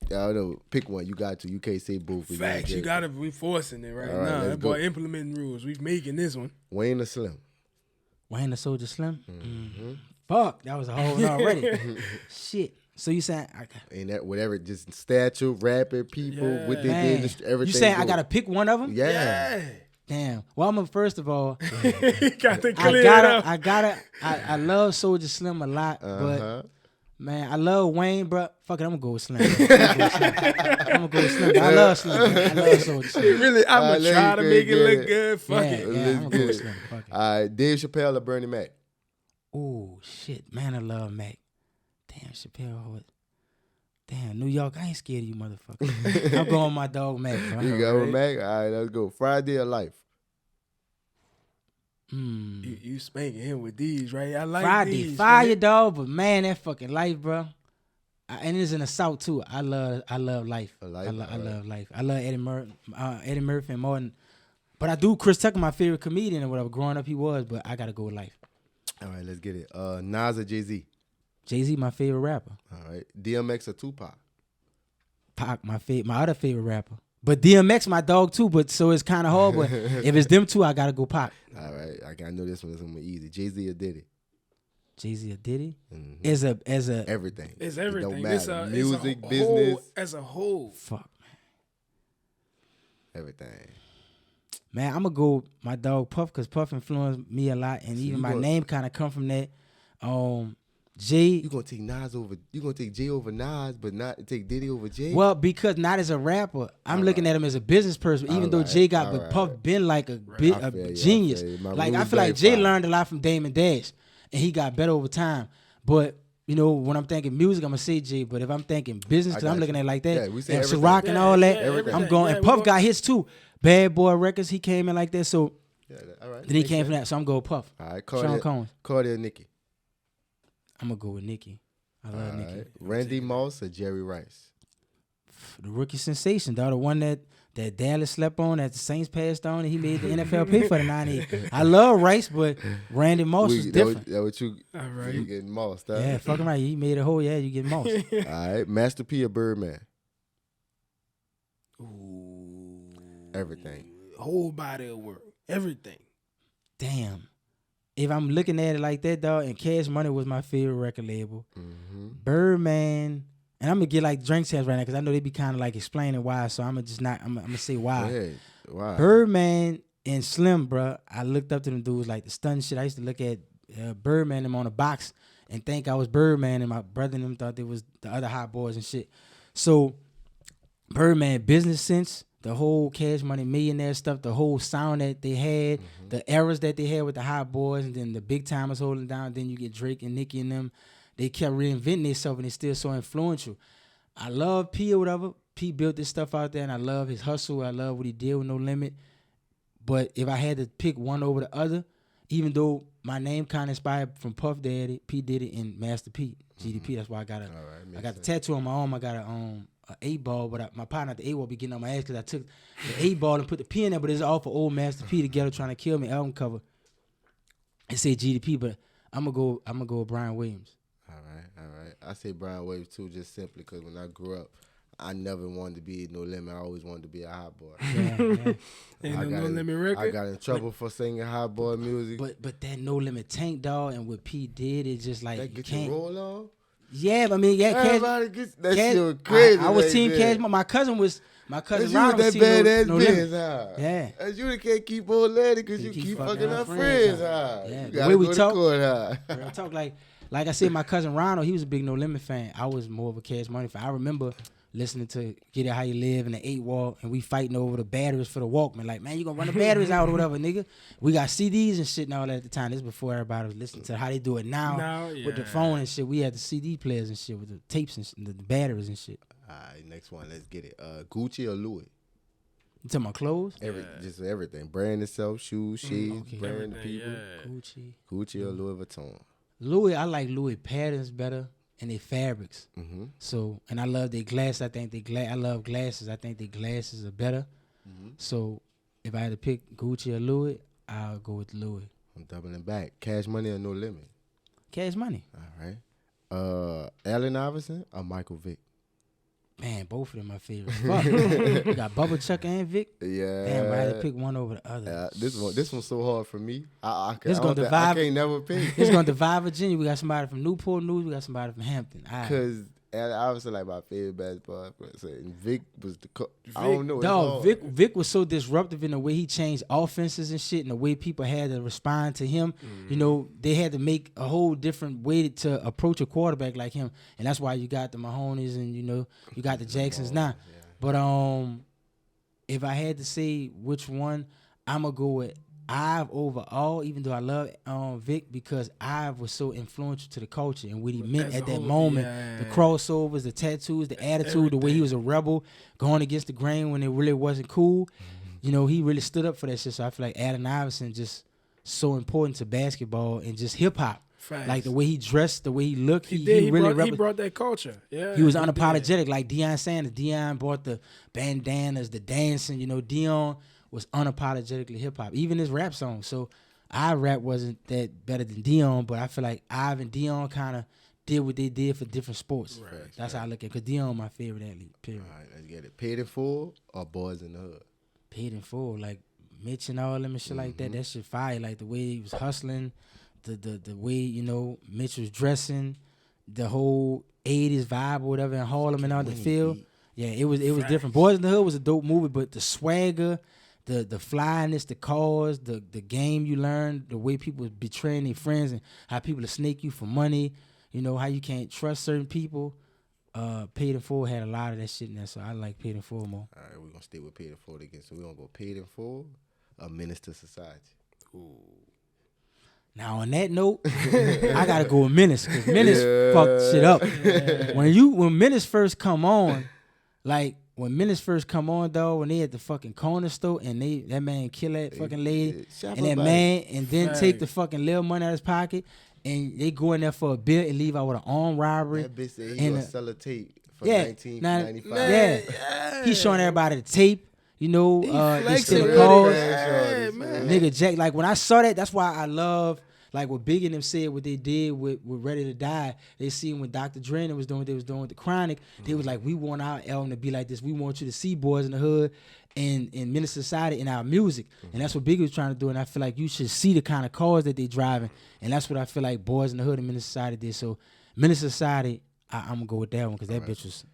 I don't know, pick one. You got to. You can't say both. Facts. You got to be forcing it right now. That boy implementing rules. We making this one. Wayne the Slim. Wayne the Soldier Slim. Mm-hmm. Fuck, that was a whole one already. Shit. So you saying ain't that whatever? Just stature, rapper, people with the industry, everything. You saying I gotta pick one of them? Yeah. Damn. Well, first of all, I love Soldier Slim a lot, but man, I love Wayne, bro. Fuck it, I'm gonna go with Slim. I'm gonna go with Slim. I love Slim. Man. I love Soldier Slim. Really, I'm gonna try to make it look good. Fuck it. Yeah, I'm gonna go with Slim. Fuck it. All right, Dave Chappelle or Bernie Mac? Oh shit, man, I love Mac. Damn, Chappelle. Damn, New York, I ain't scared of you, motherfucker. I'm going with my dog Mac, bro. You go with Mac? All right, let's go. Friday or Life? You spanking him with these, right? I like Friday, these. fire, dog, but man, that fucking Life, bro. And it's in the South too. I love Life. I love Life. I love Eddie Murphy and Martin. But I do Chris Tucker, my favorite comedian or whatever. Growing up, he was, but I gotta go with Life. All right, let's get it. Nas or Jay-Z? Jay-Z, my favorite rapper. All right. DMX or Tupac? Pac, my other favorite rapper. But DMX, my dog too. But so it's kind of hard. But if it's them two, I gotta go Pac. All right, I know this one is gonna be easy. Jay-Z or Diddy? Jay-Z or Diddy? Mm-hmm. As a everything. It's everything. It don't matter. Music, it's business, whole, as a whole. Fuck, man. Everything. Man, I'm gonna go my dog Puff because Puff influenced me a lot, and even my name kind of come from that. Jay, you gonna take Nas over? You gonna take Jay over Nas, but not take Diddy over Jay? Well, because not as a rapper, I'm looking at him as a business person. Even though Jay but Puff been like a genius. I feel like Jay learned a lot from Damon Dash, and he got better over time. But you know, when I'm thinking music, I'm gonna say Jay. But if I'm thinking business, because I'm looking at it like that, yeah, we say and Ciroc and all that, I'm going. And Puff got hits too. Bad Boy Records, he came in like that. So all right. Then he came from that. So I'm going Puff. All right, Sean Combs. Cardi or Nicki? I'm gonna go with Nicki. I love Nicki. Right. Randy Moss or Jerry Rice? The rookie sensation, dog. The one that Dallas slept on, that the Saints passed on, and he made the NFL pay for the 98. I love Rice, but Randy Moss was different. That what you? All right. You getting Moss? Huh? Yeah, fucking right. He made a whole. Yeah, you get Moss. All right, Master P or Birdman? Ooh. Everything. Whole body of work. Everything. Damn. If I'm looking at it like that, dog, and Cash Money was my favorite record label, Birdman, and I'm gonna get like drink champs right now because I know they be kind of like explaining why. So I'm gonna say why. Yeah, why? Birdman and Slim, bro. I looked up to them dudes like the stun shit. I used to look at Birdman them on the box and think I was Birdman, and my brother and them thought they was the other hot boys and shit. So Birdman, business sense. The whole Cash Money Millionaire stuff, the whole sound that they had, the eras that they had with the hot boys, and then the big timers holding down. Then you get Drake and Nicki and them. They kept reinventing themselves, and they're still so influential. I love P or whatever. P built this stuff out there, and I love his hustle. I love what he did with No Limit. But if I had to pick one over the other, even though my name kind of inspired from Puff Daddy, P Diddy, and Master P, GeedyP. That's why I got the tattoo on my arm. I got a 8-ball, but my partner at the 8-ball be getting on my ass because I took the 8-ball and put the P in there, but it's all for old Master P together trying to kill me album cover. It say GeedyP, but I'm gonna go with Brian Williams. All right. I say Brian Williams too, just simply because when I grew up, I never wanted to be No Limit. I always wanted to be a hot boy. Ain't no Limit record. I got in trouble for singing hot boy music. But that No Limit Tank, dog, and what P did, it just like that you get you can't. roll on. Yeah, I mean, Everybody gets that shit was crazy. I was right Team there. Cash. My cousin Cause you Ronald with was that Team badass No bitch, Limit. huh? Yeah. As you that can't keep old lady because you keep fucking our friends, huh? Yeah. You The gotta way we go to talk, court, huh? real talk, like I said, my cousin Ronald, he was a big No Limit fan. I was more of a Cash Money fan. I remember listening to Get It How You Live and the 8-Wall, and we fighting over the batteries for the Walkman. Like, man, you gonna run the batteries out or whatever, nigga. We got CDs and shit and all that at the time. This is before everybody was listening to how they do it now with the phone and shit. We had the CD players and shit with the tapes and the batteries and shit. All right, next one. Let's get it. Gucci or Louis? You talking about clothes? Just everything. Brand itself, shoes, shades, brand people. Gucci or Louis Vuitton? Louis, I like Louis patterns better and their fabrics. Mm-hmm. So, and I love their glass. I think I love glasses. I think their glasses are better. Mm-hmm. So, if I had to pick Gucci or Louis, I'll go with Louis. I'm doubling back. Cash Money or No Limit? Cash Money. All right. Allen Iverson or Michael Vick? Man, both of them my favorite. Fuck. You got Bubba Chuck and Vic. Yeah. Damn, I had to pick one over the other. This one's so hard for me. I can't never pick. It's gonna divide Virginia. We got somebody from Newport News. We got somebody from Hampton. Because Allen Iverson like my favorite basketball player. And Vic was I don't know. Dog, Vic was so disruptive in the way he changed offenses and shit, and the way people had to respond to him. You know, they had to make a whole different way to approach a quarterback like him, and that's why you got the Mahomes and you got the Jacksons now. Yeah. But if I had to say which one, I'm gonna go with Ive overall, even though I love Vic, because Ive was so influential to the culture and what he meant at that moment. Yeah. The crossovers, the tattoos, the attitude, the way he was a rebel, going against the grain when it really wasn't cool. You know, he really stood up for that shit. So I feel like Allen Iverson just so important to basketball and just hip hop. Like the way he dressed, the way he looked, he brought that culture. Yeah, he was unapologetic, like Deion Sanders. Deion brought the bandanas, the dancing. You know, Deion was unapologetically hip hop, even his rap songs. So our rap wasn't that better than Deion, but I feel like Ive and Deion kind of did what they did for different sports. Right, that's how I look at it. Because Deion my favorite athlete, period. All right, let's get it. Paid in Full or Boys in the Hood? Paid in Full, like Mitch and all them and shit like that. That shit fire. Like the way he was hustling, the way, Mitch was dressing, the whole 80s vibe or whatever in Harlem and all the feel. Yeah, it was different. Boys in the Hood was a dope movie, but the swagger, the flyness, the cause, the game you learned, the way people was betraying their friends and how people will snake you for money, how you can't trust certain people. Paid in Full had a lot of that shit in there, so I like Paid in Full more. All right, we're going to stay with Paid in Full again. So we're going to go Paid in Full or Menace to Society. Ooh. Now on that note, I gotta go with Menace because Menace fucked shit up. Yeah. When Menace first come on, dog, when they at the fucking corner store and that man kill that fucking lady and that man and then take the fucking little money out of his pocket and they go in there for a bill and leave out with an armed robbery. That bitch said he gonna sell a tape for $19.95. He's showing everybody the tape. They still calls. Nigga Jack, like when I saw that, that's why I love like what Big and them said, what they did with Ready to Die. They seen when Dr. Dre was doing what they was doing with the Chronic. They was like, we want our album to be like this. We want you to see Boys in the Hood and Menace Society in our music. And that's what Big was trying to do. And I feel like you should see the kind of cars that they driving. And that's what I feel like Boys in the Hood and Menace Society did. So Menace Society, I'm gonna go with that one because that bitch was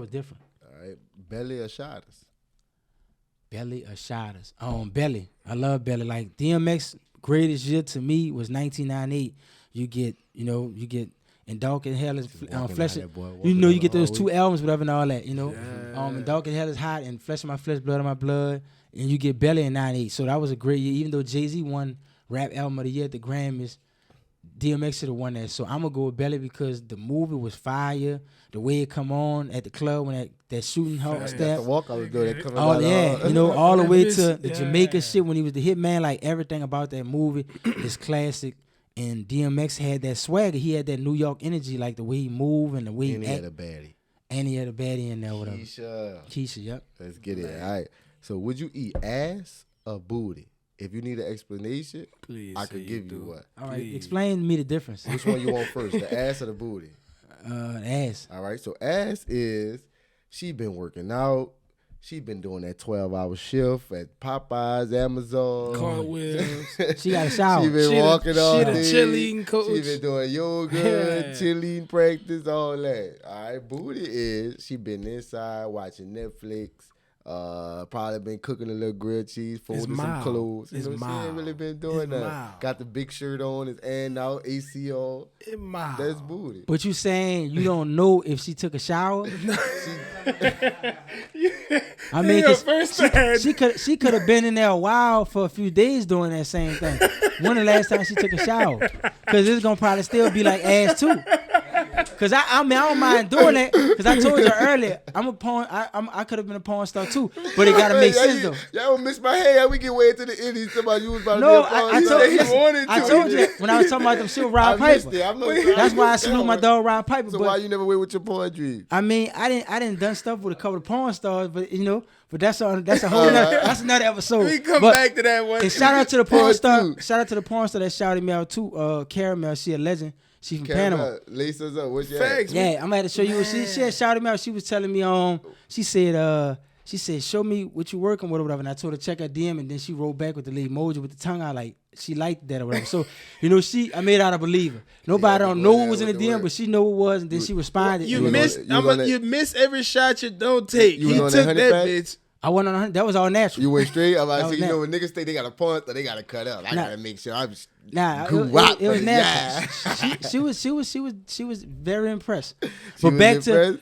different. All right, Belly or Shotters? Belly or Shotters? Belly. I love Belly. Like DMX greatest year to me was 1998. You get In Dark and Hell is Flesh. You get those two albums, whatever, and all that. In Dark and Hell is Hot and Flesh of My Flesh, Blood of My Blood, and you get Belly in '98. So that was a great year. Even though Jay-Z won Rap Album of the Year at the Grammys, DMX should have won that. So I'm gonna go with Belly because the movie was fire. The way it come on at the club when that shooting step. The walk I was doing. All the way to the Jamaica shit when he was the hitman. Like everything about that movie is classic. And DMX had that swagger. He had that New York energy, like the way he moved and the way he had a baddie. any other baddie in there, whatever. Keisha, yep. Let's get it. All right. So would you eat ass or booty? If you need an explanation, please, I could give you one. All right, explain to me the difference. Which one you want first, the ass or the booty? Ass. All right. So ass is she been working out. She been doing that 12-hour shift at Popeyes, Amazon. Cartwheels. She got a shower. She been walking all day. She the cheerleading coach. She been doing yoga, cheerleading practice, all that. All right, booty is she been inside watching Netflix. Probably been cooking a little grilled cheese, folding some clothes. You know, she ain't really been doing that. Got the big shirt on, his hand out, AC on. That's booty. But you saying you don't know if she took a shower? I mean, she could have been in there a while for a few days doing that same thing. When the last time she took a shower? Because it's gonna probably still be like ass too. Cause I mean I don't mind doing that. Cause I told you earlier I'm a porn. I could have been a porn star too. But it gotta make sense though. Y'all miss my head. How we get way to the Indies? Somebody you was about no, to be a porn star. I told you when I was talking about them shit with Rod Piper. That's why I salute my dog Rod Piper. So why you never went with your porn dream? I mean I didn't done stuff with a couple of porn stars, but you know. But that's a whole nother, that's another episode. We come back to that one. And shout out to the porn star. Shout out to the porn star that shouted me out too. Caramel, she a legend. She from Panama. Lace us up. What's your Facts. Yeah, I'm gonna have to show you what she had shouted me out. She was telling me she said show me what you working with or whatever. And I told her check her DM, and then she wrote back with the little emoji with the tongue out like she liked that or whatever. So you know I made her out a believer. Nobody don't know what was in the DM, but she know what was, and then she responded. You miss every shot you don't take. You he took that bitch. I went on 100. That was all natural. You went straight. I'm about to say, you know, when niggas think they got a porn star, they got to cut up. I gotta make sure I'm. It was natural. She was very impressed. But back to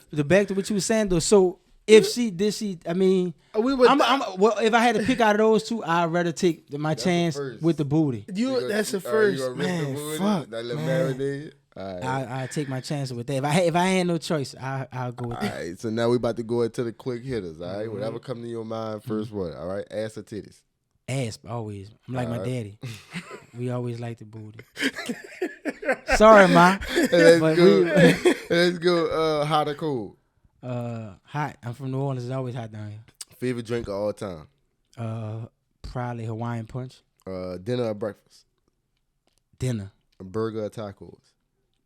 what you were saying though. So if I mean, well, if I had to pick out of those two, I'd rather take my chance with the booty. That's the first, man. Fuck, man. I take my chances with that. If I had no choice, I'll go with that. All right, so now we about to go into the quick hitters. All right, whatever come to your mind, first one. All right, ass or titties? Ass, always. I'm like my daddy. We always like the booty. Sorry, ma. Let's go. Hot or cold? Hot. I'm from New Orleans. It's always hot down here. Favorite drink of all time? Probably Hawaiian punch. Dinner or breakfast? Dinner. A burger or tacos?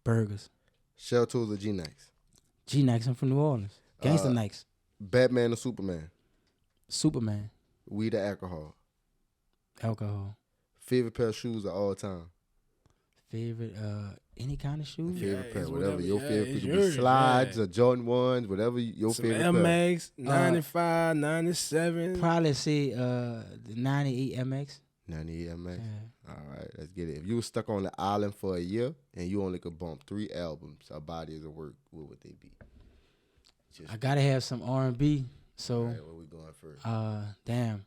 Burgers. Shell Toes or G-Nikes? G-Nikes. I'm from New Orleans. Gangsta Nikes. Batman or Superman? Superman. Weed or alcohol? Alcohol. Favorite pair of shoes of all time? Favorite, any kind of shoes? Favorite pair, whatever. Your favorite could be slides or Jordan 1s, whatever your favorite pair. MX, 95, 97. Probably say the 98 MX. 98 MX? Yeah. All right, let's get it. If you were stuck on the island for a year and you only could bump 3 albums, our bodies of work, what would they be? I gotta have some R&B. So, all right, where we going first? Damn.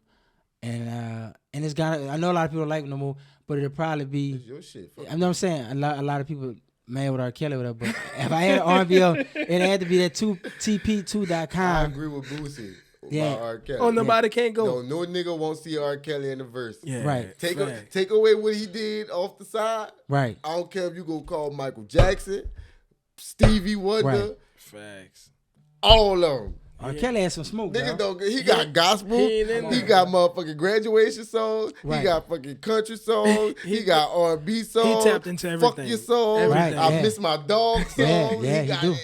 And it's I know a lot of people don't like it no more, but it'll probably be. It's your shit. I know what I'm saying. A lot of people mad with R. Kelly or whatever, but if I had an R&B, it had to be that TP2.com. I agree with Boosie. Yeah. R. Kelly. Oh, nobody can't go. No nigga won't see R. Kelly in the verse. Yeah, right. Take away what he did off the side. Right. I don't care if you go call Michael Jackson, Stevie Wonder. Right. Facts. All of them. R. Kelly had some smoke. Niggas don't. He got gospel. He got motherfucking graduation songs. Right. He got fucking country songs. he got R&B songs. He tapped into everything. Fuck your songs. Right, I miss my dog songs. Yeah, he do.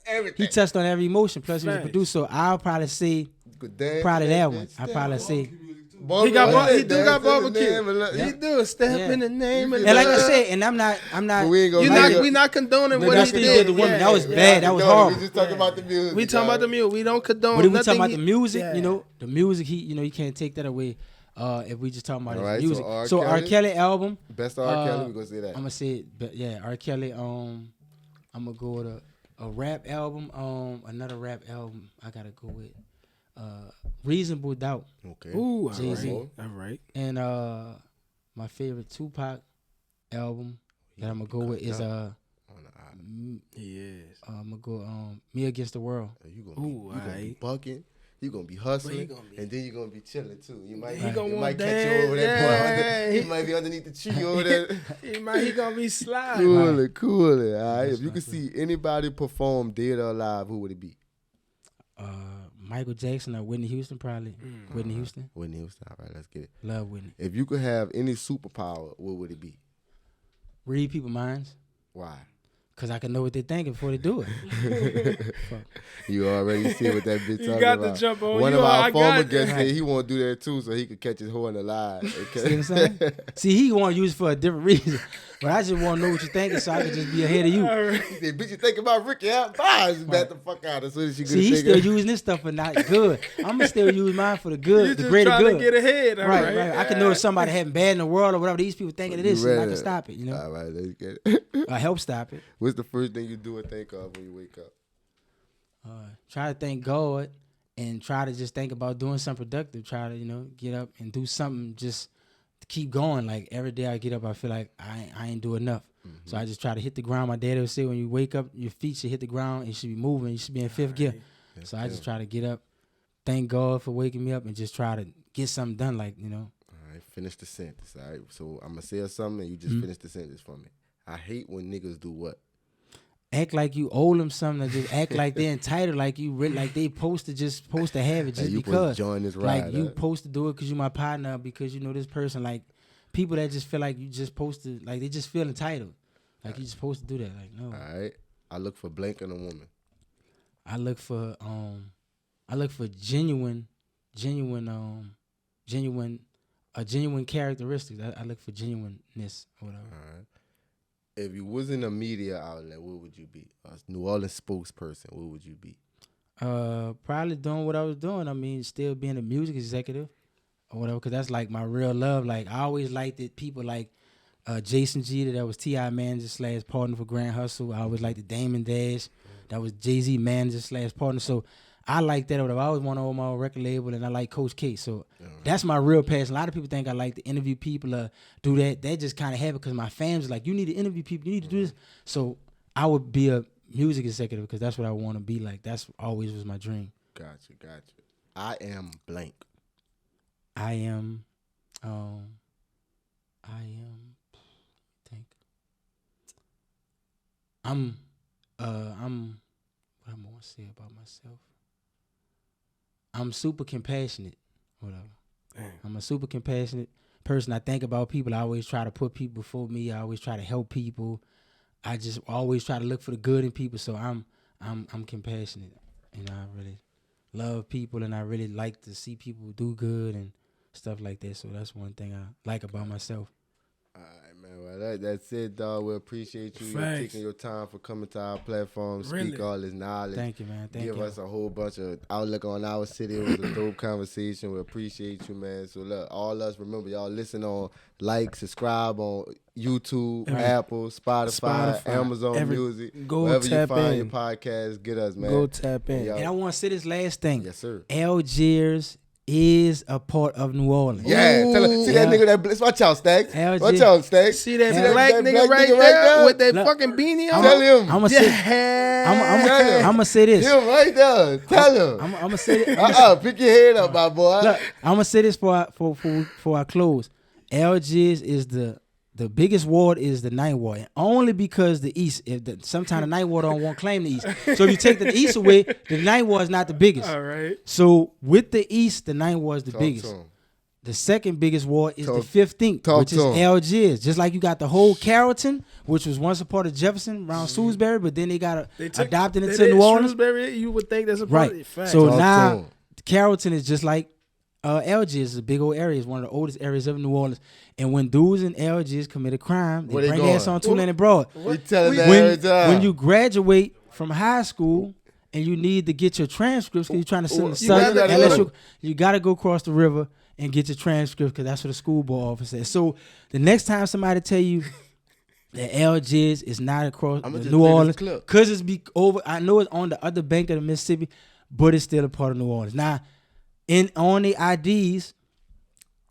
Everything. He touched on every emotion. Plus, he was a producer. So I'll probably say probably that one. I probably say. He got barbecue. He do a step in the name of. And like I said, and I'm not. We not condoning what he did. That was bad. That was horrible. We just talking about the music. We talking about the music. We don't condone. But if we talking about the music, you know, the music. You can't take that away. If we just talking about his music. So R. Kelly album. Best R. Kelly. We gonna say that. I'm gonna say it. But yeah, R. Kelly. I'm gonna go with a rap album. Another rap album. I gotta go with. Reasonable Doubt. Okay. Ooh, Jay-Z. all right. And my favorite Tupac album that I'm gonna go with is He is. I'm gonna go Me Against the World. You gonna be bucking. You gonna be hustling, and then you gonna be chilling too. You might catch you over there. He might be underneath the tree over there. he gonna be sliding. Cool. All right. If you could see anybody perform dead or alive, who would it be? Michael Jackson or Whitney Houston, probably. Whitney Houston. Whitney Houston. All right, let's get it. Love Whitney. If you could have any superpower, what would it be? Read people's minds. Why? Because I can know what they're thinking before they do it. You already see what that bitch talking got about. to jump on One you. of I our got former it. guests said he want to do that too so he could catch his horn alive. Okay? See what I'm saying? See, he want to use it for a different reason. But I just want to know what you're thinking so I can just be ahead of you. He said, bitch, you think about Ricky out? Bye. Bat the fuck out as soon as she See, he's still using this stuff for not good. I'm going to still use mine for the good, You the just greater trying good. to get ahead. All Right. right. I can know if somebody having bad in the world or whatever these people thinking of this, and I can stop it, you know? All right, let's get it. I help stop it. What's the first thing you do and think of when you wake up? Try to thank God and try to just think about doing something productive. Try to, get up and do something just to keep going. Like every day I get up, I feel like I ain't do enough. Mm-hmm. So I just try to hit the ground. My daddy would say when you wake up, your feet should hit the ground. You should be moving. You should be in fifth gear. So I just try to get up, thank God for waking me up, and just try to get something done. All right, finish the sentence. All right, so I'm gonna say something, and you just finish the sentence for me. I hate when niggas do what? Act like you owe them something. Just act like they're entitled, like you really, like they supposed to have it just you because. Join this ride, like you supposed to do it because you my partner, because you know this person. Like people that just feel like you just supposed to, like they just feel entitled. Like you just supposed to do that. Like no. All right, I look for blank in a woman. I look for genuine characteristics. I look for genuineness or whatever. All right. If you was in a media outlet, what would you be? A New Orleans spokesperson, what would you be? Probably doing what I was doing. I mean, still being a music executive or whatever, because that's like my real love. Like I always liked it. People like Jason Jeter, that was T.I. manager / partner for Grand Hustle. I always liked the Damon Dash, that was Jay-Z manager / partner. So I like that. I always want to own my own record label, and I like Coach K. So that's my real passion. A lot of people think I like to interview people or do that. That just kind of happen because my family's like, you need to interview people. You need to do this. So I would be a music executive because that's what I want to be like. That's always was my dream. Gotcha. I am blank. What I'm gonna say about myself. I'm super compassionate. Whatever. Damn. I'm a super compassionate person. I think about people. I always try to put people before me. I always try to help people. I just always try to look for the good in people. So I'm compassionate, and I really love people, and I really like to see people do good and stuff like that. So that's one thing I like about myself. All right, man. Well, that's it, dog. We appreciate you taking your time for coming to our platform, speak all this knowledge. Thank you, man. Give us a whole bunch of outlook on our city. It was a dope conversation. We appreciate you, man. So, look, all us, remember, y'all listen on, subscribe on YouTube, Apple, Spotify, Amazon Music. Go wherever tap you find in. your podcast, get us, man. Go tap in. And I want to say this last thing. Yes, sir. Algiers is a part of New Orleans. Yeah, tell her, see that nigga that watch out, Stacks. LG. Watch out, Stacks. See that black nigga right there with that fucking beanie on? Tell him. I'm gonna say this. Him right there. Tell him. I'm gonna say this. Pick your head up, my boy. Look, I'm gonna say this for our close. Algiers is the biggest ward is the Ninth Ward, and only because the East. Sometimes the Ninth Ward don't want to claim the East. So if you take the East away, the Ninth Ward is not the biggest. All right. So with the East, the Ninth Ward is the biggest. The second biggest ward is the 15th, which is Algiers. Just like you got the whole Carrollton, which was once a part of Jefferson around Shrewsbury, but then they got adopted into New Orleans. Shrewsbury, you would think that's a part of it. Right. So now Carrollton is just like Algiers is a big old area. It's one of the oldest areas of New Orleans. And when dudes in Algiers commit a crime, they bring ass on Tulane and Broad. We tell them every time. When you graduate from high school and you need to get your transcripts because you're trying to send the Southern, you got to go across the river and get your transcript because that's what the school board office says. So the next time somebody tell you that Algiers is not across New Orleans, because it's over, I know it's on the other bank of the Mississippi, but it's still a part of New Orleans. Now, on the IDs,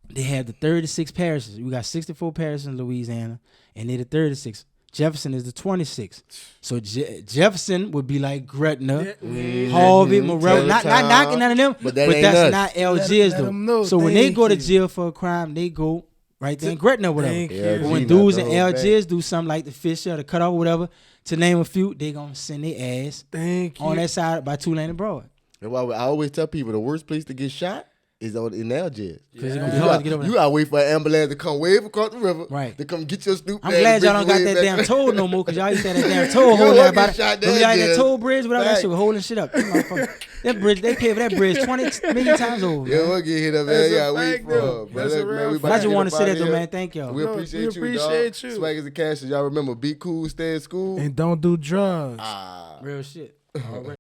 they have the 36 parishes. We got 64 parishes in Louisiana, and they're the 36. Jefferson is the 26th. So Jefferson would be like Gretna, Harvey, Morel. Not knocking none of them, but that's not Algiers though. So when they go to jail for a crime, they go right there in Gretna or whatever. But when dudes in Algiers do something like the Fisher, the cutoff or whatever, to name a few, they gonna send their ass on that side by Tulane and Broad. That's why I always tell people the worst place to get shot is in Algiers. Because it's gonna be hard to get over You there. gotta wait for an ambulance to come wave across the river. Right. To come get your stupid I'm ass glad and y'all bring don't got you that way damn back. toll no more, because y'all used to have that damn toll You holding don't everybody. get shot When y'all there, had that yeah. toll bridge, whatever, that Fact. shit was holding shit up. Them motherfuckers- That bridge, they paid for that bridge 20 million times over. Yeah, Man. we'll get hit up, That's man. a Yeah, wait fact, for though. it. That's a real But I just want to say that though, man. Thank y'all. We No, appreciate we you, appreciate dog. you. Swagg is a cash. Y'all remember, be cool, stay in school. And don't do drugs. Ah. Real shit. All right.